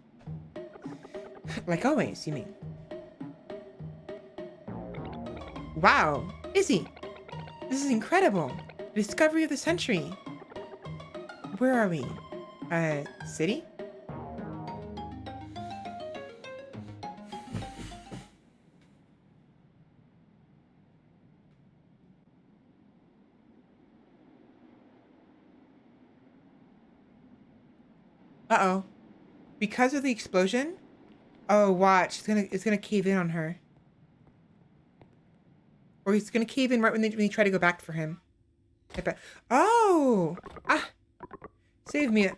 A: Like always, you mean? Wow, Izzy! This is incredible! The discovery of the century! Where are we? City? Uh-oh. Because of the explosion? Oh, watch. It's gonna cave in on her. Or he's gonna cave in right when they try to go back for him. Oh! Ah! Save me a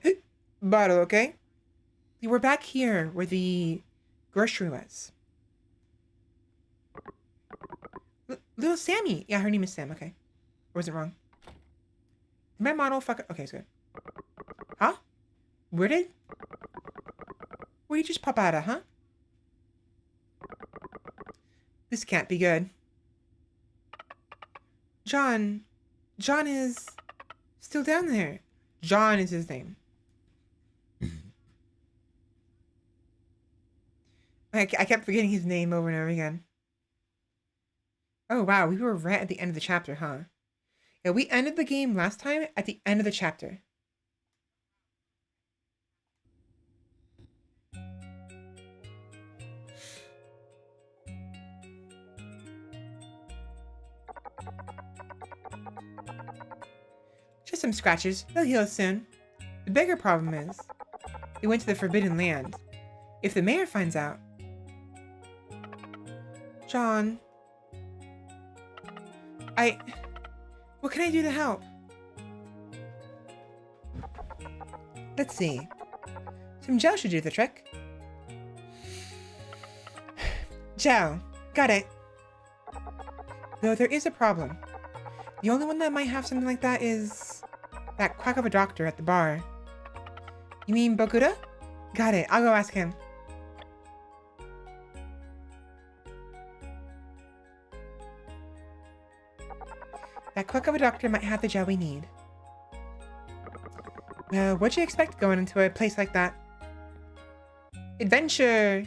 A: bottle, okay? We're back here where the grocery was. Little Sammy. Yeah, her name is Sam, okay. Or was it wrong? Did my model fuck... Okay, it's good. Huh? Where'd you just pop out of, huh? This can't be good. John is still down there. John is his name. I kept forgetting his name over and over again. Oh, wow. We were right at the end of the chapter, huh? Yeah, we ended the game last time at the end of the chapter. Just some scratches. They'll heal soon. The bigger problem is, we went to the Forbidden Land. If the mayor finds out... John... What can I do to help? Let's see. Some gel should do the trick. Gel. Got it. Though there is a problem. The only one that might have something like that is... that quack of a doctor at the bar. You mean Bokuda? Got it. I'll go ask him. That quack of a doctor might have the gel we need. Well, what'd you expect going into a place like that? Adventure!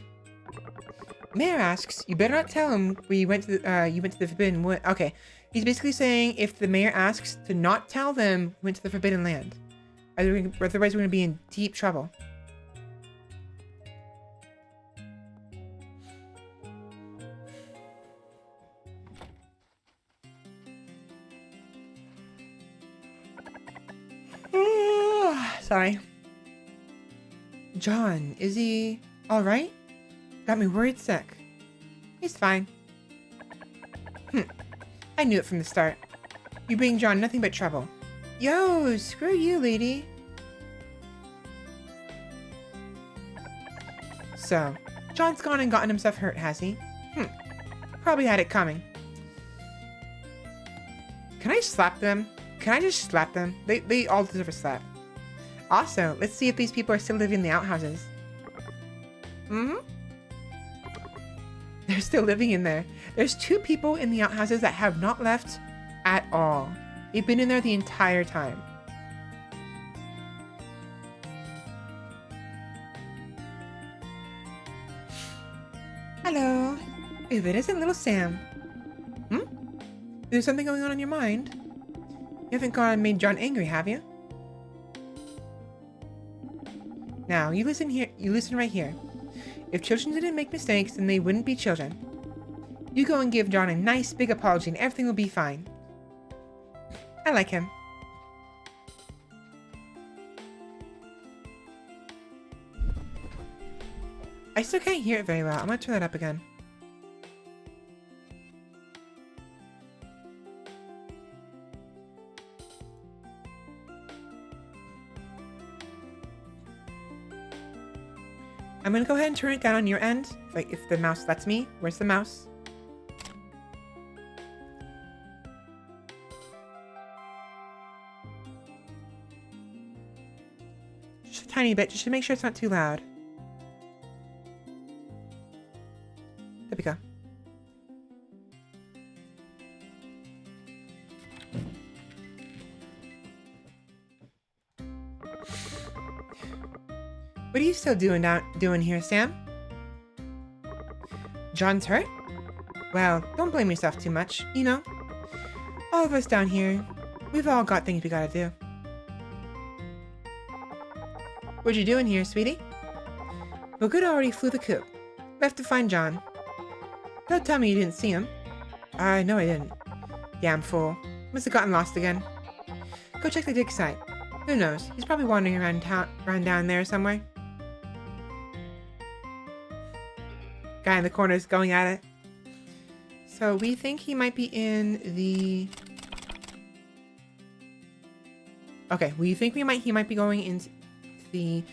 A: Mayor asks, you better not tell him you went to the Forbidden Wood. Okay, he's basically saying if the mayor asks to not tell them we went to the Forbidden Land. Otherwise we're going to be in deep trouble. Sorry. John, is he alright? Got me worried sick. He's fine. I knew it from the start. You bring John nothing but trouble. Yo, screw you, lady. So, John's gone and gotten himself hurt, has he? Probably had it coming. Can I slap them? Can I just slap them? They all deserve a slap. Also, let's see if these people are still living in the outhouses. They're still living in there. There's 2 people in the outhouses that have not left at all. They've been in there the entire time. Hello. If it isn't little Sam. There's something going on in your mind? You haven't gone and made John angry, have you? Now, you listen here. You listen right here. If children didn't make mistakes, then they wouldn't be children. You go and give John a nice big apology and everything will be fine. I like him. I still can't hear it very well. I'm gonna turn that up again. I'm gonna go ahead and turn it down on your end, if the mouse lets me. Where's the mouse? Just a tiny bit, just to make sure it's not too loud. There we go. What are you still doing here, Sam? John's hurt? Well, don't blame yourself too much, you know? All of us down here, we've all got things we gotta do. What you doing here, sweetie? Boguda already flew the coop. Left to find John. Don't tell me you didn't see him. No I didn't. Damn fool. Must have gotten lost again. Go check the dig site. Who knows? He's probably wandering around down there somewhere. Guy in the corner is going at it. So we think he might be in the... Okay, we think he might be going into the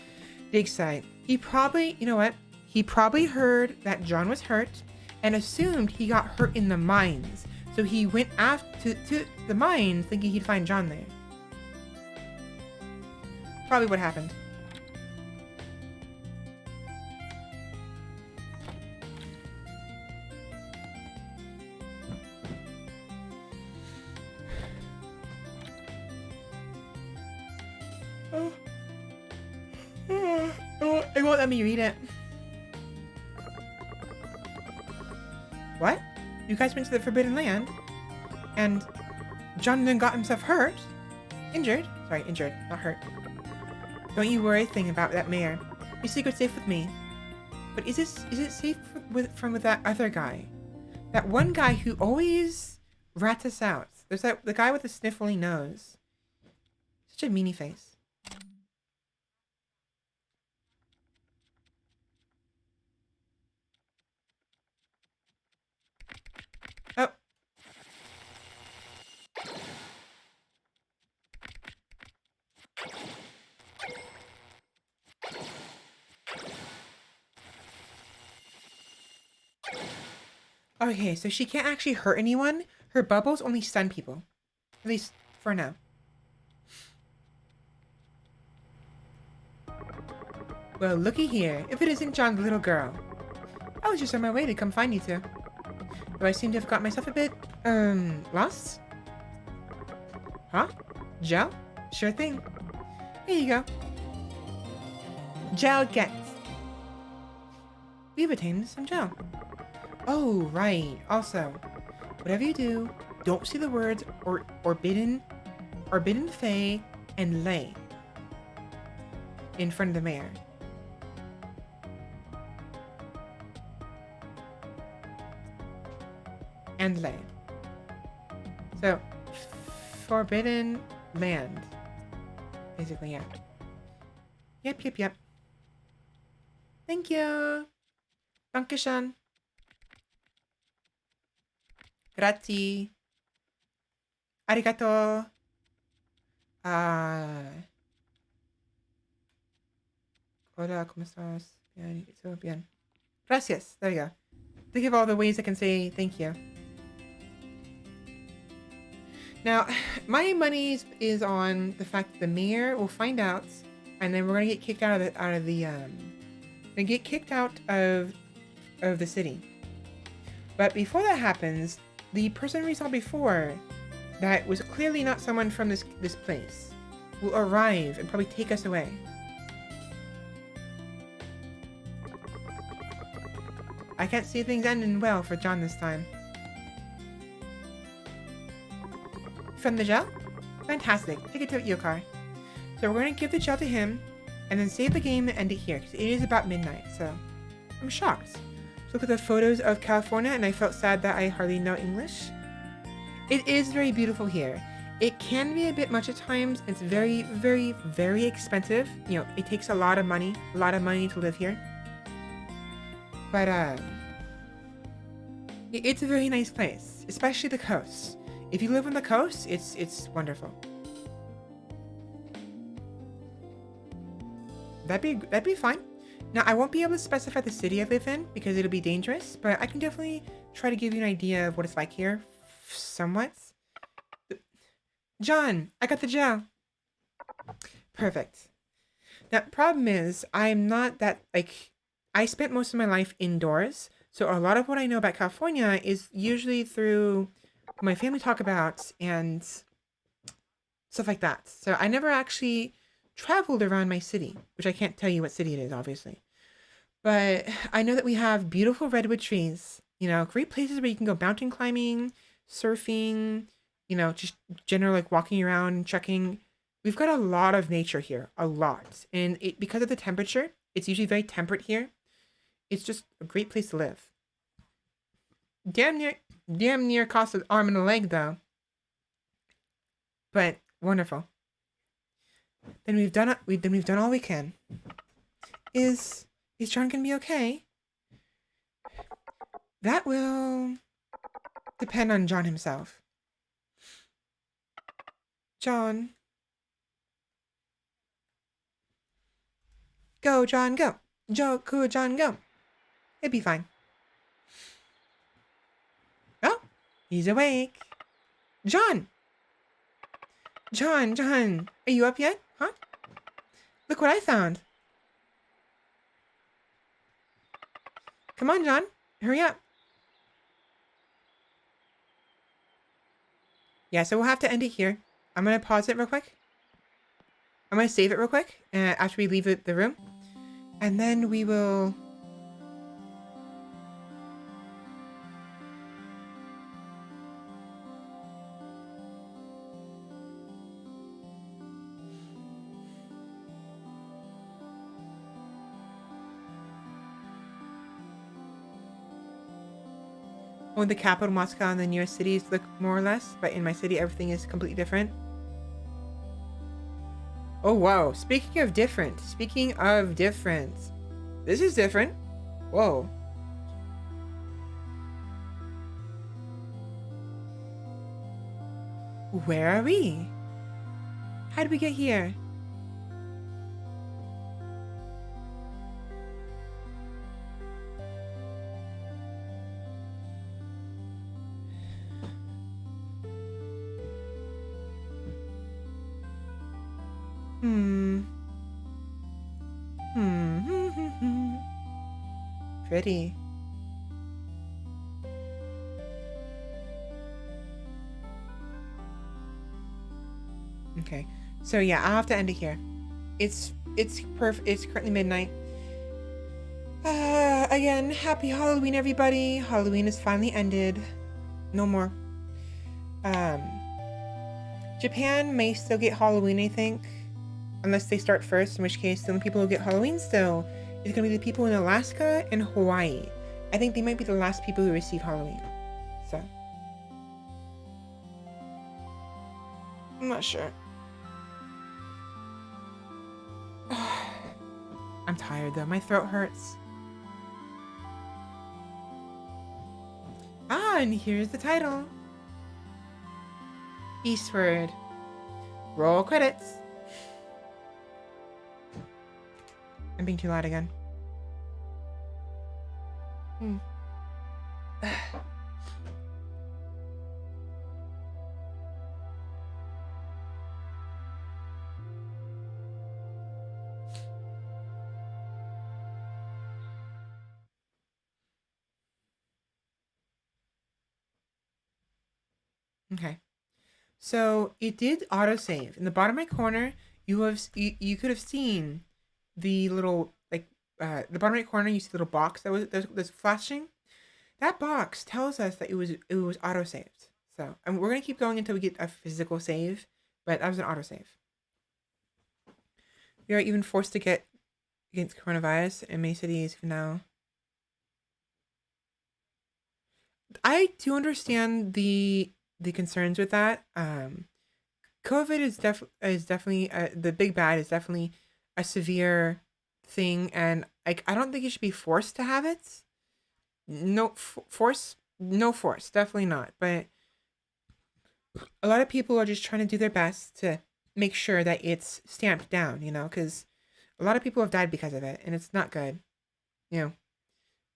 A: dig site. He probably, you know what? He probably heard that John was hurt and assumed he got hurt in the mines. So he went after to the mines thinking he'd find John there. Probably what happened. It won't let me read it. What? You guys went to the Forbidden Land? And John then got himself hurt? Injured? Sorry, injured, not hurt. Don't you worry a thing about that mayor. Your secret's safe with me. But is it safe with that other guy? That one guy who always rats us out. There's the guy with the sniffly nose. Such a meanie face. Oh. Okay, so she can't actually hurt anyone. Her bubbles only stun people. At least for now. Well, looky here. If it isn't John, the little girl. I was just on my way to come find you two. Do I seem to have got myself a bit, lost? Huh? Gel? Sure thing. Here you go. Gel gets. We've attained some gel. Oh, right. Also, whatever you do, don't say the words Orbidden Fae and Lay in front of the mayor. And Lay. So, Forbidden Land. Basically, yeah. Yep. Thank you. Dankeschön. Grazie. Arigato. Hola, ¿cómo estás? Bien, so bien. Gracias. There you go. Think of all the ways I can say thank you. Now, my money is on the fact that the mayor will find out, and then we're gonna get kicked out of the city. But before that happens, the person we saw before, that was clearly not someone from this place, will arrive and probably take us away. I can't see things ending well for John this time. From the gel? Fantastic. Take it to your car. So we're going to give the gel to him, and then save the game and end it here, because it is about midnight, so I'm shocked. Look at the photos of California, and I felt sad that I hardly know English. It is very beautiful here. It can be a bit much at times. It's very, very, very expensive. You know, it takes a lot of money to live here. But it's a very nice place, especially the coast. If you live on the coast, it's wonderful. That'd be fine. Now, I won't be able to specify the city I live in because it'll be dangerous, but I can definitely try to give you an idea of what it's like here, somewhat. John, I got the gel. Perfect. Now, problem is, I'm not that, I spent most of my life indoors, so a lot of what I know about California is usually through my family talk about and stuff like that. So I never actually traveled around my city, which I can't tell you what city it is, obviously. But I know that we have beautiful redwood trees, you know, great places where you can go mountain climbing, surfing, you know, just general walking around and trekking. We've got a lot of nature here, a lot. And because of the temperature, it's usually very temperate here. It's just a great place to live. Damn near cost an arm and a leg though. But wonderful. Then we've done all we can. Is John gonna be okay? That will depend on John himself. John. Go, John, go. Go, John, go. It'd be fine. Oh, he's awake. John! John, are you up yet? Huh? Look what I found. Come on, John. Hurry up. Yeah, so we'll have to end it here. I'm going to pause it real quick. I'm going to save it real quick after we leave the room. And then we will... Oh, the capital Moscow and the nearest cities look more or less, but in my city everything is completely different. Oh wow, speaking of different, this is different. Whoa. Where are we? How did we get here? Pretty. Okay, so yeah, I'll have to end it here. It's perfect. It's currently midnight. Again, happy Halloween, everybody. Halloween is finally ended. No more. Japan may still get Halloween, I think, unless they start first, in which case the only people who get Halloween still is going to be the people in Alaska and Hawaii. I think they might be the last people who receive Halloween. So. I'm not sure. I'm tired though. My throat hurts. Ah, and here's the title. Eastward. Roll credits. I'm being too loud again. Okay. So it did autosave. In the bottom right corner, you could have seen the little the bottom right corner. You see the little box that was flashing. That box tells us that it was autosaved. So we're gonna keep going until we get a physical save, but that was an autosave. We are even forced to get against coronavirus in many cities now. I do understand the concerns with that. COVID is definitely the big bad is definitely a severe thing, and I don't think you should be forced to have it. No force, definitely not. But a lot of people are just trying to do their best to make sure that it's stamped down, because a lot of people have died because of it, and it's not good,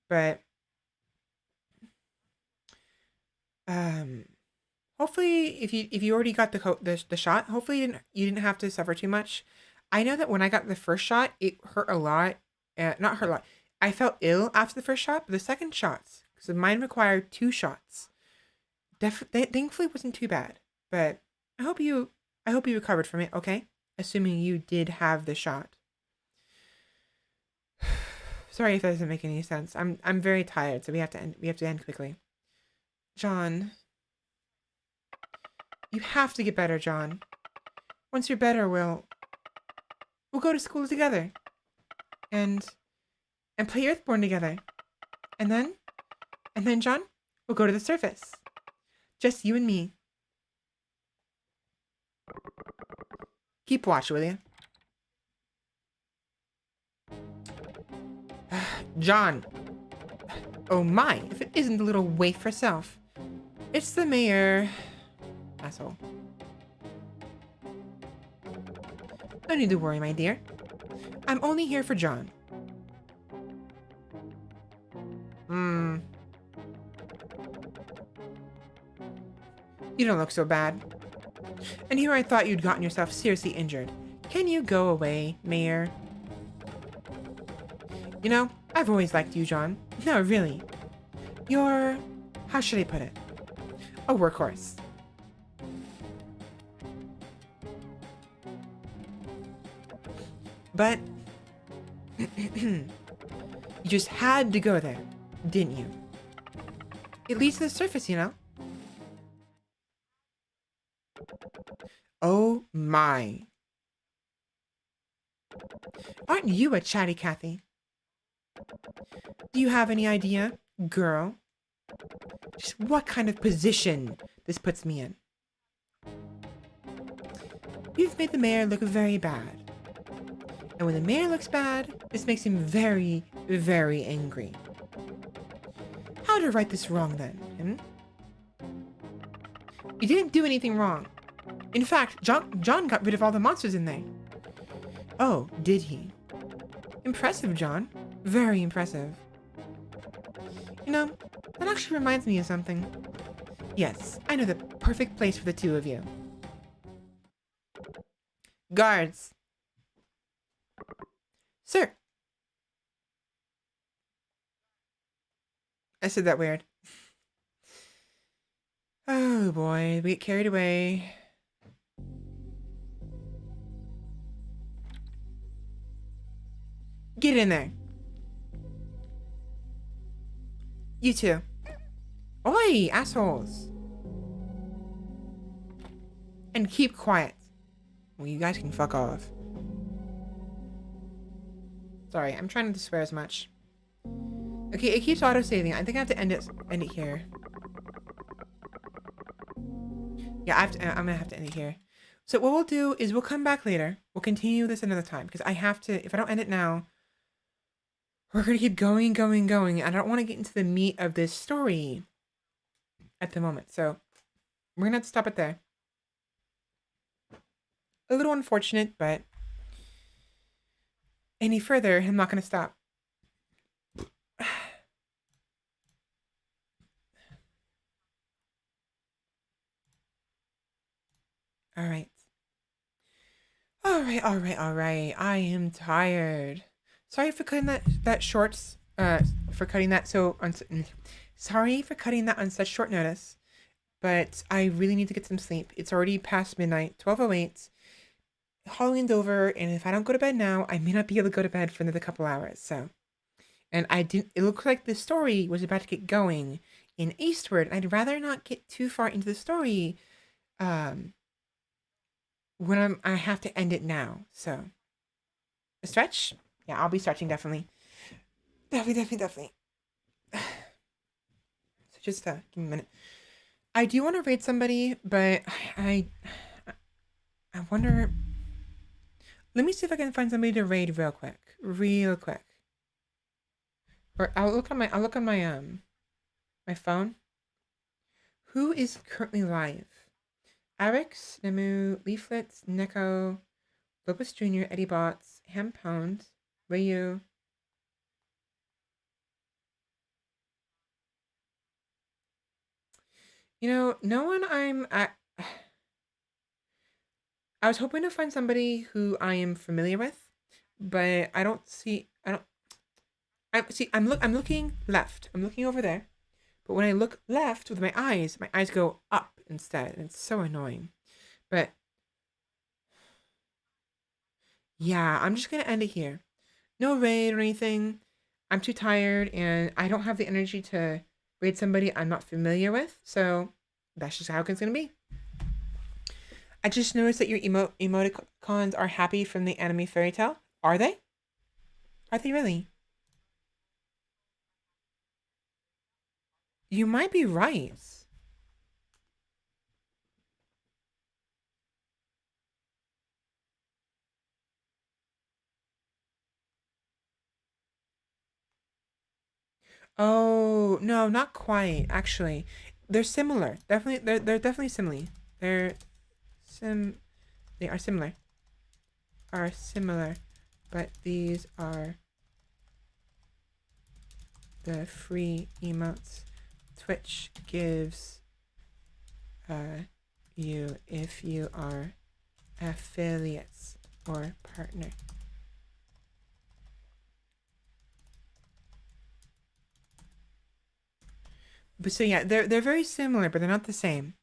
A: But hopefully, if you already got the shot, hopefully you didn't have to suffer too much. I know that when I got the first shot, it hurt a lot. Not hurt a lot. I felt ill after the first shot, but the second shots, because mine required 2 shots, thankfully wasn't too bad. But I hope you recovered from it. Okay, assuming you did have the shot. Sorry if that doesn't make any sense. I'm very tired, so we have to end quickly. John, you have to get better, John. Once you're better, we'll go to school together, and play Earthborn together, and then John, we'll go to the surface, just you and me. Keep watch, will you? John. Oh my, if it isn't the little waif herself. It's the mayor. Asshole. No need to worry, my dear. I'm only here for John. You don't look so bad. And here I thought you'd gotten yourself seriously injured. Can you go away, Mayor? You know, I've always liked you, John. No, really. You're... how should I put it? A workhorse. But... you just had to go there, didn't you? It leads to the surface, you know? Oh my. Aren't you a chatty Cathy? Do you have any idea, girl, just what kind of position this puts me in? You've made the mayor look very bad. And when the mayor looks bad, this makes him very, very angry. How to right this wrong then, You didn't do anything wrong. In fact, John got rid of all the monsters in there. Oh, did he? Impressive, John. Very impressive. You know, that actually reminds me of something. Yes, I know the perfect place for the two of you. Guards. Sir. I said that weird. Oh boy, we get carried away. Get in there. You two. Oi, assholes. And keep quiet. Well, you guys can fuck off. Sorry, I'm trying not to swear as much. Okay, it keeps auto-saving. I think I have to end it here. Yeah, I'm gonna have to end it here. So what we'll do is we'll come back later. We'll continue this another time because I have to, if I don't end it now, we're gonna keep going. I don't want to get into the meat of this story at the moment. So we're gonna have to stop it there. A little unfortunate, but any further, I'm not gonna stop. All right. I am tired. Sorry for cutting that shorts. For cutting that sorry for cutting that on such short notice. But I really need to get some sleep. It's already past midnight, 12:08. Halloween's over, and if I don't go to bed now, I may not be able to go to bed for another couple hours. So, and it looks like the story was about to get going in Eastward, and I'd rather not get too far into the story. When I have to end it now. So, a stretch? Yeah, I'll be stretching definitely. Definitely. So just give me a minute. I do want to raid somebody, but I wonder. Let me see if I can find somebody to raid real quick. Or I'll look on my my phone. Who is currently live? Arix, Nemu, Leaflets, Neko, Lopez Jr., Eddie Bots, Ham Pound, Ryu. You know, no one I was hoping to find somebody who I am familiar with, but I don't see. I'm looking left. I'm looking over there, but when I look left with my eyes go up instead, and it's so annoying. But yeah, I'm just gonna end it here. No raid or anything. I'm too tired, and I don't have the energy to raid somebody I'm not familiar with. So that's just how it's gonna be. I just noticed that your emoticons are happy from the anime fairy tale. Are they? Are they really? You might be right. Oh, no, not quite, actually. they're similar. Definitely, they're definitely similar. They are similar. But these are the free emotes Twitch gives you if you are affiliates or partner. But so yeah, they're very similar, but they're not the same.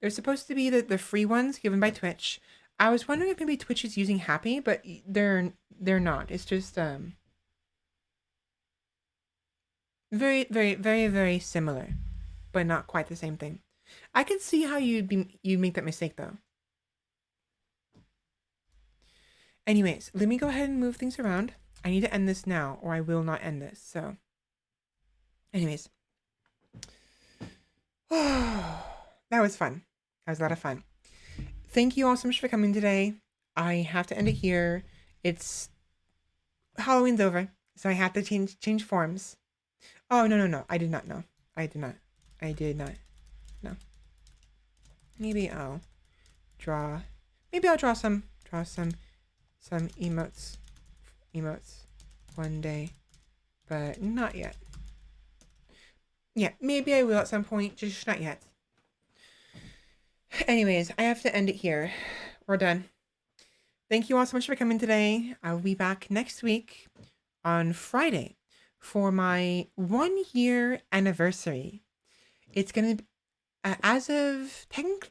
A: They're supposed to be the free ones given by Twitch. I was wondering if maybe Twitch is using Happy, but they're not. It's just very, very, very, very similar, but not quite the same thing. I can see how you'd make that mistake though. Anyways, let me go ahead and move things around. I need to end this now, or I will not end this. So, anyways, that was fun. That was a lot of fun. Thank you all so much for coming today. I have to end it here. It's Halloween's over, so I have to change forms. Oh, no. I did not know. I did not. No. Maybe I'll draw some emotes one day, but not yet. Yeah, maybe I will at some point, just not yet. Anyways, I have to end it here. We're done. Thank you all so much for coming today. I will be back next week on Friday for my 1-year anniversary. It's going to be,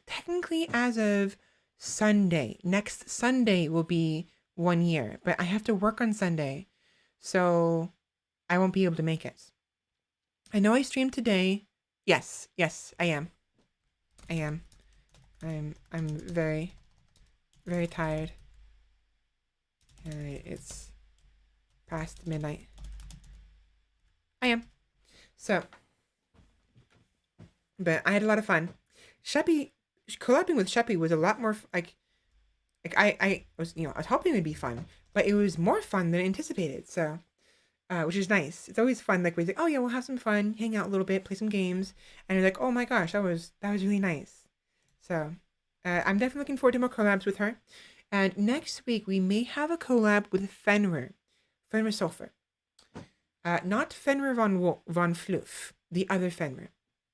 A: technically as of Sunday. Next Sunday will be 1 year, but I have to work on Sunday, so I won't be able to make it. I know I streamed today. Yes, I am. I'm very, very tired. It's past midnight. I am. So, but I had a lot of fun. Collabing with Sheppy was a lot more I was hoping it would be fun, but it was more fun than anticipated. So, which is nice. It's always fun. Like we're like, oh yeah, we'll have some fun, hang out a little bit, play some games, and you're like, oh my gosh, that was really nice. So, I'm definitely looking forward to more collabs with her. And next week we may have a collab with Fenrir Sulfur. Not Fenrir von Floof, the other Fenrir,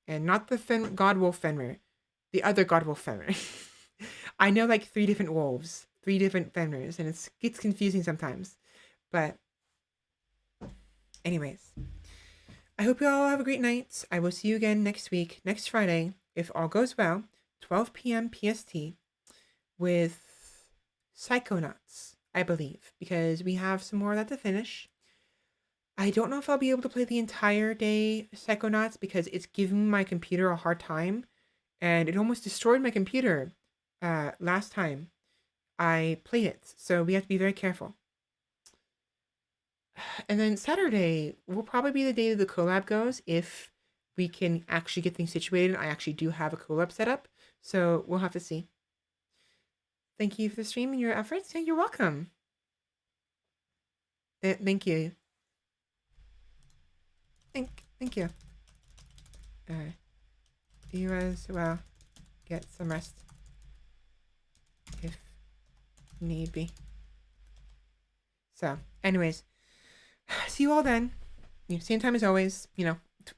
A: and not the Godwolf Fenrir, the other Godwolf Fenrir. I know like 3 different wolves, 3 different Fenrirs, and it gets confusing sometimes. But anyways, I hope you all have a great night. I will see you again next week, next Friday, if all goes well, 12 p.m. PST, with Psychonauts, I believe, because we have some more of that to finish. I don't know if I'll be able to play the entire day Psychonauts because it's giving my computer a hard time, and it almost destroyed my computer last time I played it, so we have to be very careful. And then Saturday will probably be the day that the collab goes, if we can actually get things situated. I actually do have a collab set up, so we'll have to see. Thank you for the stream and your efforts. Yeah, you're welcome. Thank you. Thank you. You as well. Get some rest, if need be. So, anyways, see you all then. Same time as always.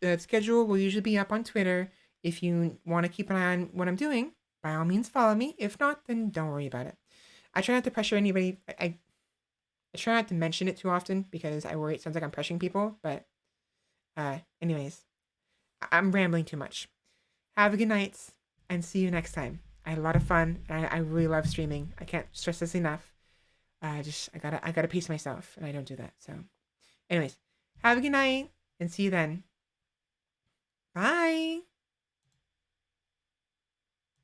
A: The schedule will usually be up on Twitter. If you want to keep an eye on what I'm doing, by all means follow me. If not, then don't worry about it. I try not to pressure anybody. I try not to mention it too often because I worry it sounds like I'm pressuring people. But anyways, I'm rambling too much. Have a good night and see you next time. I had a lot of fun and I really love streaming. I can't stress this enough. I gotta pace myself, and I don't do that. So anyways, have a good night and see you then. Bye.